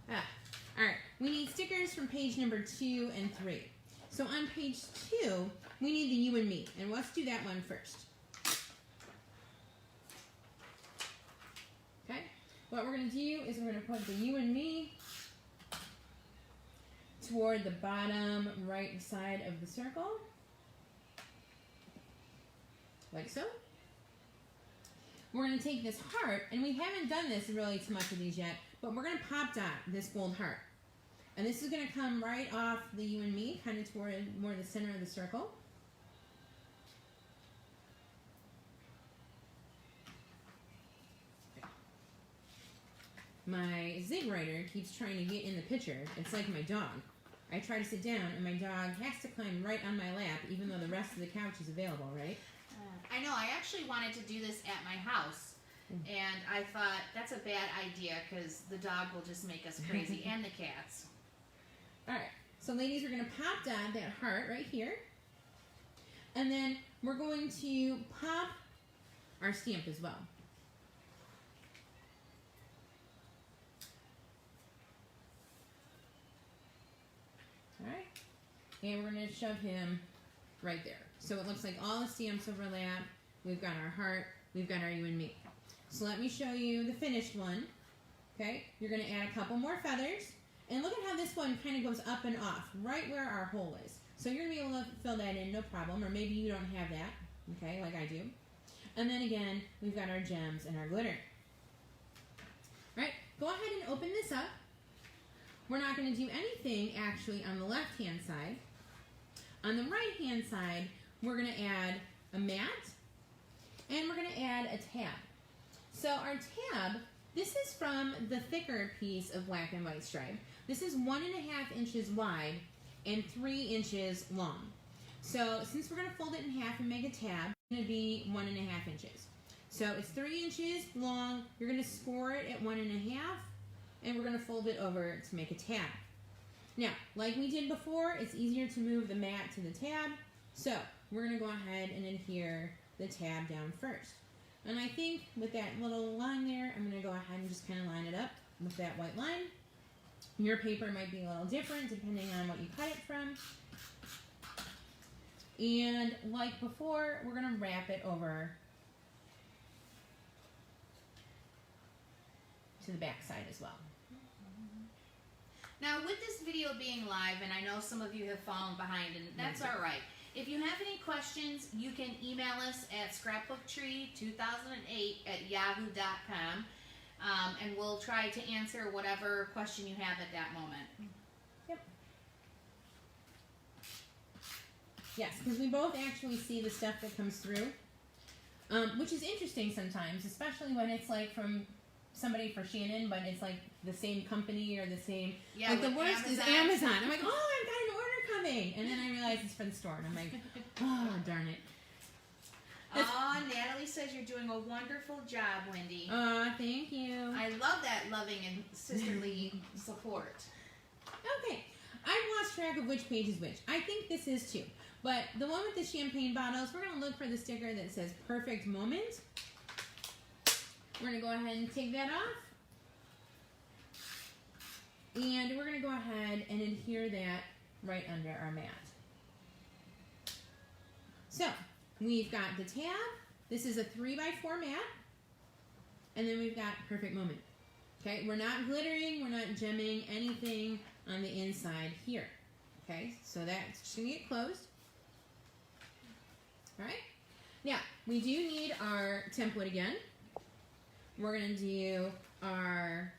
all right, we need stickers from page number 2 and 3. So on page 2, we need the you and me, and let's do that one first. Okay, what we're going to do is we're going to put the you and me toward the bottom right side of the circle, like so. We're going to take this heart, and we haven't done this really too much of these yet, but we're going to pop dot this gold heart. And this is going to come right off the you and me, kind of toward more the center of the circle. My zig writer keeps trying to get in the picture. It's like my dog. I try to sit down, and my dog has to climb right on my lap, even though the rest of the couch is available, right? I know. I actually wanted to do this at my house, and I thought that's a bad idea because the dog will just make us crazy, and the cats. All right. So, ladies, we're going to pop down that heart right here, and then we're going to pop our stamp as well. All right. And we're going to shove him right there. So it looks like all the stamps overlap. We've got our heart. We've got our you and me. So let me show you the finished one. Okay, you're going to add a couple more feathers. And look at how this one kind of goes up and off, right where our hole is. So you're going to be able to fill that in, no problem. Or maybe you don't have that, okay, like I do. And then again, we've got our gems and our glitter. All right, go ahead and open this up. We're not going to do anything actually on the left-hand side. On the right-hand side, we're going to add a mat, and we're going to add a tab. So our tab, this is from the thicker piece of black and white stripe. This is 1.5 inches wide and 3 inches long. So since we're going to fold it in half and make a tab, it's going to be 1.5 inches. So it's 3 inches long. You're going to score it at 1.5, and we're going to fold it over to make a tab. Now, like we did before, it's easier to move the mat to the tab. So we're going to go ahead and adhere the tab down first. And I think with that little line there, I'm going to go ahead and just kind of line it up with that white line. Your paper might be a little different depending on what you cut it from. And like before, we're going to wrap it over to the back side as well. Now, with this video being live, and I know some of you have fallen behind, and that's all right. If you have any questions, you can email us at scrapbooktree2008@yahoo.com, and we'll try to answer whatever question you have at that moment. Yep. Yes, because we both actually see the stuff that comes through, which is interesting sometimes, especially when it's like from somebody for Shannon, but it's like the same company or the same. Yeah, like the with worst is Amazon. I'm like, oh, I've got an order coming, and then I realize it's for the store, and I'm like, oh, darn it. Oh, Natalie says you're doing a wonderful job, Wendy. Thank you. I love that loving and sisterly support. Okay, I've lost track of which page is which. I think this is too. But the one with the champagne bottles, we're going to look for the sticker that says perfect moment. We're going to go ahead and take that off. And we're going to go ahead and adhere that right under our mat. So, we've got the tab. This is a 3x4 mat. And then we've got perfect moment. Okay, we're not glittering, we're not gemming anything on the inside here. Okay, so that's just going to get closed. Alright, now we do need our template again. We're going to do our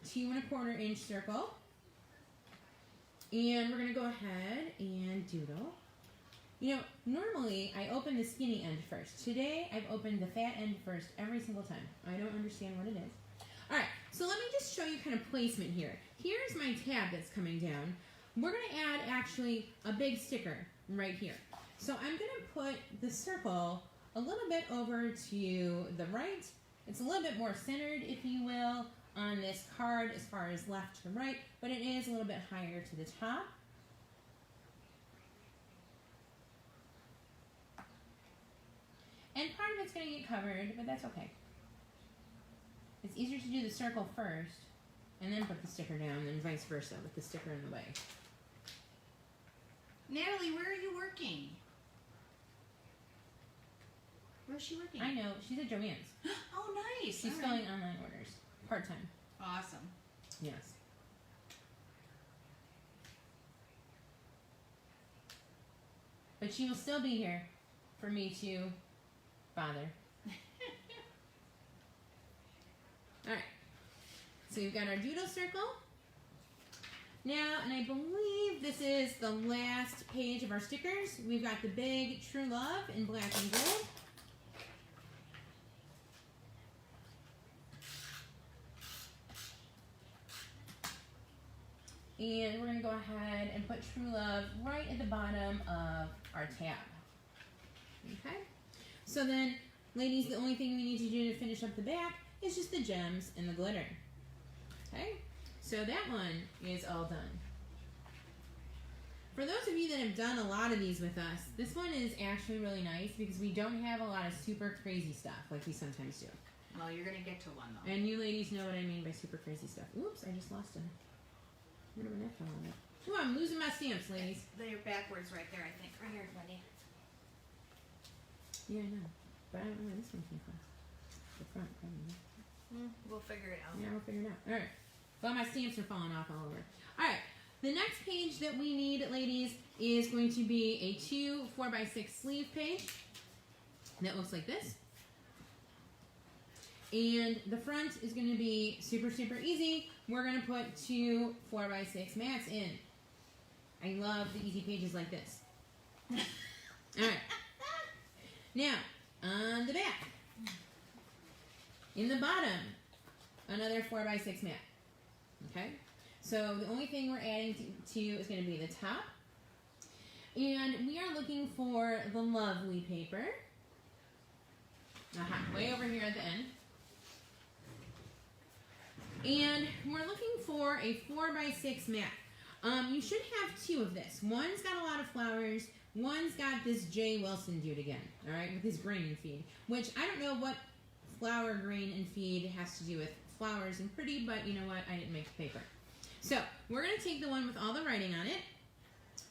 2¼ inch circle. And we're going to go ahead and doodle. You know, normally I open the skinny end first. Today I've opened the fat end first every single time. I don't understand what it is. All right, so let me just show you kind of placement here. Here's my tab that's coming down. We're going to add actually a big sticker right here. So I'm going to put the circle a little bit over to the right. It's a little bit more centered, if you will, on this card as far as left to right, but it is a little bit higher to the top. And part of it's going to get covered, but that's okay. It's easier to do the circle first and then put the sticker down than vice versa with the sticker in the way. Natalie, where are you working? Where's she working? I know. She's at Joann's. Oh, nice. She's filling online orders. Part-time. Awesome. Yes. But she will still be here for me to bother. Alright. So we've got our doodle circle. Now, and I believe this is the last page of our stickers. We've got the big True Love in black and gold. And we're going to go ahead and put True Love right at the bottom of our tab. Okay? So then, ladies, the only thing we need to do to finish up the back is just the gems and the glitter. Okay? So that one is all done. For those of you that have done a lot of these with us, this one is actually really nice because we don't have a lot of super crazy stuff like we sometimes do. Well, you're going to get to one, though. And you ladies know what I mean by super crazy stuff. Oops, I just lost it. Where did my knife fall on it? Oh, I'm losing my stamps, ladies. They're backwards right there, I think. Right here, buddy. Yeah, I know. But I don't know where this one came from. The front, probably. We'll figure it out. Yeah, we'll figure it out. All right. Well, my stamps are falling off all over. All right. The next page that we need, ladies, is going to be a 2 4x6 sleeve page that looks like this. And the front is going to be super, super easy. We're going to put 2 4x6 mats in. I love the easy pages like this. All right. Now, on the back, in the bottom, another 4x6 mat. Okay? So the only thing we're adding to is going to be the top. And we are looking for the lovely paper. Way over here at the end. And we're looking for a 4x6 mat. You should have 2 of this. One's got a lot of flowers. One's got this J. Wilson dude again, all right, with his grain and feed, which I don't know what flower, grain, and feed has to do with flowers and pretty, but you know what? I didn't make the paper. So we're going to take the one with all the writing on it.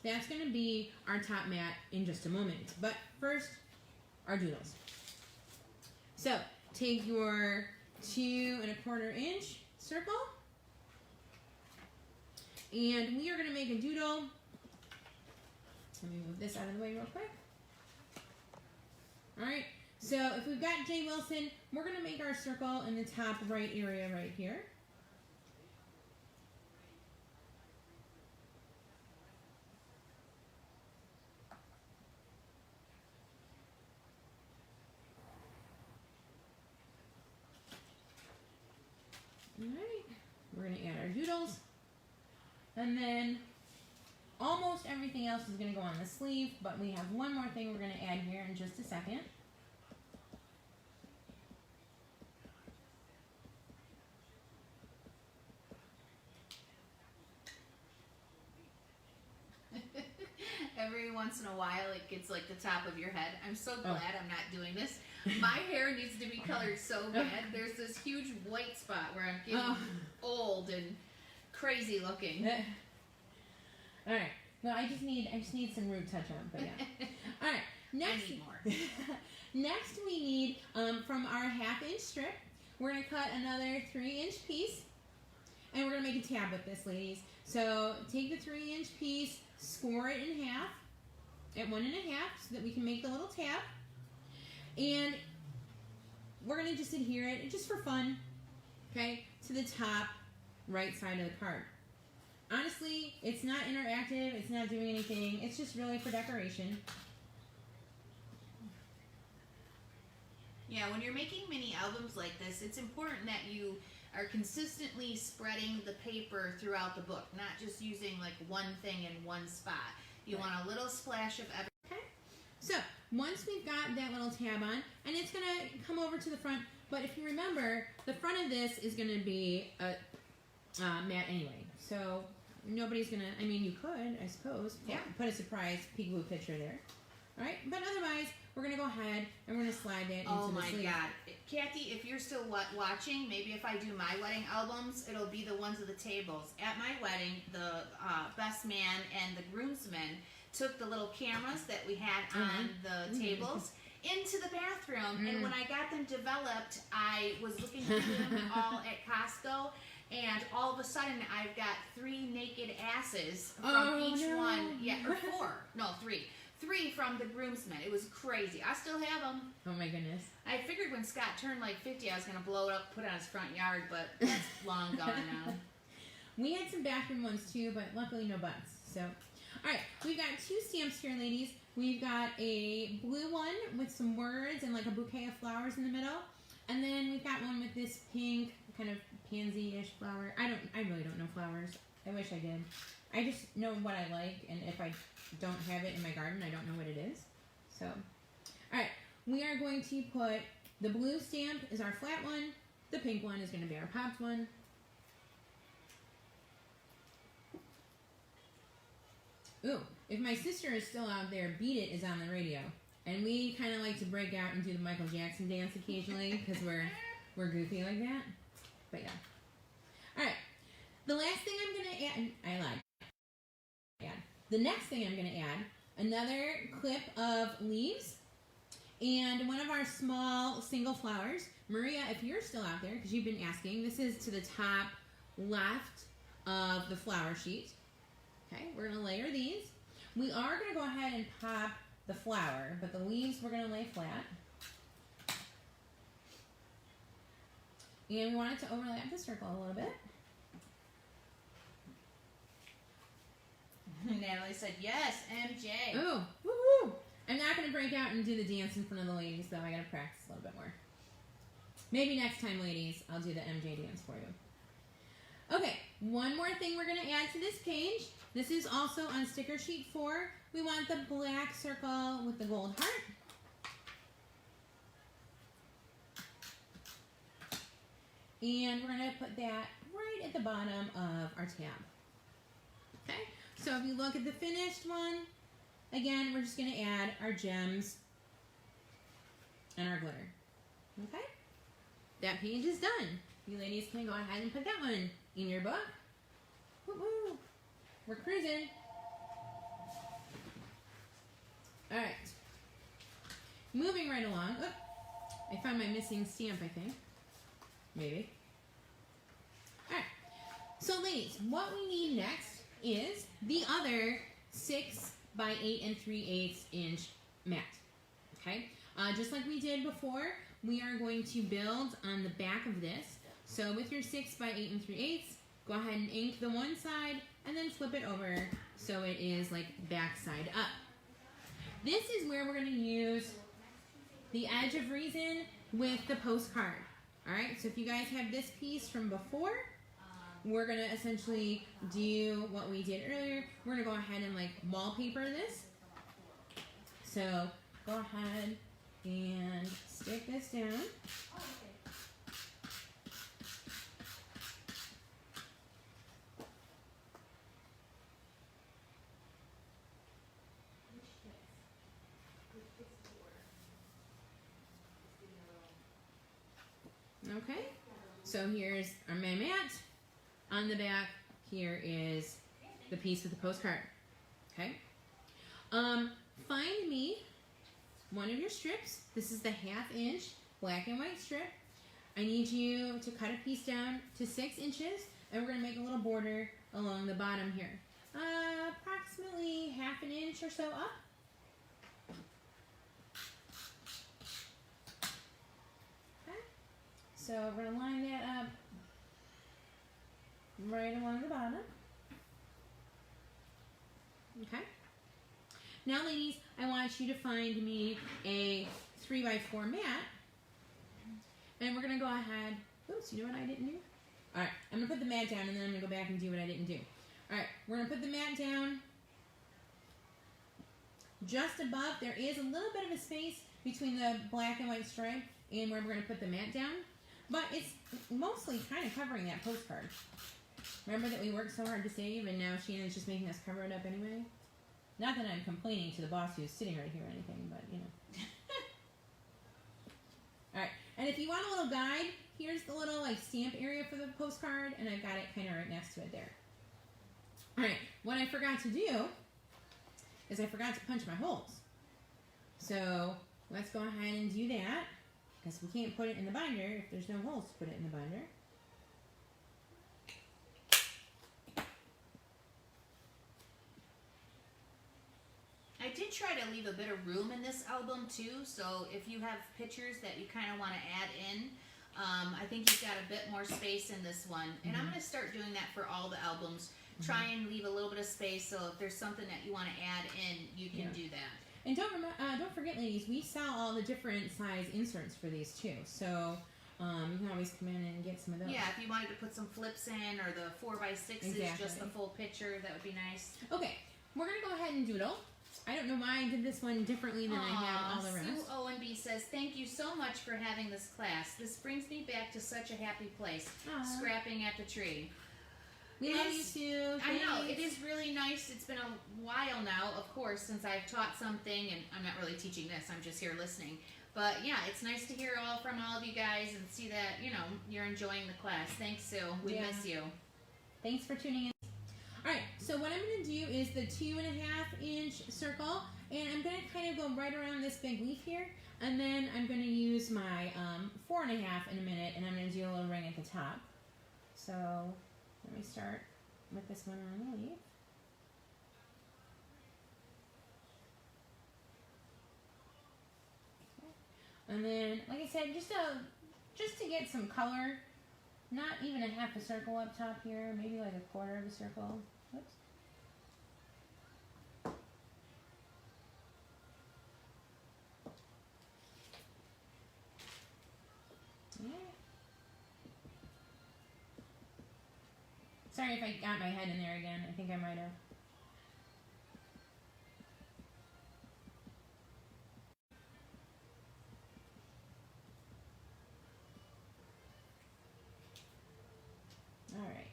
That's going to be our top mat in just a moment. But first, our doodles. So take your 2 1/4 inch circle, and we are going to make a doodle. Let me move this out of the way real quick. All right, so if we've got J. Wilson, we're going to make our circle in the top right area right here. All right, we're going to add our doodles, and then almost everything else is going to go on the sleeve, but we have one more thing we're going to add here in just a second. Every once in a while, it gets like the top of your head. I'm so glad I'm not doing this. My hair needs to be colored so bad. There's this huge white spot where I'm getting old and crazy looking. All right. Well, I just need some root touch on, but yeah. All right. Next, I need more. Next, we need from our 1/2 inch strip. We're gonna cut another 3 inch piece, and we're gonna make a tab with this, ladies. So take the 3 inch piece, score it in half at 1 1/2, so that we can make the little tab. And we're gonna just adhere it, just for fun, okay, to the top right side of the card. Honestly, it's not interactive, it's not doing anything, it's just really for decoration. Yeah, when you're making mini albums like this, it's important that you are consistently spreading the paper throughout the book, not just using like one thing in one spot. You want a little splash of everything. Okay. So once we've got that little tab on, and it's going to come over to the front, but if you remember, the front of this is going to be a matte anyway. So nobody's going to, I mean, you could, I suppose, put a surprise peekaboo picture there. All right, but otherwise, we're going to go ahead and we're going to slide that into the sleeve. Oh my God. Kathy, if you're still watching, maybe if I do my wedding albums, it'll be the ones of the tables. At my wedding, the best man and the groomsmen took the little cameras that we had on the tables into the bathroom, and when I got them developed, I was looking through them all at Costco, and all of a sudden, I've got 3 naked asses from each one. Yeah, or 4. No, 3. 3 from the groomsmen. It was crazy. I still have them. Oh my goodness. I figured when Scott turned like 50, I was going to blow it up, put it on his front yard, but that's long gone now. We had some bathroom ones too, but luckily no butts. So, all right, we've got 2 stamps here, ladies. We've got a blue one with some words and like a bouquet of flowers in the middle. And then we've got one with this pink kind of pansy-ish flower. I really don't know flowers. I wish I did. I just know what I like, and if I don't have it in my garden, I don't know what it is. So, all right, we are going to put the blue stamp is our flat one. The pink one is going to be our popped one. Ooh, if my sister is still out there, Beat It is on the radio. And we kind of like to break out and do the Michael Jackson dance occasionally because we're goofy like that. But yeah. All right. The last thing I'm going to add, I lied. The next thing I'm going to add, another clip of leaves and one of our small single flowers. Maria, if you're still out there, because you've been asking, this is to the top left of the flower sheet. Okay, we're going to layer these. We are going to go ahead and pop the flower, but the leaves we're going to lay flat. And we want it to overlap the circle a little bit. Natalie said, yes, MJ. Oh, woohoo! I'm not going to break out and do the dance in front of the ladies, though. I got to practice a little bit more. Maybe next time, ladies, I'll do the MJ dance for you. Okay, one more thing we're going to add to this page. This is also on sticker sheet 4. We want the black circle with the gold heart. And we're going to put that right at the bottom of our tab. Okay, so if you look at the finished one, again, we're just going to add our gems and our glitter. Okay, that page is done. You ladies can go ahead and put that one in your book. Woo-hoo. We're cruising. All right, moving right along. Oh, I found my missing stamp, I think. Maybe. All right, so ladies, what we need next is the other 6 by 8 3/8 inch mat. Okay, just like we did before, we are going to build on the back of this. So with your 6 by 8 3/8, go ahead and ink the one side and then flip it over so it is like back side up. This is where we're going to use the Edge of Reason with the postcard. All right, so if you guys have this piece from before, we're going to essentially do what we did earlier. We're going to go ahead and like wallpaper this. So go ahead and stick this down. Okay, so here's our my mat. On the back, here is the piece with the postcard. Okay, find me one of your strips. This is the 1/2 inch black and white strip. I need you to cut a piece down to 6 inches, and we're going to make a little border along the bottom here. Approximately 1/2 inch or so up. So we're going to line that up right along the bottom. Okay. Now, ladies, I want you to find me a 3x4 mat And we're going to go ahead. Oops, you know what I didn't do? All right, I'm going to put the mat down, and then I'm going to go back and do what I didn't do. All right, we're going to put the mat down. Just above, there is a little bit of a space between the black and white stripe and where we're going to put the mat down. But it's mostly kind of covering that postcard. Remember that we worked so hard to save, and now Shannon's just making us cover it up anyway? Not that I'm complaining to the boss who's sitting right here or anything, but, you know. All right, and if you want a little guide, here's the little, like, stamp area for the postcard, and I've got it kind of right next to it there. All right, what I forgot to do is I forgot to punch my holes. So let's go ahead and do that, because we can't put it in the binder if there's no holes to put it in the binder. I did try to leave a bit of room in this album too, so if you have pictures that you kind of want to add in, I think you've got a bit more space in this one. And I'm going to start doing that for all the albums. Try and leave a little bit of space, so if there's something that you want to add in, you can do that. And don't forget, ladies, we sell all the different size inserts for these too. So you can always come in and get some of those. Yeah, if you wanted to put some flips in, or the 4x6s, just the full picture, that would be nice. Okay, we're going to go ahead and doodle. I don't know why I did this one differently than I have all the rest. Sue ONB says, thank you so much for having this class. This brings me back to such a happy place. Scrapping at the tree. We love you, Sue. I know, it is really nice. It's been a while now, of course, since I've taught something, and I'm not really teaching this, I'm just here listening. But yeah, it's nice to hear from all of you guys and see that, you know, you're enjoying the class. Thanks, Sue. We miss you. Thanks for tuning in. Alright, so what I'm going to do is the 2.5-inch circle, and I'm going to kind of go right around this big leaf here, and then I'm going to use my 4.5 in a minute, and I'm going to do a little ring at the top. So let me start with this one on the leaf. Okay. And then, like I said, just to get some color, not even a half a circle up top here, maybe like a quarter of a circle. Whoops. Yeah. Sorry if I got my head in there again. I think I might have. All right.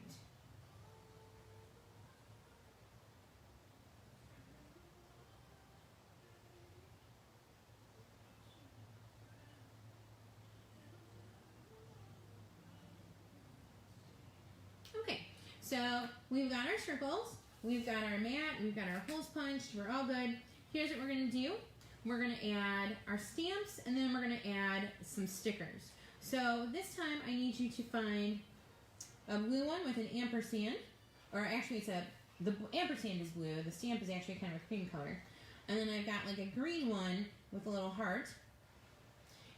Okay, so we've got our circles, we've got our mat, we've got our holes punched, we're all good. Here's what we're going to do. We're going to add our stamps, and then we're going to add some stickers. So this time I need you to find a blue one with an ampersand, or actually the ampersand is blue, the stamp is actually kind of a cream color. And then I've got like a green one with a little heart.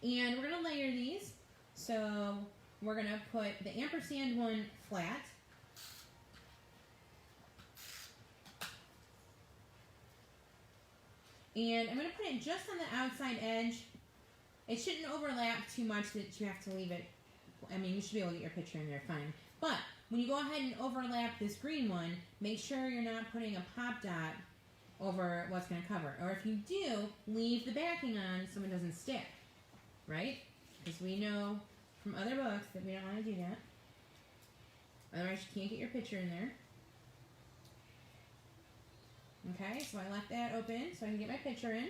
And we're going to layer these. So we're going to put the ampersand one flat. And I'm going to put it just on the outside edge. It shouldn't overlap too much that you have to leave it. I mean, you should be able to get your picture in there fine. But when you go ahead and overlap this green one, make sure you're not putting a pop dot over what's going to cover it. Or if you do, leave the backing on so it doesn't stick. Right? Because we know from other books that we don't want to do that. Otherwise you can't get your picture in there. Okay, so I left that open so I can get my picture in.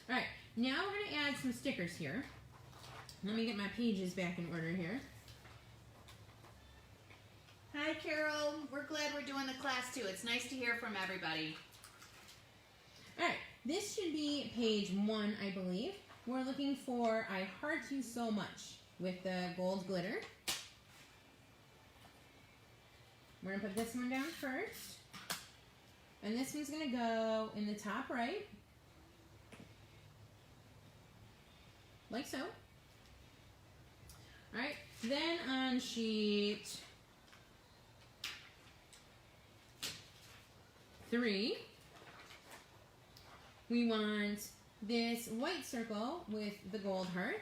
Alright, now we're going to add some stickers here. Let me get my pages back in order here. Hi, Carol. We're glad we're doing the class too. It's nice to hear from everybody. Alright, this should be page 1, I believe. We're looking for I Heart You So Much with the gold glitter. We're going to put this one down first. And this one's going to go in the top right. Like so. Alright, then on sheet 3, we want this white circle with the gold heart.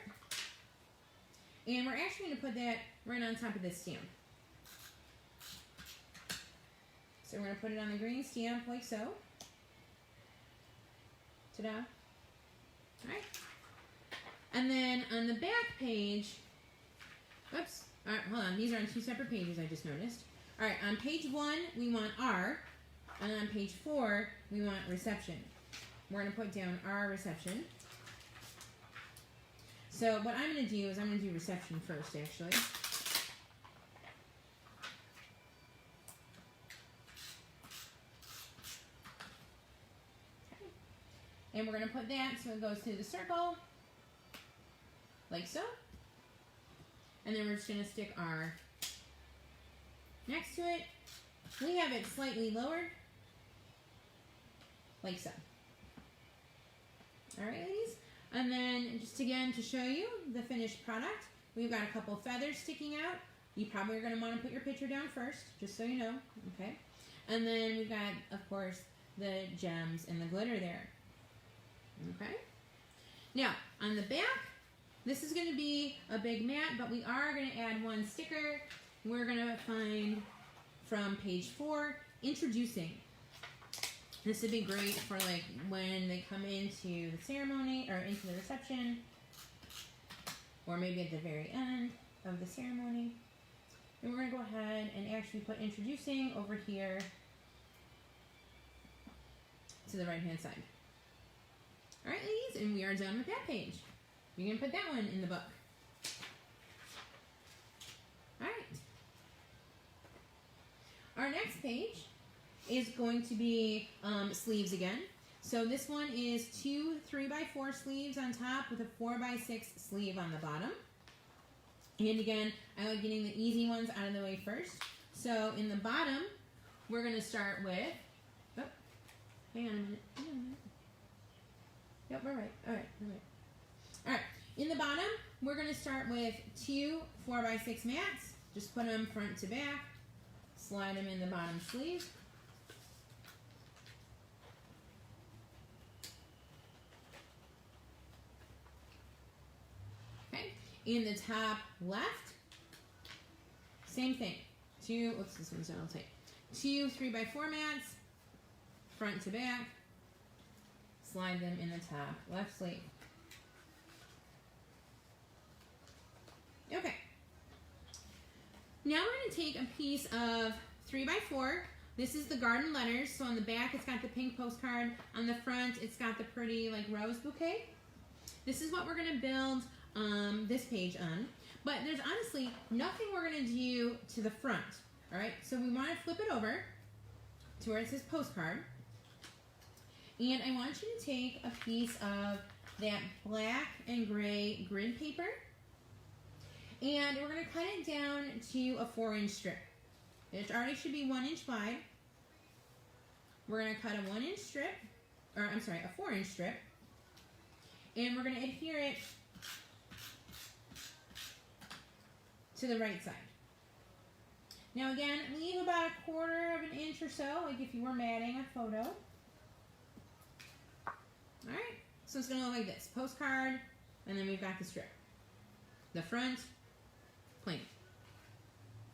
And we're actually going to put that right on top of this stamp. So we're going to put it on the green stamp like so. Ta-da. Alright. And then on the back page, oops, alright, hold on, these are on two separate pages, I just noticed. Alright, on page 1, we want R, and on page 4, we want reception. We're going to put down our reception. So what I'm going to do is I'm going to do reception first, actually. Okay. And we're going to put that so it goes through the circle, like so. And then we're just going to stick our next to it. We have it slightly lowered, like so. Alright, ladies? And then, just again to show you the finished product, we've got a couple feathers sticking out. You probably are going to want to put your picture down first, just so you know. Okay? And then we've got, of course, the gems and the glitter there. Okay? Now, on the back, this is going to be a big mat, but we are going to add one sticker. We're going to find from page 4, introducing. This would be great for like when they come into the ceremony or into the reception, or maybe at the very end of the ceremony. And we're going to go ahead and actually put introducing over here to the right hand side. Alright, ladies, and we are done with that page. You can put that one in the book. Alright. Our next page is going to be sleeves again. So this one is 2 3x4 sleeves on top with a 4x6 sleeve on the bottom. And again, I like getting the easy ones out of the way first. So in the bottom, we're going to start with, oh, hang on a minute. Yep, we're right. All right, we're right. All right, in the bottom, we're going to start with 2 4x6 mats. Just put them front to back. Slide them in the bottom sleeve. Okay, in the top left, same thing. 2, oops, this one's not tight. 2 3x4 mats, front to back. Slide them in the top left sleeve. Okay. Now we're going to take a piece of 3x4. This is the garden letters. So on the back it's got the pink postcard. On the front it's got the pretty like rose bouquet. This is what we're going to build this page on. But there's honestly nothing we're going to do to the front. Alright, so we want to flip it over to where it says postcard. And I want you to take a piece of that black and gray grid paper. And we're going to cut it down to a 4-inch strip. It already should be 1 inch wide. We're going to cut a 1-inch strip, or I'm sorry, a 4-inch strip. And we're going to adhere it to the right side. Now again, leave about 1/4 of an inch or so, like if you were matting a photo. Alright, so it's going to look like this. Postcard, and then we've got the strip. The front, plain.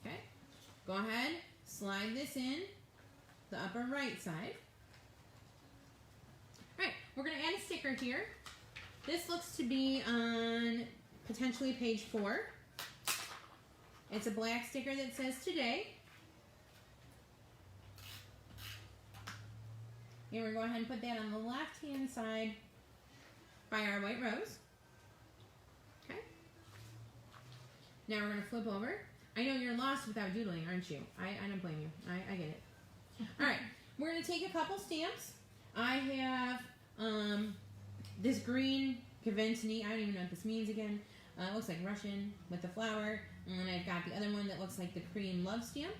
Okay, go ahead, slide this in the upper right side. Alright, we're going to add a sticker here. This looks to be on potentially page 4. It's a black sticker that says today. And we're going to go ahead and put that on the left-hand side by our white rose. Okay. Now we're going to flip over. I know you're lost without doodling, aren't you? I don't blame you. I get it. All right. We're going to take a couple stamps. I have this green Kaventini. I don't even know what this means again. It looks like Russian with the flower. And then I've got the other one that looks like the Korean love stamp.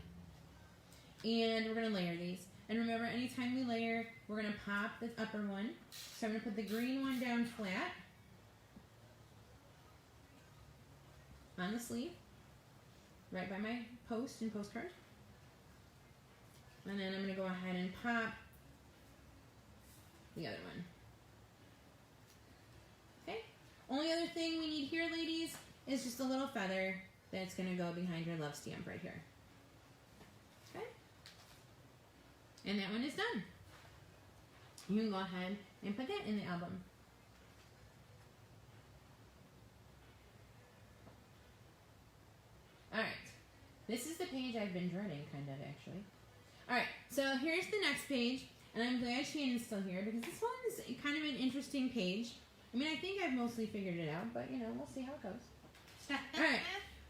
And we're going to layer these. And remember, anytime we layer, we're going to pop the upper one. So I'm going to put the green one down flat on the sleeve, right by my post and postcard. And then I'm going to go ahead and pop the other one. Okay. Only other thing we need here, ladies, is just a little feather that's going to go behind your love stamp right here. Okay? And that one is done. You can go ahead and put that in the album. Alright, this is the page I've been dreading, kind of, actually. Alright, so here's the next page, and I'm glad Shannon's still here, because this one is kind of an interesting page. I mean, I think I've mostly figured it out, but, you know, we'll see how it goes. Alright,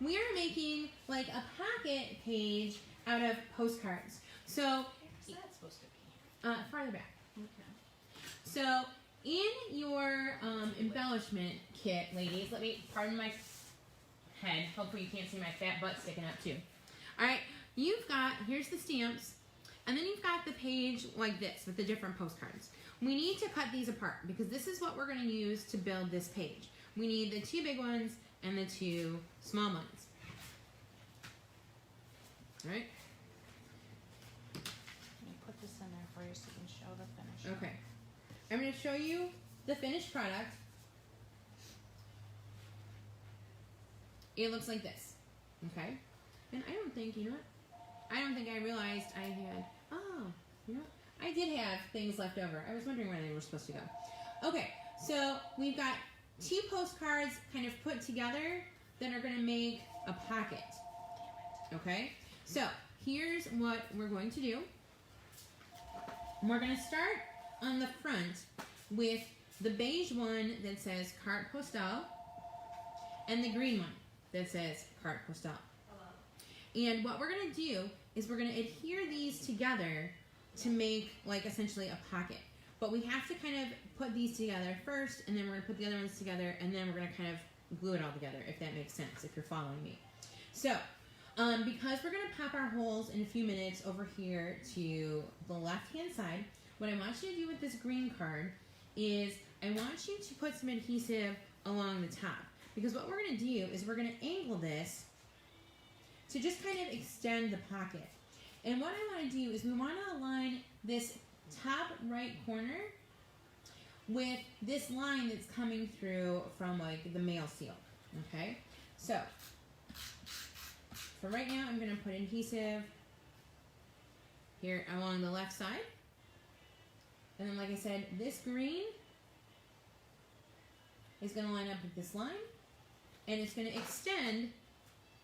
we are making, like, a pocket page out of postcards. So, where's that supposed to be? Farther back. Okay. So, in your embellishment kit, ladies, pardon my head. Hopefully you can't see my fat butt sticking up too. Alright, here's the stamps, and then you've got the page like this with the different postcards. We need to cut these apart because this is what we're going to use to build this page. We need the 2 big ones and the 2 small ones. Alright? Let me put this in there for you so you can show the finish. Okay. I'm going to show you the finished product. It looks like this. Okay? And I don't think, you know what? I don't think I realized I had, you know what? I did have things left over. I was wondering where they were supposed to go. Okay, so we've got 2 postcards kind of put together that are going to make a pocket. Okay? So, here's what we're going to do. We're going to start on the front with the beige one that says Carte Postale and the green one that says Carte Postale. And what we're going to do is we're going to adhere these together to make, like, essentially a pocket. But we have to kind of put these together first, and then we're going to put the other ones together, and then we're going to kind of glue it all together, if that makes sense, if you're following me. So, because we're going to pop our holes in a few minutes over here to the left-hand side, what I want you to do with this green card is I want you to put some adhesive along the top. Because what we're going to do is we're going to angle this to just kind of extend the pocket. And what I want to do is we want to align this top right corner with this line that's coming through from, like, the mail seal. Okay? So, for right now, I'm going to put adhesive here along the left side. And then, like I said, this green is going to line up with this line. And it's going to extend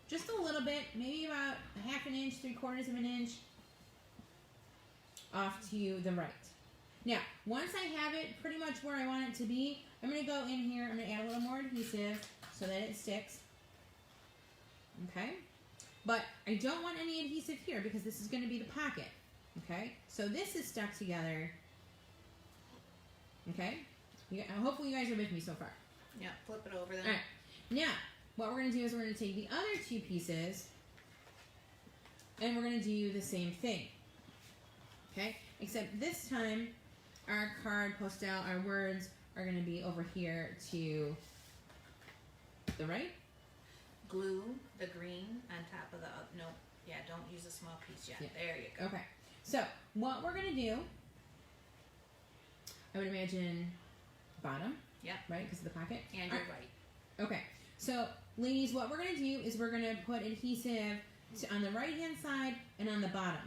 just a little bit, maybe about a 1/2 inch, 3/4 of an inch off to the right. Now, once I have it pretty much where I want it to be, I'm going to go in here, I'm going to add a little more adhesive so that it sticks. Okay? But I don't want any adhesive here because this is going to be the pocket. Okay? So this is stuck together. Okay? Hopefully you guys are with me so far. Yeah, flip it over then. Alright. Now, what we're going to do is we're going to take the other 2 pieces and we're going to do the same thing. Okay? Except this time, our carte postale, our words, are going to be over here to the right. Glue the green on top of the, no, yeah, don't use a small piece yet. Yeah. There you go. Okay. So, what we're going to do, I would imagine bottom. Yeah. Right? Because of the pocket. And you're right. Okay. So, ladies, what we're going to do is we're going to put adhesive on the right-hand side and on the bottom.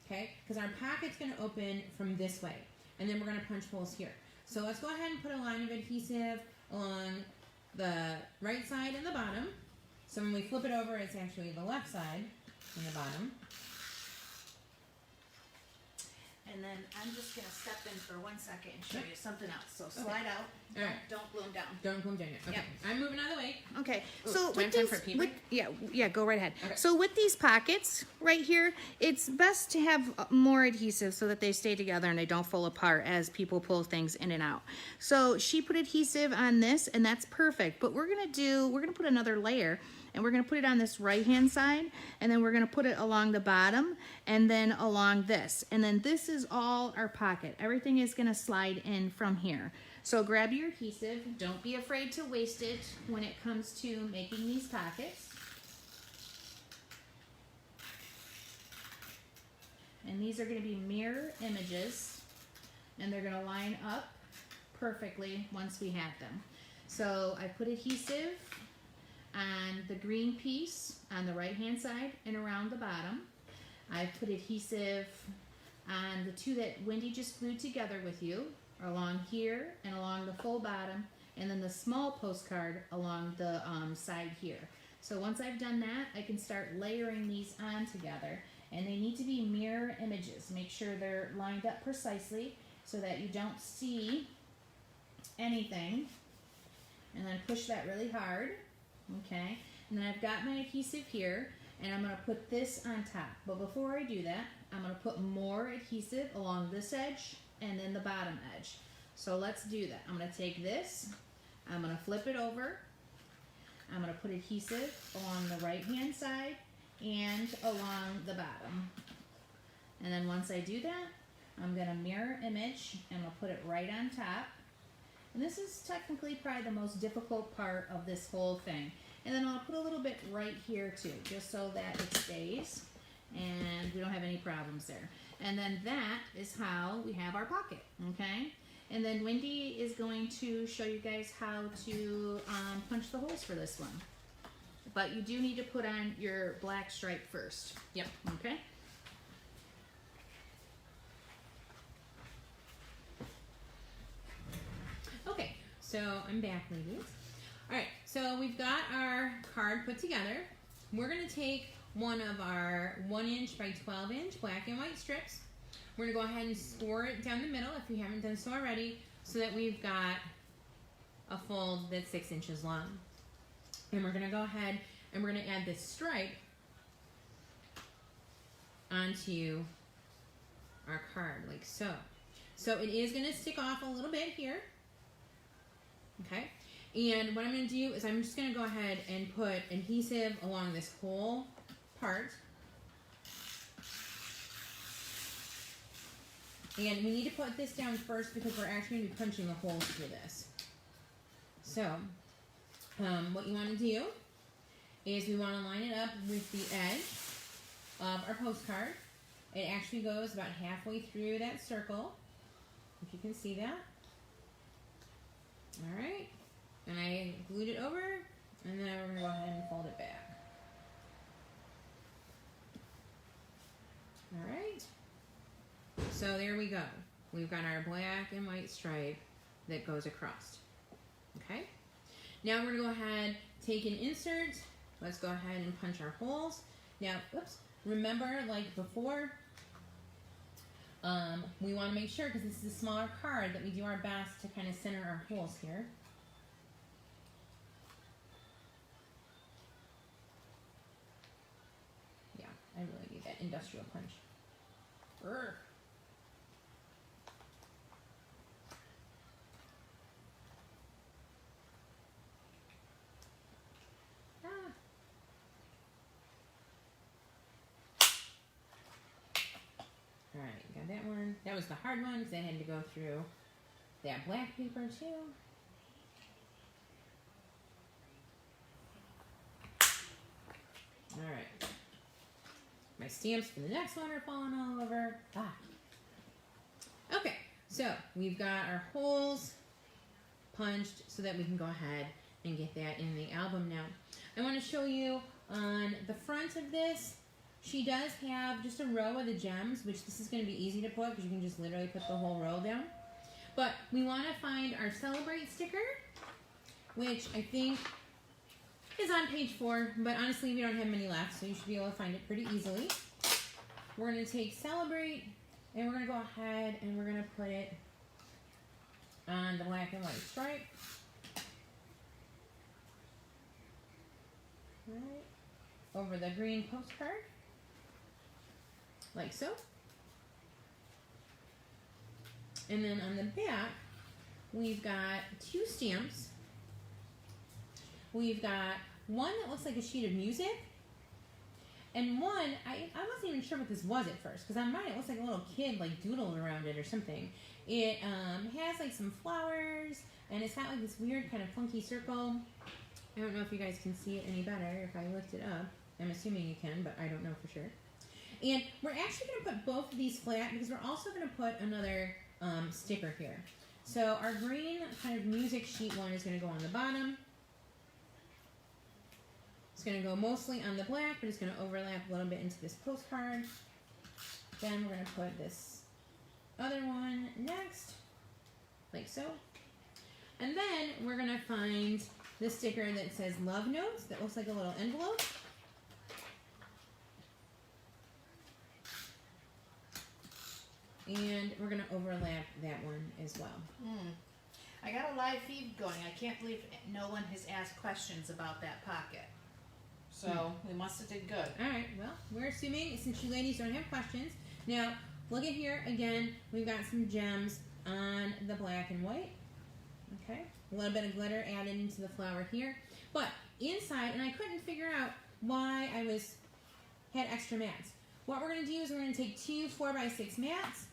Okay? Because our pocket's going to open from this way. And then we're going to punch holes here. So, let's go ahead and put a line of adhesive along the right side and the bottom. So, when we flip it over, it's actually the left side and the bottom. And then I'm just going to step in for 1 second and show you something else. So slide out. All right. Don't glue them down. Don't glue them down yet. Okay. Yep. I'm moving out of the way. Okay. Ooh, so time for paper? Yeah, go right ahead. Okay. So with these pockets right here, it's best to have more adhesive so that they stay together and they don't fall apart as people pull things in and out. So she put adhesive on this and that's perfect. But we're going to put another layer. And we're going to put it on this right-hand side, and then we're going to put it along the bottom, and then along this. And then this is all our pocket. Everything is going to slide in from here. So grab your adhesive. Don't be afraid to waste it when it comes to making these pockets. And these are going to be mirror images, and they're going to line up perfectly once we have them. So I put adhesive on the green piece on the right hand side and around the bottom. I've put adhesive on the two that Wendy just glued together with you, along here and along the full bottom, and then the small postcard along the side here. So once I've done that, I can start layering these on together, and they need to be mirror images. Make sure they're lined up precisely so that you don't see anything, and then push that really hard, okay? And then I've got my adhesive here, and I'm going to put this on top. But before I do that, I'm going to put more adhesive along this edge and then the bottom edge. So let's do that. I'm going to take this, I'm going to flip it over, I'm going to put adhesive along the right hand side and along the bottom. And then once I do that, I'm going to mirror image and I'll put it right on top. And this is technically probably the most difficult part of this whole thing. And then I'll put a little bit right here too, just so that it stays and we don't have any problems there. And then that is how we have our pocket, okay? And then Wendy is going to show you guys how to punch the holes for this one. But you do need to put on your black stripe first. Yep. Okay? Okay, so I'm back, ladies. All right, so we've got our card put together. We're going to take one of our 1" by 12" black and white strips. We're going to go ahead and score it down the middle if you haven't done so already, so that we've got a fold that's 6 inches long. And we're going to go ahead and we're going to add this stripe onto our card, like so. So it is going to stick off a little bit here. Okay, and what I'm going to do is I'm just going to go ahead and put adhesive along this whole part. And we need to put this down first because we're actually going to be punching the holes through this. So, what you want to do is we want to line it up with the edge of our postcard. It actually goes about halfway through that circle, if you can see that. All right, and I glued it over, and then we're going to go ahead and fold it back. All right, so there we go. We've got our black and white stripe that goes across. Okay, now we're going to go ahead, take an insert. Let's go ahead and punch our holes. Now, whoops, remember like before, we want to make sure, because this is a smaller card, that we do our best to kind of center our holes here. Yeah, I really need that industrial punch. Urgh. Alright, got that one. That was the hard one because I had to go through that black paper too. Alright. My stamps for the next one are falling all over. Ah. Okay, so we've got our holes punched so that we can go ahead and get that in the album now. I want to show you on the front of this. She does have just a row of the gems, which this is going to be easy to put because you can just literally put the whole row down. But we want to find our Celebrate sticker, which I think is on page 4, but honestly we don't have many left, so you should be able to find it pretty easily. We're going to take Celebrate, and we're going to go ahead and we're going to put it on the black and white stripe. Right over the green postcard, like so. And then on the back, we've got 2 stamps. We've got one that looks like a sheet of music, and one, I wasn't even sure what this was at first, because on mine it looks like a little kid like doodled around it or something. It has like some flowers, and it's got like this weird kind of funky circle. I don't know if you guys can see it any better if I lift it up. I'm assuming you can, but I don't know for sure. And we're actually going to put both of these flat because we're also going to put another sticker here. So our green kind of music sheet one is going to go on the bottom. It's going to go mostly on the black, but it's going to overlap a little bit into this postcard. Then we're going to put this other one next, like so. And then we're going to find the sticker that says love notes that looks like a little envelope. And we're going to overlap that one as well. I got a live feed going. I can't believe no one has asked questions about that pocket. So we must have did good. All right, well, we're assuming since you ladies don't have questions. Now, look at here again. We've got some gems on the black and white. Okay, a little bit of glitter added into the flower here. But inside, and I couldn't figure out why had extra mats. What we're going to do is we're going to take two 4x6 mats.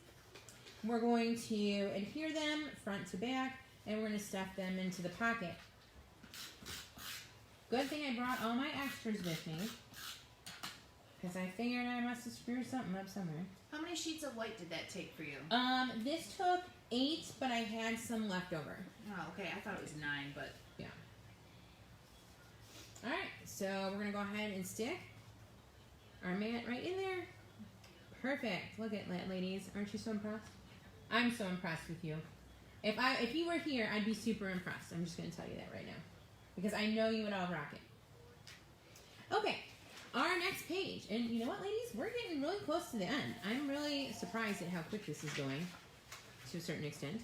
We're going to adhere them front to back, and we're going to stuff them into the pocket. Good thing I brought all my extras with me, because I figured I must have screwed something up somewhere. How many sheets of white did that take for you? This took 8, but I had some left over. Oh, okay. I thought it was 9, but yeah. All right, so we're gonna go ahead and stick our mat right in there. Perfect. Look at that, ladies. Aren't you so impressed? I'm so impressed with you. If you were here, I'd be super impressed. I'm just gonna tell you that right now, because I know you would all rock it. Okay, our next page, and you know what, ladies? We're getting really close to the end. I'm really surprised at how quick this is going, to a certain extent.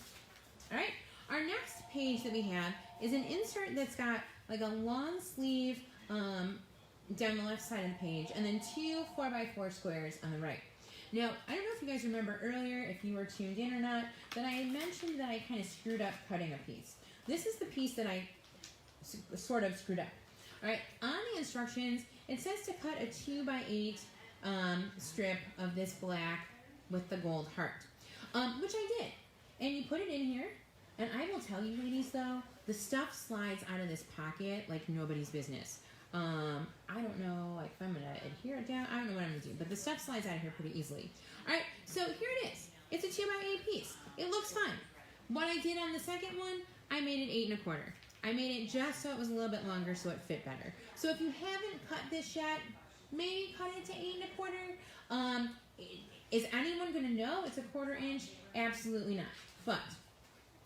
All right, our next page that we have is an insert that's got like a long sleeve down the left side of the page, and then 2 4x4 squares on the right. Now, I don't know if you guys remember earlier, if you were tuned in or not, that I had mentioned that I kind of screwed up cutting a piece. This is the piece that I sort of screwed up. All right, on the instructions, it says to cut a 2x8 strip of this black with the gold heart, which I did. And you put it in here, and I will tell you, ladies, though, the stuff slides out of this pocket like nobody's business. I don't know, like, if I'm going to adhere it down. I don't know what I'm going to do, but the stuff slides out of here pretty easily. All right, so here it is. It's a 2x8 piece. It looks fine. What I did on the second one, I made it 8 1/4. I made it just so it was a little bit longer so it fit better. So if you haven't cut this yet, maybe cut it to 8 1/4. Is anyone going to know it's a 1/4 inch? Absolutely not. But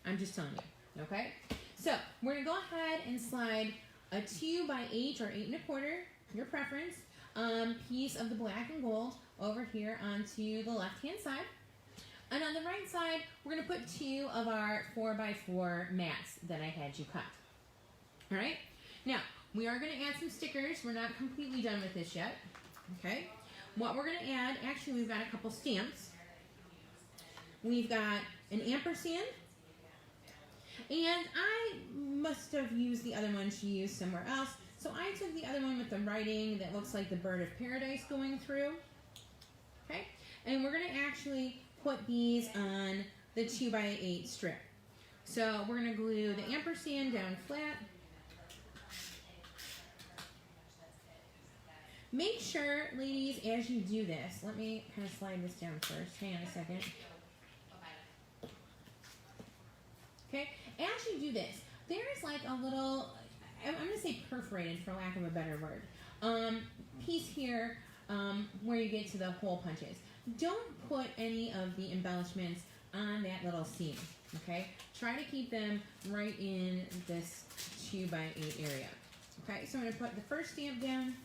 I'm just telling you, okay? So we're going to go ahead and slide a 2x8 or 8 1/4, your preference, piece of the black and gold over here onto the left-hand side. And on the right side, we're going to put 2 of our 4x4 mats that I had you cut. All right? Now, we are going to add some stickers. We're not completely done with this yet. Okay? What we're going to add, actually, we've got a couple stamps. We've got an ampersand. And I must have used the other one she used somewhere else. So I took the other one with the writing that looks like the bird of paradise going through. Okay? And we're going to actually put these on the 2x8 strip. So we're going to glue the ampersand down flat. Make sure, ladies, as you do this, let me kind of slide this down first. Hang on a second. Okay, as you do this, there's like a little, I'm going to say perforated for lack of a better word, piece here where you get to the hole punches. Don't put any of the embellishments on that little seam, okay? Try to keep them right in this 2x8 area. Okay, so I'm going to put the first stamp down,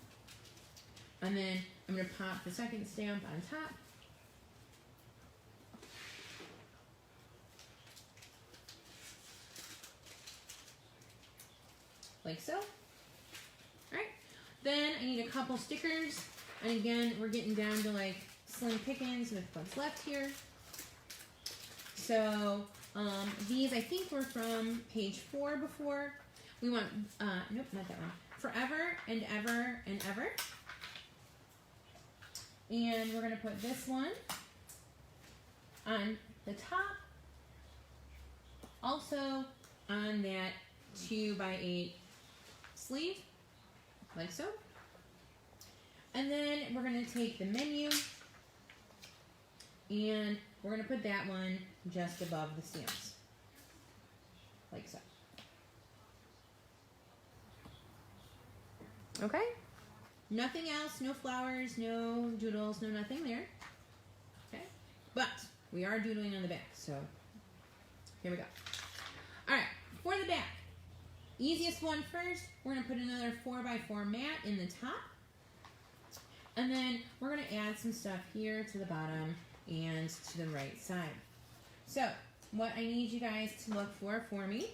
and then I'm going to pop the second stamp on top. Like so. Alright, then I need a couple stickers, and again, we're getting down to like slim pickings with what's left here. So, these I think were from page 4 before. We want, nope, not that one. Forever and ever and ever. And we're going to put this one on the top. Also on that 2x8 sleeve, like so. And then we're going to take the menu and we're going to put that one just above the stamps, like so. Okay, Nothing else, no flowers, no doodles, no nothing there. Okay, but we are doodling on the back, so here we go. All right, for the back, easiest one first, we're gonna put another 4x4 mat in the top. And then we're gonna add some stuff here to the bottom and to the right side. So what I need you guys to look for me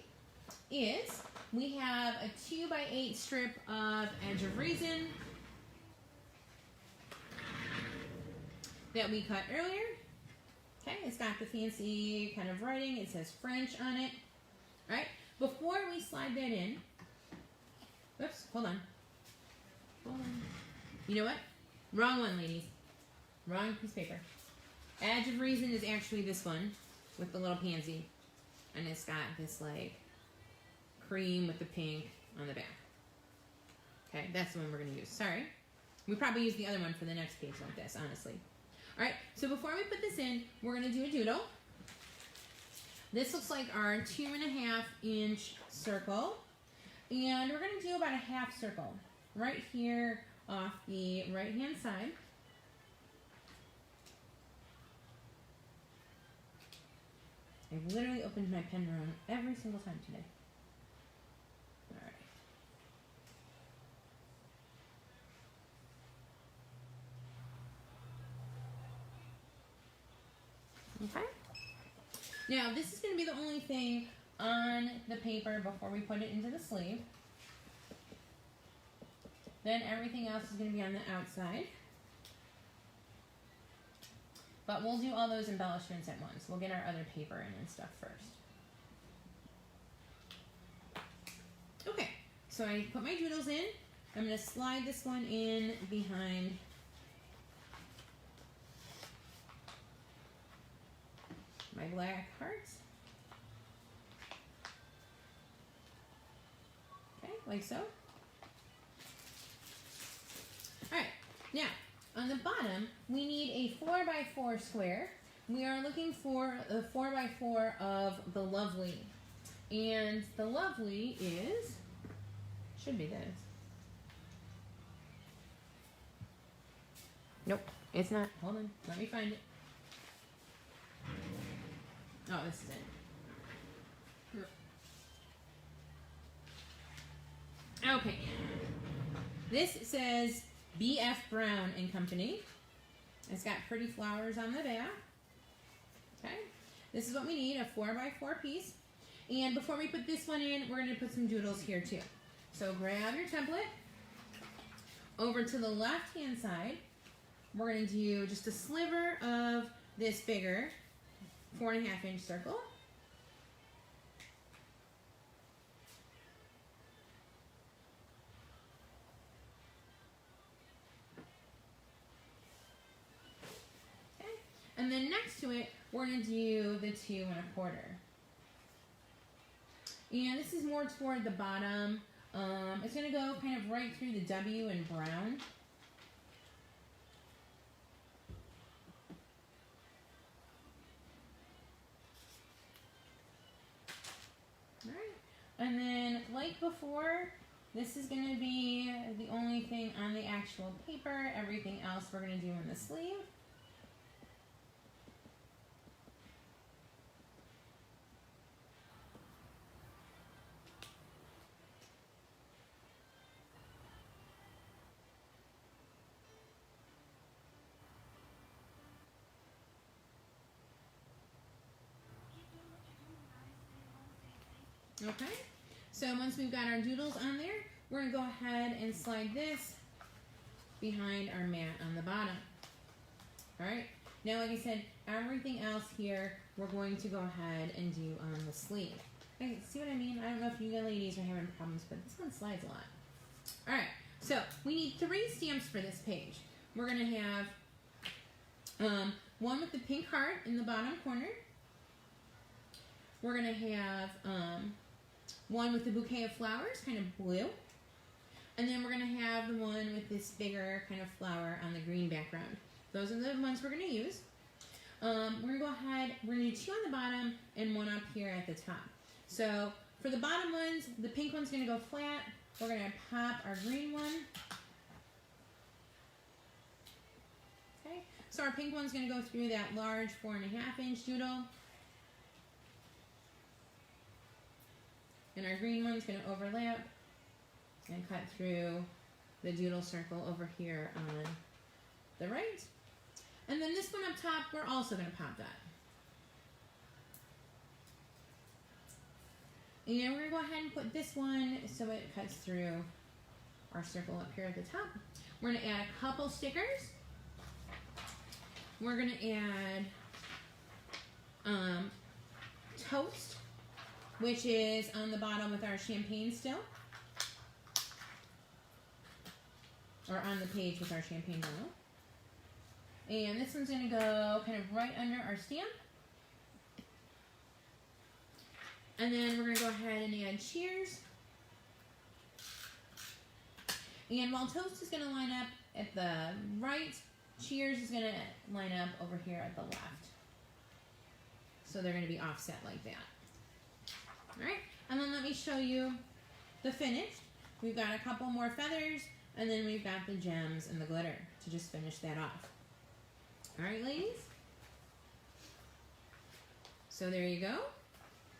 is we have a 2x8 strip of Edge of Reason that we cut earlier. Okay, it's got the fancy kind of writing. It says French on it. All right, before we slide that in, oops, hold on. You know what? Wrong one, ladies. Wrong piece of paper. Edge of Reason is actually this one with the little pansy. And it's got this like cream with the pink on the back. Okay, that's the one we're going to use. Sorry. We probably use the other one for the next page like this, honestly. Alright, so before we put this in, we're going to do a doodle. This looks like our 2.5 inch circle. And we're going to do about a half circle right here off the right hand side. I've literally opened my pen around every single time today. Alright. Okay. Now this is going to be the only thing on the paper before we put it into the sleeve. Then everything else is going to be on the outside. But we'll do all those embellishments at once. We'll get our other paper in and stuff first. Okay, so I put my doodles in. I'm going to slide this one in behind my black hearts. Okay, like so. Alright, now on the bottom we need a 4x4 square. We are looking for the 4x4 of the Lovely. And the Lovely is, should be this. Nope, it's not. Hold on, let me find it. Oh, this is it. Okay. This says B.F. Brown and Company. It's got pretty flowers on the back. Okay. This is what we need, a 4x4 piece. And before we put this one in, we're going to put some doodles here too. So grab your template. Over to the left-hand side, we're going to do just a sliver of this bigger 4.5 inch circle. Okay. And then next to it, we're going to do the 2 1/4. And this is more toward the bottom. It's going to go kind of right through the W in brown. And then, like before, this is going to be the only thing on the actual paper. Everything else we're going to do in the sleeve. Okay, so once we've got our doodles on there, we're going to go ahead and slide this behind our mat on the bottom. Alright, now like I said, everything else here we're going to go ahead and do on the sleeve. Okay, see what I mean? I don't know if you ladies are having problems, but this one slides a lot. Alright, so we need 3 stamps for this page. We're going to have one with the pink heart in the bottom corner. We're going to have one with the bouquet of flowers, kind of blue. And then we're going to have the one with this bigger kind of flower on the green background. Those are the ones we're going to use. We're going to go ahead, we're going to do 2 on the bottom and 1 up here at the top. So for the bottom ones, the pink one's going to go flat. We're going to pop our green one So our pink one's going to go through that large 4.5-inch doodle. And our green one's going to overlap and cut through the doodle circle over here on the right. And then this one up top, we're also going to pop that. And we're going to go ahead and put this one so it cuts through our circle up here at the top. We're going to add a couple stickers. We're going to add toast, which is on the bottom with our champagne still. Or on the page with our champagne bottle. And this one's going to go kind of right under our stamp. And then we're going to go ahead and add cheers. And while toast is going to line up at the right, cheers is going to line up over here at the left. So they're going to be offset like that. Alright, and then let me show you the finish. We've got a couple more feathers, and then we've got the gems and the glitter to just finish that off. Alright, ladies? So there you go.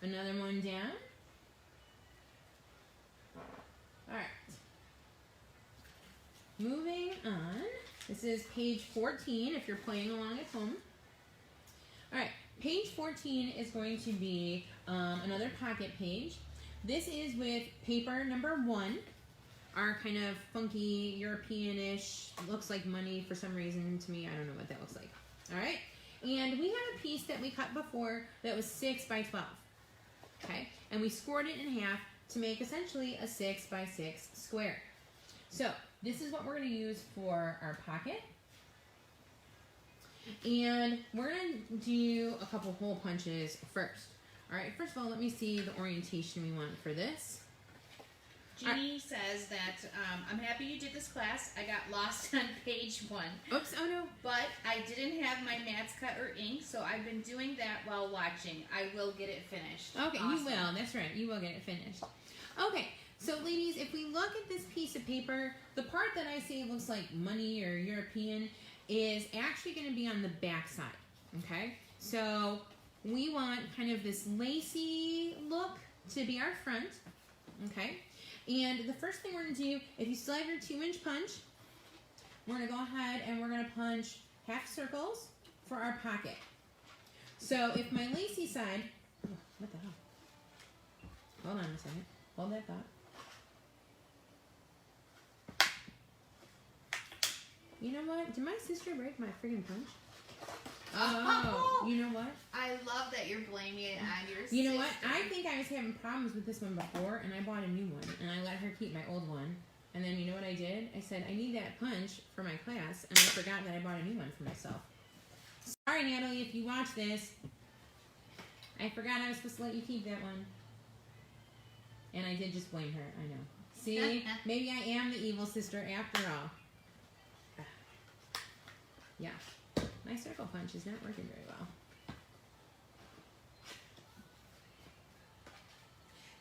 Another one down. Alright. Moving on. This is page 14 if you're playing along at home. Alright, page 14 is going to be another pocket page. This is with paper number 1. Our kind of funky European-ish, looks like money for some reason to me. I don't know what that looks like. Alright, and we have a piece that we cut before that was 6 by 12. Okay, and we scored it in half to make essentially a 6 by 6 square. So this is what we're going to use for our pocket. And we're going to do a couple hole punches first. Alright, first of all, let me see the orientation we want for this. Jeannie says that, I'm happy you did this class. I got lost on page 1. Oops, oh no. But I didn't have my mats cut or ink, so I've been doing that while watching. I will get it finished. Okay, awesome. You will. That's right. You will get it finished. Okay, so ladies, if we look at this piece of paper, the part that I say looks like money or European is actually going to be on the back side. Okay, so we want kind of this lacy look to be our front. Okay. And the first thing we're going to do, if you still have your 2-inch punch, we're going to go ahead and we're going to punch half circles for our pocket. So if my lacy side, oh, what the hell? Hold on a second. Hold that thought. You know what? Did my sister break my friggin' punch? Oh, you know what? I love that you're blaming it on your sister. You know what? I think I was having problems with this one before, and I bought a new one, and I let her keep my old one. And then you know what I did? I said, I need that punch for my class, and I forgot that I bought a new one for myself. Sorry, Natalie, if you watch this. I forgot I was supposed to let you keep that one. And I did just blame her, I know. See? Maybe I am the evil sister after all. Yeah. My circle punch is not working very well.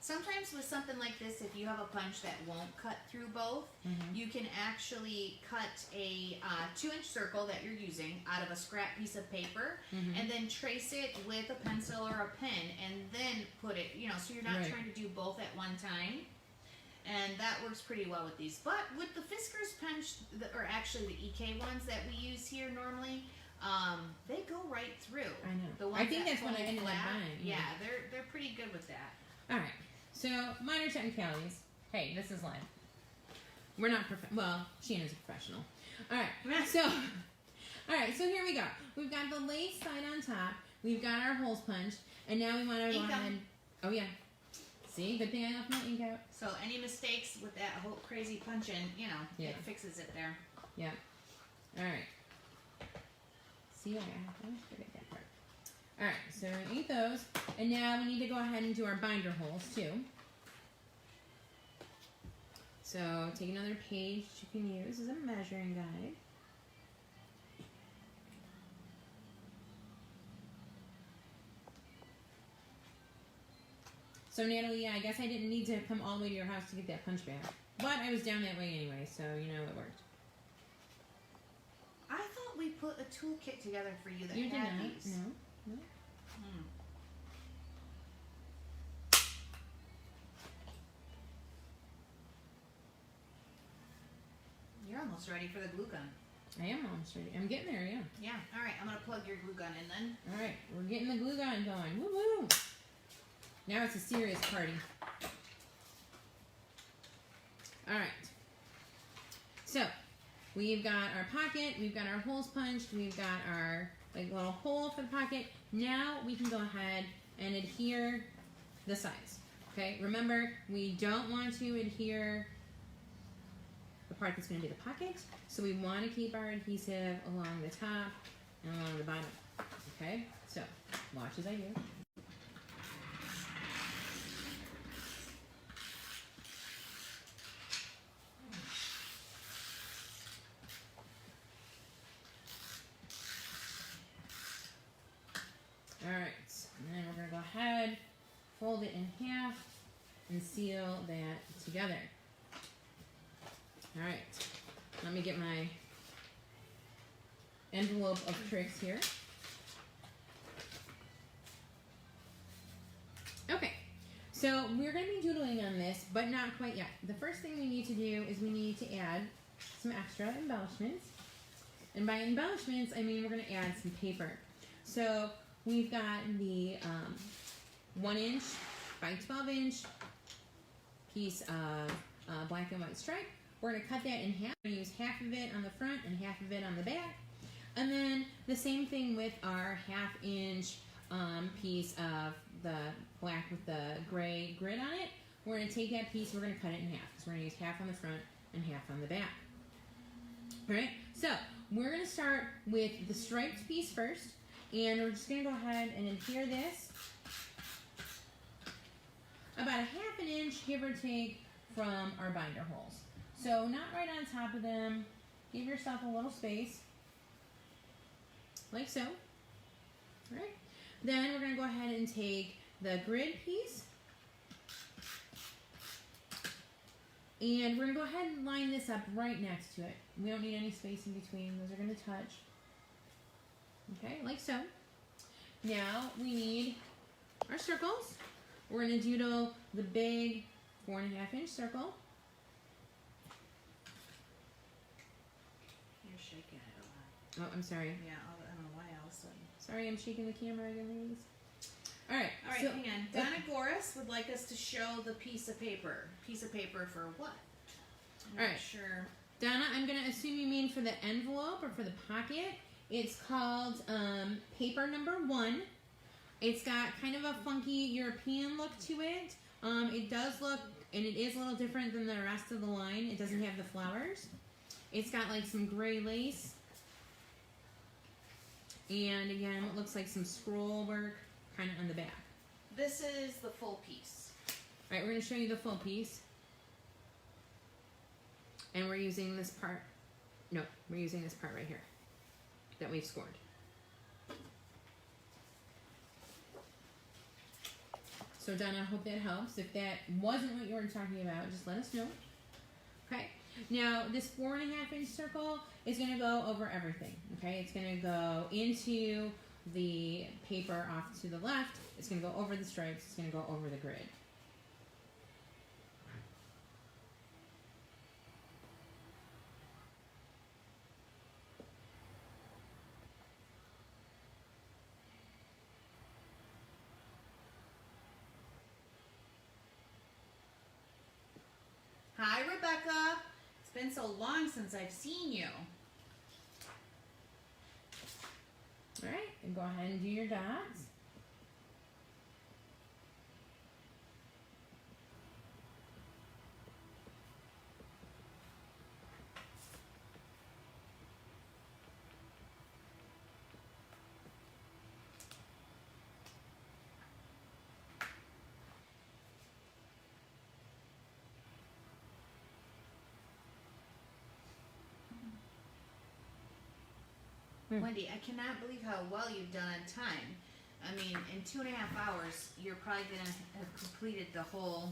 Sometimes with something like this, if you have a punch that won't cut through both, you can actually cut a 2-inch circle that you're using out of a scrap piece of paper and then trace it with a pencil or a pen and then put it, you know, so you're not trying to do both at one time. And that works pretty well with these. But with the Fiskars punch, or actually the EK ones that we use here normally, they go right through. I know. The ones I think that's what I ended up buying. Yeah, they're pretty good with that. All right. So minor technicalities. Hey, this is live. We're not well, Shannon's a professional. All right. So, all right. So here we go. We've got the lace side on top. We've got our holes punched, and now we want to go ahead. Oh yeah. See, good thing I left my ink out. So any mistakes with that whole crazy punching, you know, it fixes it there. Yeah. All right. See, I always forget that part. All right, so we're gonna eat those, and now we need to go ahead and do our binder holes too. So take another page you can use as a measuring guide. So Natalie, yeah, I guess I didn't need to come all the way to your house to get that punch back, but I was down that way anyway, so you know it worked. I thought we put a toolkit together for you that You did had not. these. No. Hmm. You're almost ready for the glue gun. I am almost ready. I'm getting there, yeah. Yeah. All right. I'm gonna plug your glue gun in then. All right, we're getting the glue gun going. Woo woo! Now it's a serious party. All right. So we've got our pocket. We've got our holes punched. We've got our little hole for the pocket. Now we can go ahead and adhere the sides. Okay. Remember, we don't want to adhere the part that's going to be the pocket. So we want to keep our adhesive along the top and along the bottom. Okay, so watch as I do. All right, and then we're going to go ahead, fold it in half, and seal that together. All right, let me get my envelope of tricks here. Okay, so we're going to be doodling on this, but not quite yet. The first thing we need to do is we need to add some extra embellishments. And by embellishments, I mean we're going to add some paper. So we've got the 1 inch by 12 inch piece of black and white stripe. We're going to cut that in half. We're going to use half of it on the front and half of it on the back. And then the same thing with our 1/2 inch piece of the black with the gray grid on it. We're going to take that piece, we're going to cut it in half. So we're going to use half on the front and half on the back. Alright, so we're going to start with the striped piece first. And we're just going to go ahead and adhere this about a 1/2 inch, give or take, from our binder holes. So not right on top of them. Give yourself a little space, like so. All right. Then we're going to go ahead and take the grid piece, and we're going to go ahead and line this up right next to it. We don't need any space in between. Those are going to touch. Okay, like so. Now we need our circles. We're going to doodle the big 4.5 inch circle. You're shaking it a lot. Oh, I'm sorry. Yeah, I don't know why all of a sudden. Sorry, I'm shaking the camera again, ladies. All right. All right, so, hang on. Donna Goris would like us to show the piece of paper. Piece of paper for what? I'm All not right. sure. Donna, I'm going to assume you mean for the envelope or for the pocket. It's called paper number 1. It's got kind of a funky European look to it. It does look, and it is a little different than the rest of the line. It doesn't have the flowers. It's got like some gray lace. And again, it looks like some scroll work kind of on the back. This is the full piece. All right, we're going to show you the full piece. And we're using this part. No, we're using this part right here that we've scored. So Donna, I hope that helps. If that wasn't what you were talking about, just let us know. Okay. Now this 4.5 inch circle is going to go over everything. Okay. It's going to go into the paper off to the left. It's going to go over the stripes. It's going to go over the grid. Hi, Rebecca. It's been so long since I've seen you. All right. And go ahead and do your dots. Wendy, I cannot believe how well you've done on time. I mean, in 2.5 hours, you're probably going to have completed the whole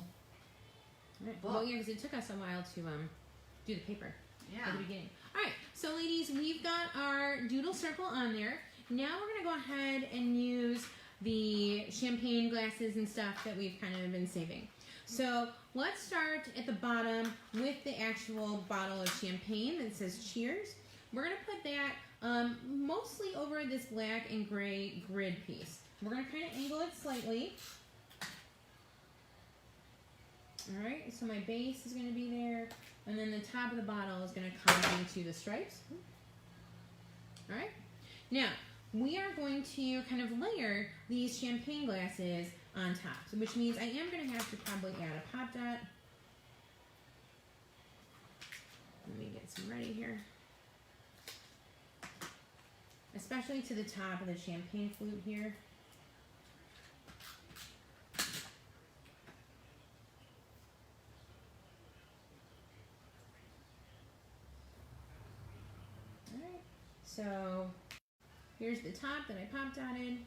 Right. book. Well, yeah, because it took us a while to do the paper Yeah. at the beginning. All right, So ladies, we've got our doodle circle on there. Now we're gonna go ahead and use the champagne glasses and stuff that we've kind of been saving. So let's start at the bottom with the actual bottle of champagne that says cheers. We're gonna put that mostly over this black and gray grid piece. We're gonna kind of angle it slightly. All right, so my base is gonna be there, and then the top of the bottle is gonna come into the stripes. All right, now we are going to kind of layer these champagne glasses on top, which means I am gonna have to probably add a pop dot. Let me get some ready here. Especially to the top of the champagne flute here. Alright, so here's the top that I pop dotted.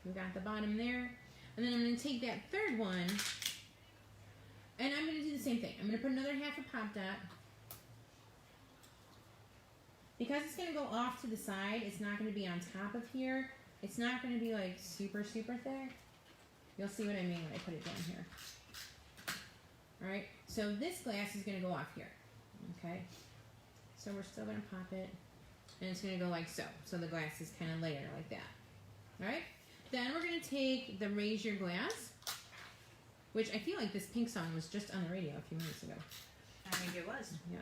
We've got the bottom there. And then I'm going to take that third one, and I'm going to do the same thing. I'm going to put another half a pop dot. Because it's going to go off to the side, it's not going to be on top of here. It's not going to be like super, super thick. You'll see what I mean when I put it down here. Alright, so this glass is going to go off here. Okay, so we're still going to pop it, and it's going to go like so. So the glass is kind of layered like that. Alright, then we're going to take the Raise Your Glass, which I feel like this pink song was just on the radio a few minutes ago. I think it was. Yes.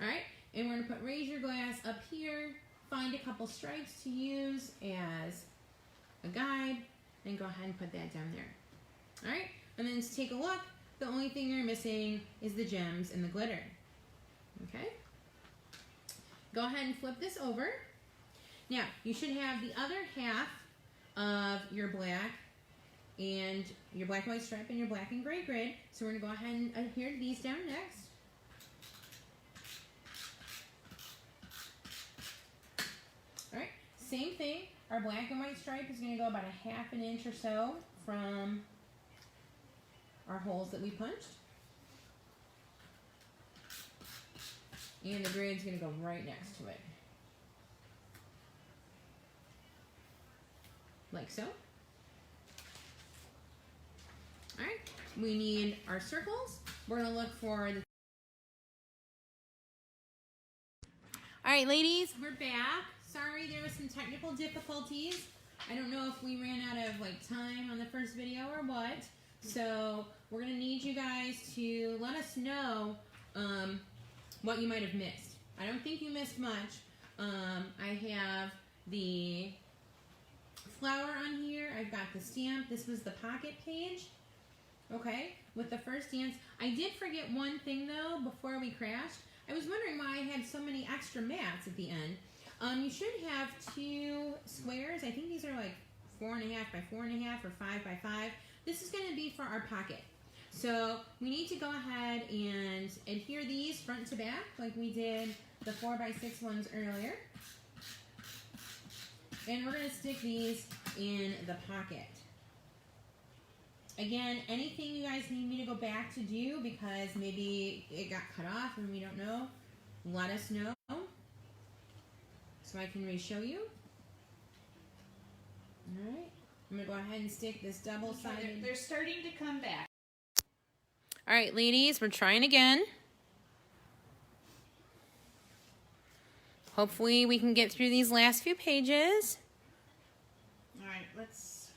Alright, and we're going to put Raise Your Glass up here, find a couple stripes to use as a guide, and go ahead and put that down there. Alright, and then to take a look, the only thing you're missing is the gems and the glitter. Okay? Go ahead and flip this over. Now, you should have the other half of your black and your black and white stripe and your black and gray grid. So we're going to go ahead and adhere these down next. Alright, same thing. Our black and white stripe is going to go about a half an inch or so from our holes that we punched. And the grid's going to go right next to it. Like so. Alright, we need our circles. We're going to look for the... Alright ladies, we're back. Sorry there was some technical difficulties. I don't know if we ran out of like time on the first video or what. So we're going to need you guys to let us know what you might have missed. I don't think you missed much. I have the flower on here. I've got the stamp. This was the pocket page. Okay, with the first dance. I did forget one thing though before we crashed. I was wondering why I had so many extra mats at the end. You should have 2 squares. I think these are like 4.5 by 4.5 or 5 by 5. This is going to be for our pocket. So we need to go ahead and adhere these front to back like we did the 4 by 6 ones earlier. And we're going to stick these in the pocket. Again, anything you guys need me to go back to do because maybe it got cut off and we don't know, let us know so I can re-show you. Alright, I'm going to go ahead and stick this double-sided. They're starting to come back. Alright, ladies, we're trying again. Hopefully we can get through these last few pages. Alright, let's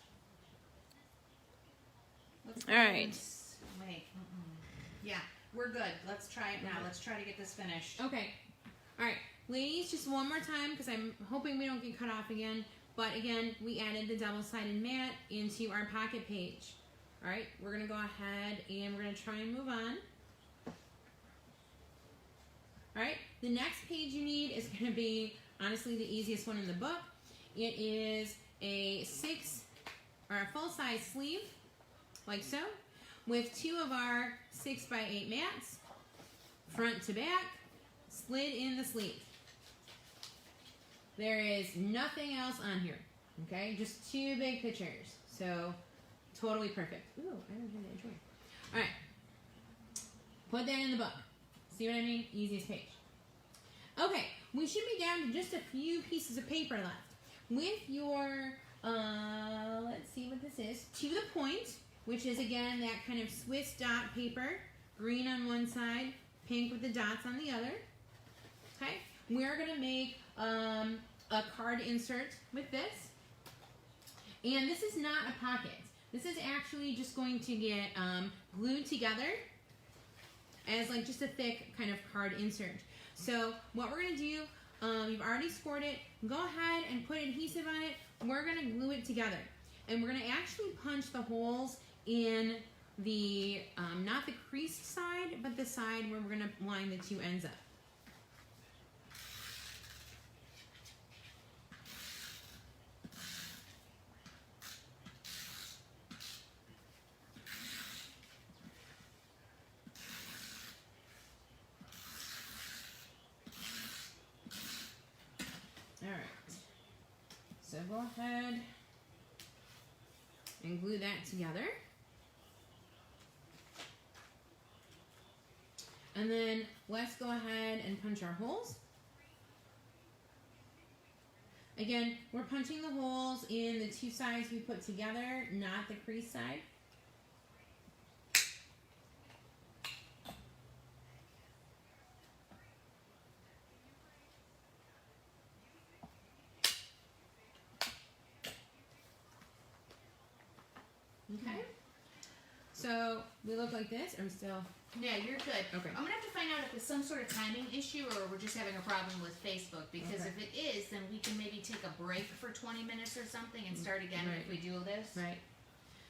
All right. Wait. Yeah, we're good. Let's try it now. Let's try to get this finished. Okay. All right. Ladies, just one more time because I'm hoping we don't get cut off again. But again, we added the double-sided mat into our pocket page. All right. We're going to go ahead and we're going to try and move on. All right. The next page you need is going to be, honestly, the easiest one in the book. It is a a full-size sleeve. Like so, with 2 of our 6 by 8 mats, front to back, slid in the sleeve. There is nothing else on here, okay? Just 2 big pictures, so totally perfect. Ooh, I don't have that drawer. All right, put that in the book. See what I mean? Easiest page. Okay, we should be down to just a few pieces of paper left. With your, let's see what this is, to the point, which is again that kind of Swiss dot paper, green on one side, pink with the dots on the other. Okay, we're gonna make a card insert with this. And this is not a pocket. This is actually just going to get glued together as like just a thick kind of card insert. So what we're going to do, you've already scored it. Go ahead and put adhesive on it. We're going to glue it together. And we're going to actually punch the holes in the, not the creased side, but the side where we're going to line the two ends up. So go ahead and glue that together. And then let's go ahead and punch our holes. Again, we're punching the holes in the two sides we put together, not the crease side. Okay, so we look like this. Are we still? Yeah, you're good. Okay. I'm gonna have to find out if it's some sort of timing issue or we're just having a problem with Facebook. Because Okay. if it is, then we can maybe take a break for 20 minutes or something and start again Right. if we do this. Right.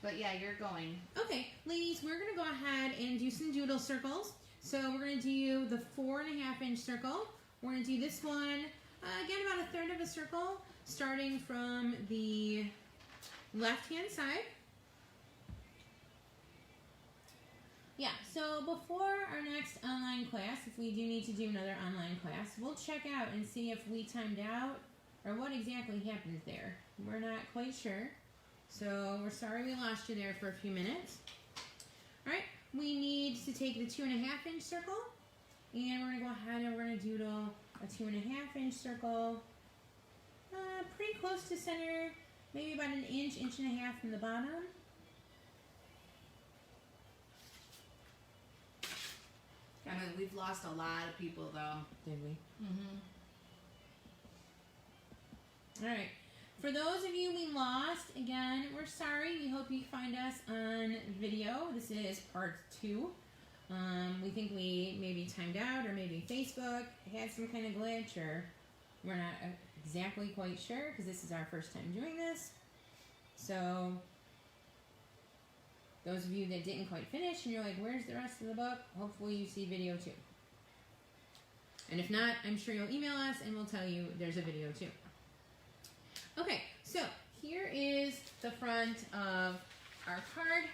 But yeah, you're going. Okay, ladies, we're gonna go ahead and do some doodle circles. So we're gonna do the 4.5 inch circle. We're gonna do this one, again, about a third of a circle, starting from the left-hand side. Yeah, so before our next online class, if we do need to do another online class, we'll check out and see if we timed out or what exactly happened there. We're not quite sure. So we're sorry we lost you there for a few minutes. All right, we need to take the 2.5 inch circle and we're gonna go ahead and we're gonna doodle a 2.5 inch circle, pretty close to center, maybe about an inch, inch and a half from the bottom. I mean, we've lost a lot of people though. Did we? Mm-hmm. All right. For those of you we lost, again, we're sorry. We hope you find us on video. This is part 2. We think we maybe timed out or maybe Facebook had some kind of glitch or we're not exactly quite sure because this is our first time doing this. So those of you that didn't quite finish and you're like, where's the rest of the book? Hopefully you see video 2. And if not, I'm sure you'll email us and we'll tell you there's a video too. Okay, so here is the front of our card.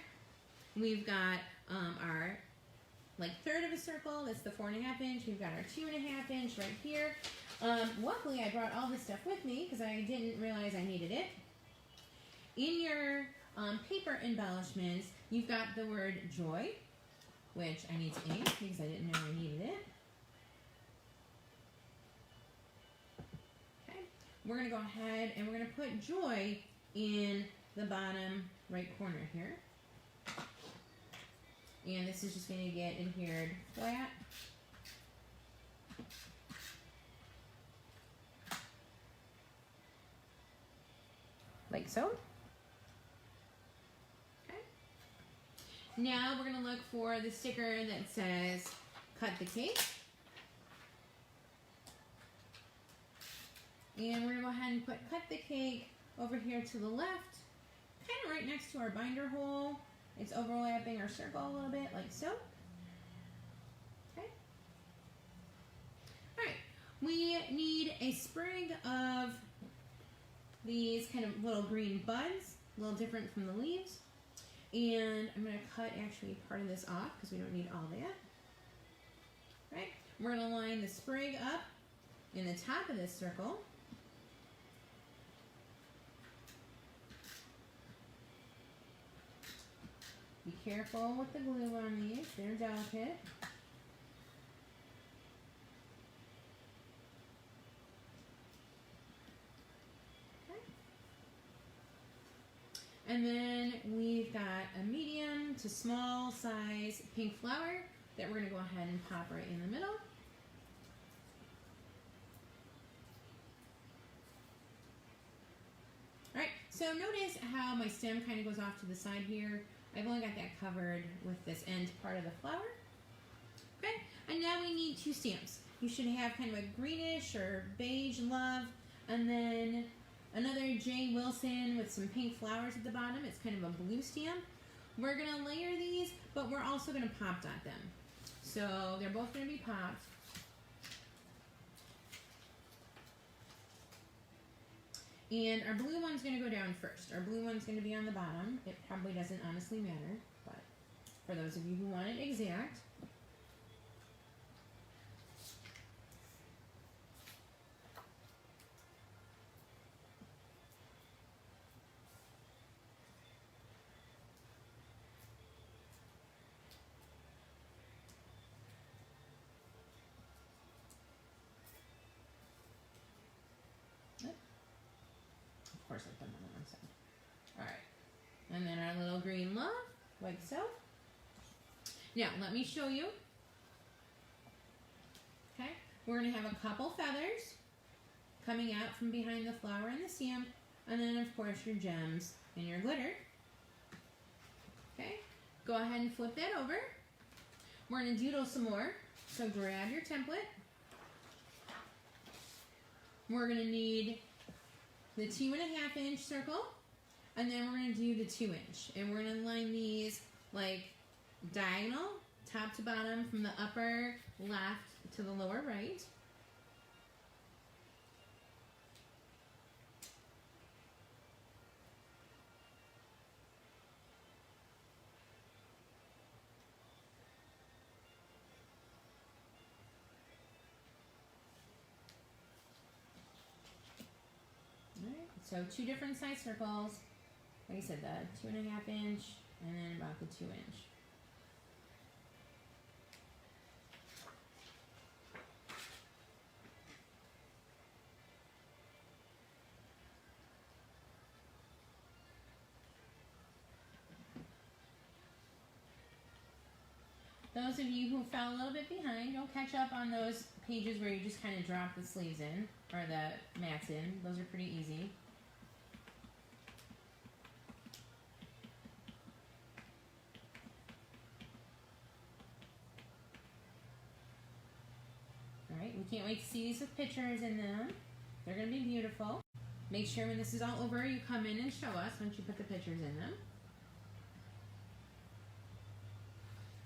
We've got our third of a circle. That's the 4.5 inch. We've got our 2.5 inch right here. Luckily, I brought all this stuff with me because I didn't realize I needed it. In your paper embellishments, you've got the word joy, which I need to ink because I didn't know I needed it. We're going to go ahead and we're going to put joy in the bottom right corner here. And this is just going to get adhered flat. Like so. Okay. Now we're going to look for the sticker that says cut the cake. And we're going to go ahead and cut the cake over here to the left, kind of right next to our binder hole. It's overlapping our circle a little bit, like so. Okay. All right. We need a sprig of these kind of little green buds, a little different from the leaves. And I'm going to cut actually part of this off because we don't need all that. All right. We're going to line the sprig up in the top of this circle. Be careful with the glue on these, they're delicate. And then we've got a medium to small size pink flower that we're going to go ahead and pop right in the middle. Alright, so notice how my stem kind of goes off to the side here. I've only got that covered with this end part of the flower. Okay, and now we need 2 stamps. You should have kind of a greenish or beige love, and then another J. Wilson with some pink flowers at the bottom. It's kind of a blue stamp. We're going to layer these, but we're also going to pop dot them. So they're both going to be popped. And our blue one's going to go down first. Our blue one's going to be on the bottom. It probably doesn't honestly matter, but for those of you who want it exact. Of course, I put them on one side. Alright. And then our little green love, like so. Now, let me show you. Okay. We're going to have a couple feathers coming out from behind the flower and the stamp. And then, of course, your gems and your glitter. Okay. Go ahead and flip that over. We're going to doodle some more. So grab your template. We're going to need the 2.5 inch circle, and then we're going to do the 2 inch, and we're going to line these like diagonal, top to bottom, from the upper left to the lower right. So 2 different size circles. Like I said, the 2.5 inch and then about the 2 inch. Those of you who fell a little bit behind, you'll catch up on those pages where you just kind of drop the sleeves in, or the mats in. Those are pretty easy. Alright, we can't wait to see these with pictures in them. They're going to be beautiful. Make sure when this is all over, you come in and show us once you put the pictures in them.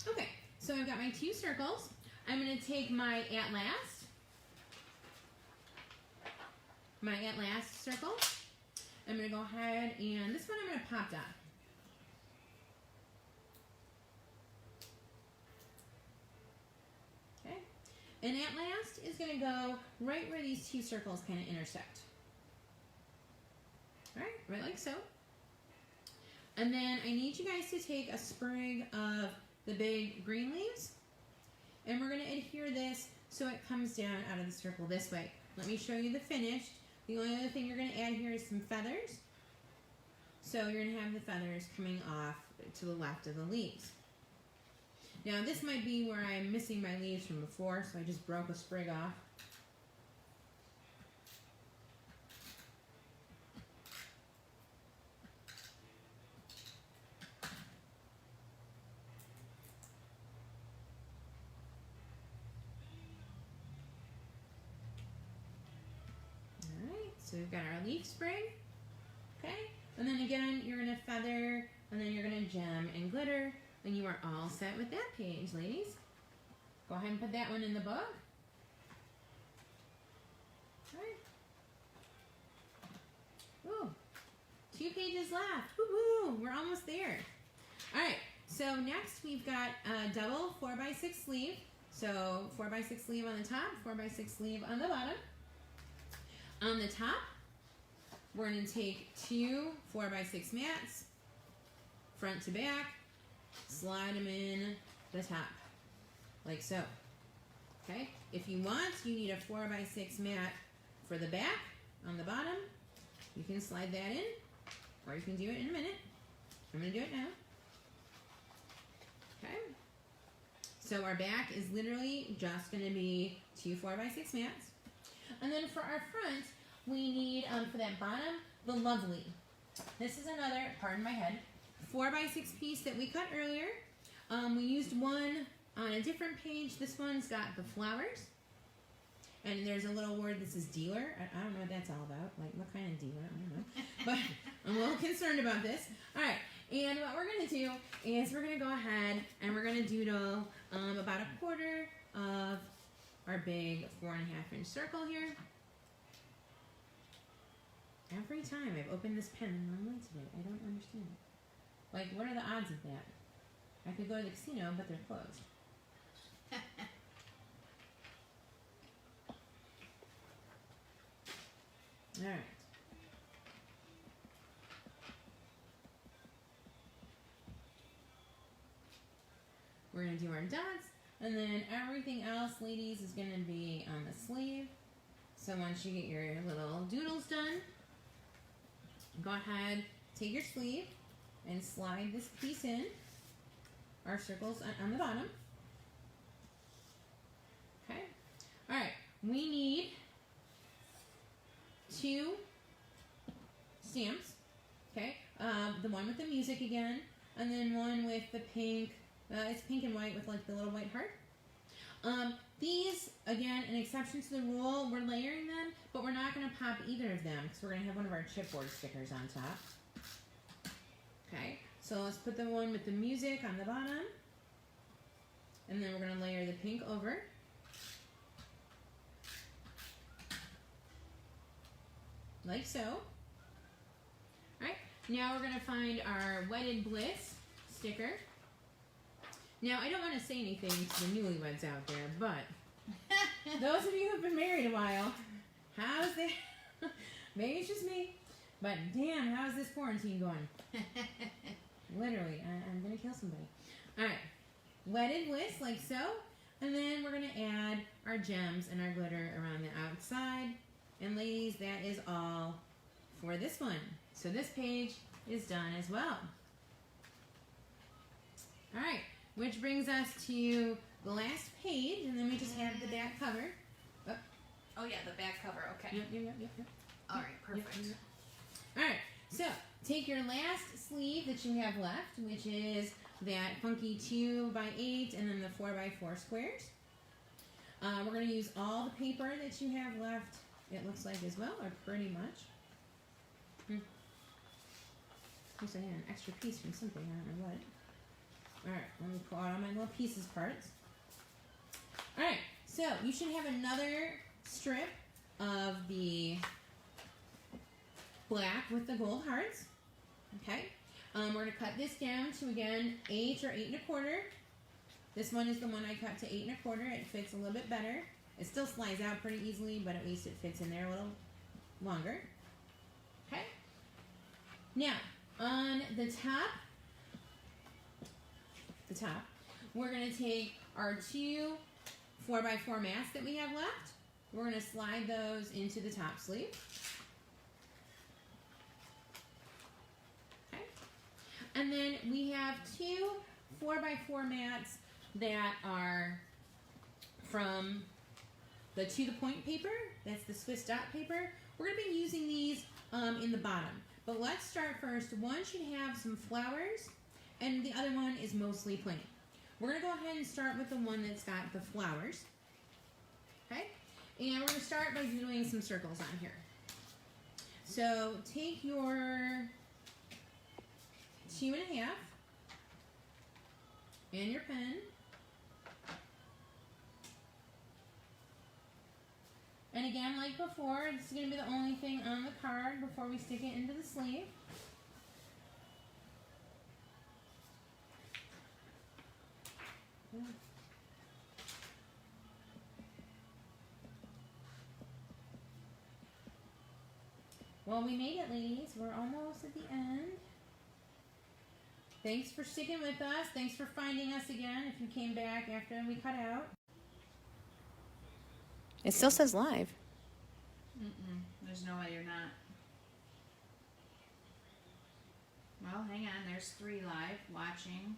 Okay, so I've got my 2 circles. I'm going to take my at last circle. I'm going to go ahead and this one I'm going to pop dot. Okay, and at last is going to go right where these 2 circles kind of intersect. Alright, right like so. And then I need you guys to take a sprig of the big green leaves, and we're going to adhere this so it comes down out of the circle this way. Let me show you the finished. The only other thing you're going to add here is some feathers. So you're going to have the feathers coming off to the left of the leaves. Now this might be where I'm missing my leaves from before, so I just broke a sprig off. So we've got our leaf sprig, okay? And then again, you're gonna feather, and then you're gonna gem and glitter, and you are all set with that page, ladies. Go ahead and put that one in the book. All right. Ooh, 2 pages left. Woo-hoo, we're almost there. All right, so next we've got a double 4x6 sleeve. So 4x6 sleeve on the top, 4x6 sleeve on the bottom. On the top, we're going to take 2 4x6 mats, front to back, slide them in the top, like so. Okay, if you want, you need a 4x6 mat for the back on the bottom. You can slide that in, or you can do it in a minute. I'm going to do it now. Okay. So our back is literally just going to be 2 4x6 mats. And then for our front, we need, for that bottom, the lovely. This is another, pardon my head, 4x6 piece that we cut earlier. We used one on a different page. This one's got the flowers. And there's a little word that says dealer. I don't know what that's all about. Like, what kind of dealer? I don't know. But I'm a little concerned about this. All right. And what we're going to do is we're going to go ahead and we're going to doodle about 1/4 of our big 4.5-inch circle here. Every time I've opened this pen the wrong way today. I don't understand it. Like, what are the odds of that? I could go to the casino, but they're closed. All right. We're going to do our dots, and then everything else, ladies, is going to be on the sleeve. So once you get your little doodles done, go ahead, take your sleeve, and slide this piece in. Our circles on the bottom. Okay. All right. We need 2 stamps. Okay. The one with the music again, and then one with the pink. It's pink and white with like the little white heart. These, again, an exception to the rule, we're layering them, but we're not going to pop either of them because we're going to have one of our chipboard stickers on top. Okay, so let's put the one with the music on the bottom, and then we're going to layer the pink over. Like so. Alright, now we're going to find our Wedded Bliss sticker. Now, I don't want to say anything to the newlyweds out there, but those of you who've been married a while, how's that? Maybe it's just me, but damn, how's this quarantine going? Literally, I'm going to kill somebody. All right, Wedded Bliss, like so, and then we're going to add our gems and our glitter around the outside. And ladies, that is all for this one. So this page is done as well. All right. Which brings us to the last page, and then we just have the back cover. Oh yeah, the back cover, okay. Yep. All right, perfect. Yep. All right, so take your last sleeve that you have left, which is that funky 2x8 and then the 4x4 squares. We're going to use all the paper that you have left, it looks like as well, or pretty much. Looks like I had an extra piece from something, I don't know what. Alright, let me pull out all my little pieces parts. Alright, so you should have another strip of the black with the gold hearts. Okay, we're going to cut this down to, again, 8 or 8 1/4. This one is the one I cut to 8 1/4. It fits a little bit better. It still slides out pretty easily, but at least it fits in there a little longer. Okay, now on the top, we're going to take our 2 4x4 mats that we have left. We're going to slide those into the top sleeve. Okay. And then we have 2 4x4 mats that are from the To The Point paper. That's the Swiss dot paper. We're going to be using these in the bottom. But let's start first. One should have some flowers, and the other one is mostly plain. We're going to go ahead and start with the one that's got the flowers. Okay? And we're going to start by doing some circles on here. So take your 2.5 and your pen. And again, like before, this is going to be the only thing on the card before we stick it into the sleeve. Well, we made it, ladies. We're almost at the end. Thanks for sticking with us. Thanks for finding us again if you came back after we cut out. It still says live. There's no way you're not. Well, Well, hang on. There's 3 live watching.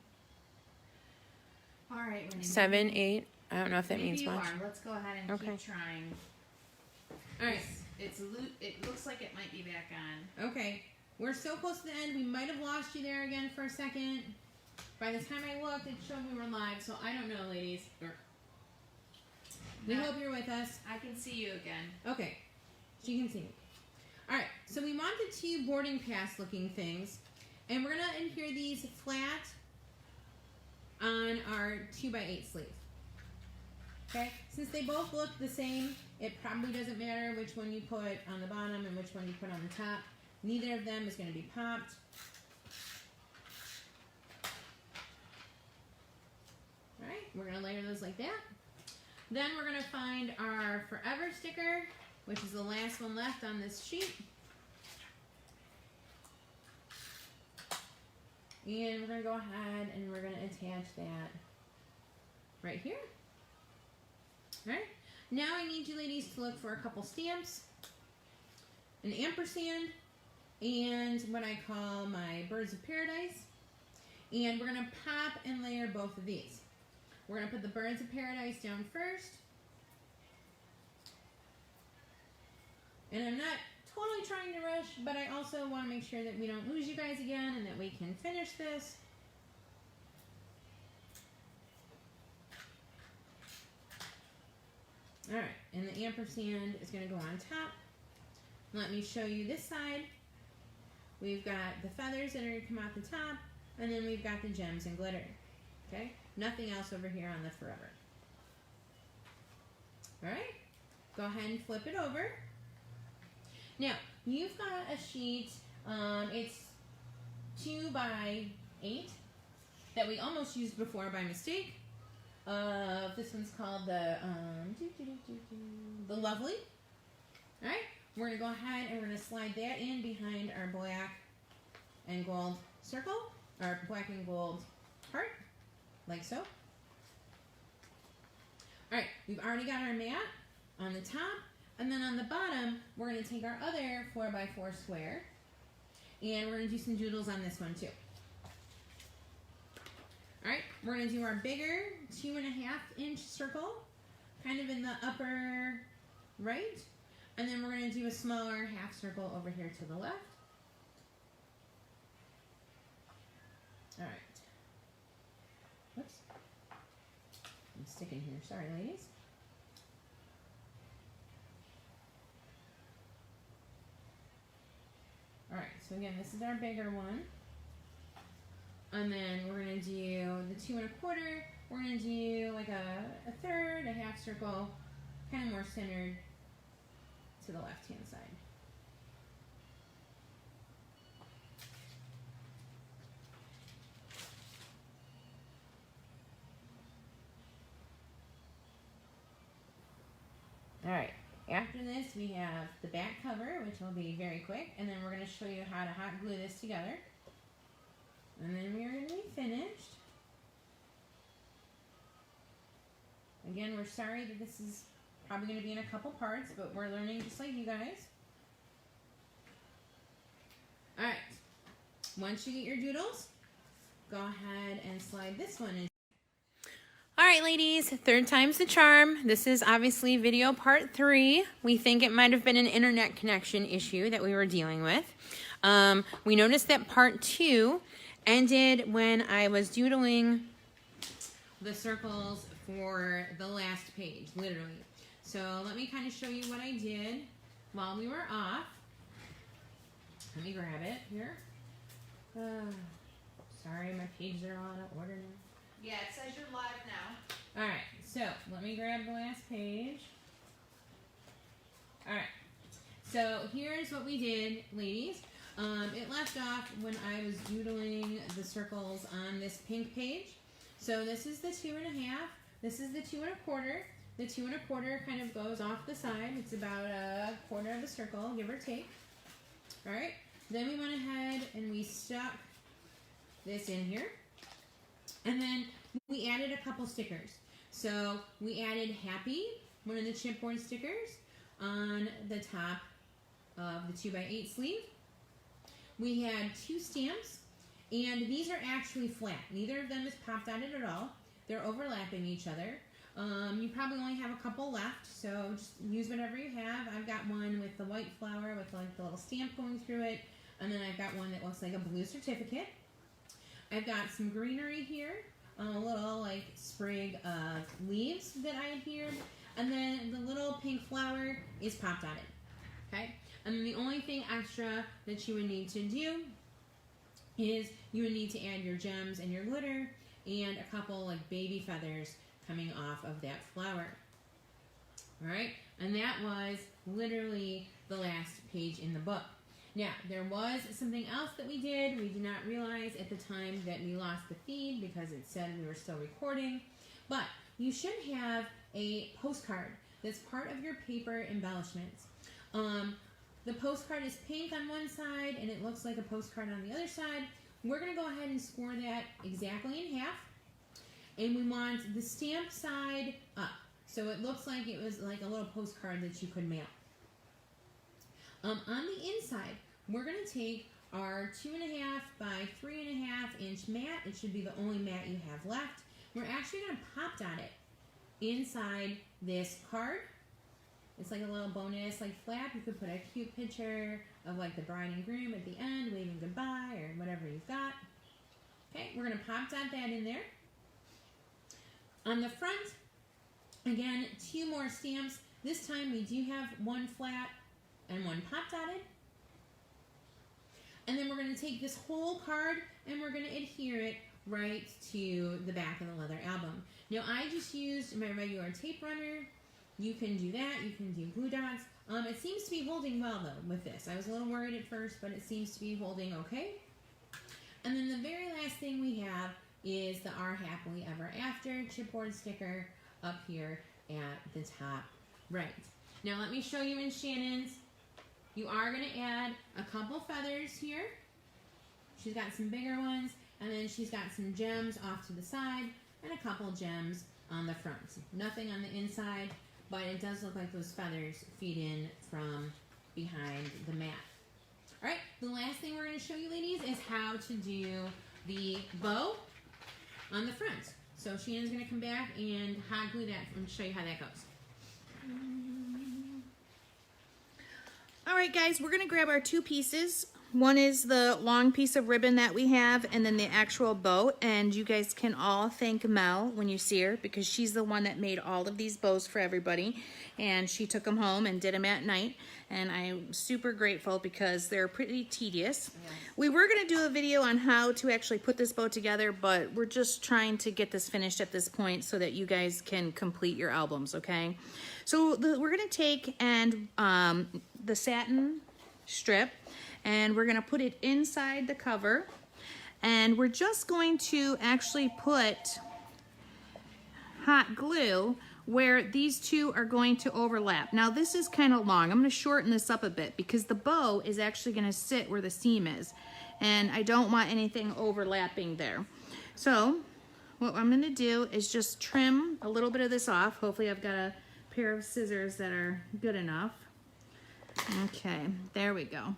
All right, Winnie. 7, 8. I don't know if that Maybe means you much. are. Let's go ahead and Okay. keep trying. All right. It looks like it might be back on. Okay. We're so close to the end. We might have lost you there again for a second. By the time I looked, it showed we were live, so I don't know, ladies. We hope you're with us. I can see you again. Okay. She can see me. All right. So we want the 2 boarding pass looking things, and we're going to adhere these flat on our 2x8 sleeve. Okay? Since they both look the same, it probably doesn't matter which one you put on the bottom and which one you put on the top. Neither of them is going to be popped. All right, we're going to layer those like that. Then we're going to find our Forever sticker, which is the last one left on this sheet. And we're going to go ahead and we're going to attach that right here. All right. Now I need you ladies to look for a couple stamps, an ampersand, and what I call my Birds of Paradise. And we're going to pop and layer both of these. We're going to put the Birds of Paradise down first. And I'm not totally trying to rush, but I also want to make sure that we don't lose you guys again and that we can finish this. All right, and the ampersand is going to go on top. Let me show you this side. We've got the feathers that are going to come out the top, and then we've got the gems and glitter. Okay, nothing else over here on the Forever. All right, go ahead and flip it over. Now, you've got a sheet, it's 2x8 that we almost used before by mistake. This one's called the Lovely. All right, we're gonna go ahead and we're gonna slide that in behind our black and gold circle, our black and gold heart, like so. All right, we've already got our mat on the top, and then on the bottom, we're gonna take our other 4x4 square, and we're gonna do some doodles on this one too. All right, we're gonna do our bigger 2.5-inch circle, kind of in the upper right, and then we're gonna do a smaller half circle over here to the left. All right. Whoops. I'm sticking here, sorry ladies. All right, so again, this is our bigger one. And then we're going to do the 2 1/4. We're going to do like a third, a half circle, kind of more centered to the left-hand side. All right, after this we have the back cover, which will be very quick, and then we're going to show you how to hot glue this together. And then we are going to be finished. Again, we're sorry that this is probably going to be in a couple parts, but we're learning just like you guys. All right, once you get your doodles, go ahead and slide this one in. All right, ladies, 3rd time's the charm. This is obviously video part 3. We think it might have been an internet connection issue that we were dealing with. We noticed that part 2 ended when I was doodling the circles for the last page, literally. So let me kind of show you what I did while we were off. Let me grab it here. Sorry, my pages are all out of order now. Yeah, it says you're live now. All right, so let me grab the last page. All right, so here's what we did, ladies. It left off when I was doodling the circles on this pink page. So this is the 2 1/2. This is the 2 1/4. The 2 1/4 kind of goes off the side. It's about a quarter of a circle, give or take. All right. Then we went ahead and we stuck this in here. And then we added a couple stickers. So we added Happy, one of the chipboard stickers, on the top of the 2x8 sleeve. We had 2 stamps. And these are actually flat. Neither of them is popped on it at all. They're overlapping each other. You probably only have a couple left, so just use whatever you have. I've got one with the white flower with like the little stamp going through it, and then I've got one that looks like a blue certificate. I've got some greenery here, a little like sprig of leaves that I adhered, and then the little pink flower is popped on it. Okay, and then the only thing extra that you would need to do is you would need to add your gems and your glitter and a couple like baby feathers coming off of that flower. All right, and that was literally the last page in the book. Now, there was something else that we did. We did not realize at the time that we lost the feed because it said we were still recording, but you should have a postcard that's part of your paper embellishments. The postcard is pink on one side and it looks like a postcard on the other side. We're going to go ahead and score that exactly in half. And we want the stamp side up. So it looks like it was like a little postcard that you could mail. On the inside, we're going to take our 2.5 by 3.5 inch mat. It should be the only mat you have left. We're actually going to pop dot it inside this card. It's like a little bonus like flap. You could put a cute picture of like the bride and groom at the end waving goodbye or whatever you've got. Okay, we're going to pop dot that in there. On the front, again, 2 more stamps. This time we do have one flat and one pop dotted. And then we're going to take this whole card and we're going to adhere it right to the back of the leather album. Now I just used my regular tape runner. You can do that. You can do glue dots. It seems to be holding well though with this. I was a little worried at first, but it seems to be holding okay. And then the very last thing we have is the Our Happily Ever After chipboard sticker up here at the top right. Now let me show you in Shannon's. You are going to add a couple feathers here. She's got some bigger ones, and then she's got some gems off to the side and a couple gems on the front. Nothing on the inside, but it does look like those feathers feed in from behind the mat. All right, the last thing we're going to show you ladies is how to do the bow on the front. So Shannon's going to come back and hot glue that and show you how that goes. All right, guys, we're gonna grab our 2 pieces. One is the long piece of ribbon that we have, and then the actual bow. And you guys can all thank Mel when you see her, because she's the one that made all of these bows for everybody. And she took them home and did them at night. And I'm super grateful because they're pretty tedious. Yes. We were gonna do a video on how to actually put this bow together, but we're just trying to get this finished at this point so that you guys can complete your albums, okay? So we're gonna take and the satin strip, and we're gonna put it inside the cover, and we're just going to actually put hot glue where these two are going to overlap. Now this is kind of long. I'm gonna shorten this up a bit because the bow is actually gonna sit where the seam is, and I don't want anything overlapping there. So what I'm gonna do is just trim a little bit of this off. Hopefully I've got a pair of scissors that are good enough. Okay, there we go.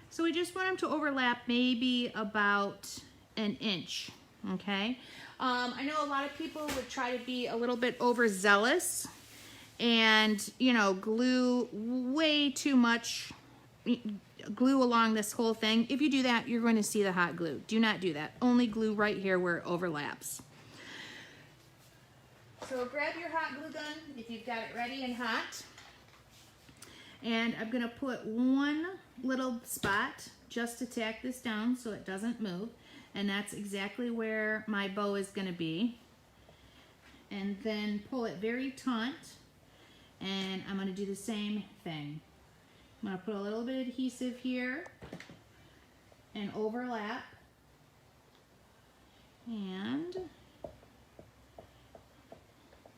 So we just want them to overlap maybe about an inch, okay? I know a lot of people would try to be a little bit overzealous and, you know, glue way too much glue along this whole thing. If you do that, you're going to see the hot glue. Do not do that. Only glue right here where it overlaps. So grab your hot glue gun if you've got it ready and hot. And I'm gonna put one little spot just to tack this down so it doesn't move. And that's exactly where my bow is gonna be. And then pull it very taut. And I'm gonna do the same thing. I'm gonna put a little bit of adhesive here and overlap. And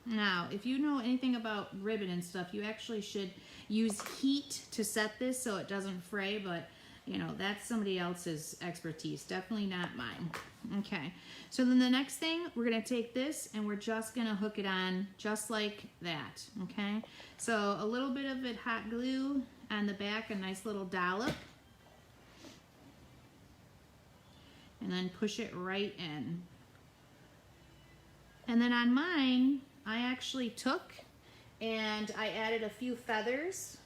now, if you know anything about ribbon and stuff, you actually should use heat to set this so it doesn't fray, but you know, that's somebody else's expertise, definitely not mine. Okay, so then the next thing, we're gonna take this and we're just gonna hook it on just like that, okay? So a little bit of it hot glue on the back, a nice little dollop. and then push it right in. And then on mine, I actually took and I added a few feathers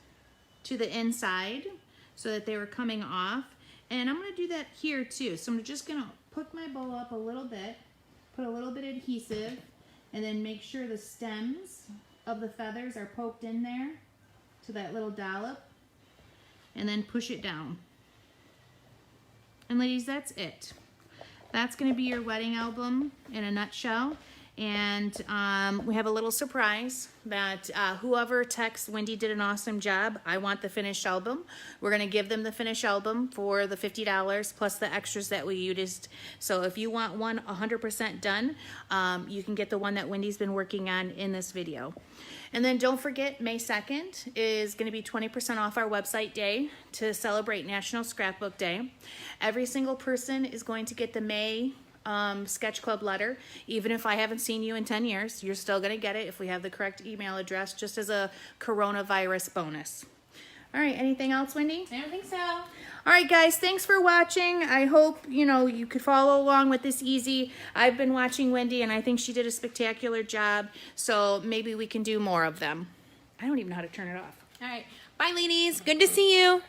to the inside so that they were coming off. And I'm gonna do that here too. So I'm just gonna put my bowl up a little bit, put a little bit of adhesive, and then make sure the stems of the feathers are poked in there to that little dollop, and then push it down. And ladies, that's it. That's gonna be your wedding album in a nutshell. And we have a little surprise that whoever texts Wendy did an awesome job, I want the finished album. We're going to give them the finished album for the $50 plus the extras that we used. So if you want one 100% done, you can get the one that Wendy's been working on in this video. And then don't forget, May 2nd is going to be 20% off our website day to celebrate National Scrapbook Day. Every single person is going to get the May Sketch Club letter. Even if I haven't seen you in 10 years, you're still going to get it if we have the correct email address, just as a coronavirus bonus. All right, anything else, Wendy? I don't think so. All right, guys, thanks for watching. I hope, you could follow along with this easy. I've been watching Wendy, and I think she did a spectacular job, so maybe we can do more of them. I don't even know how to turn it off. All right. Bye, ladies. Good to see you.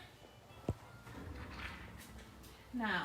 Now.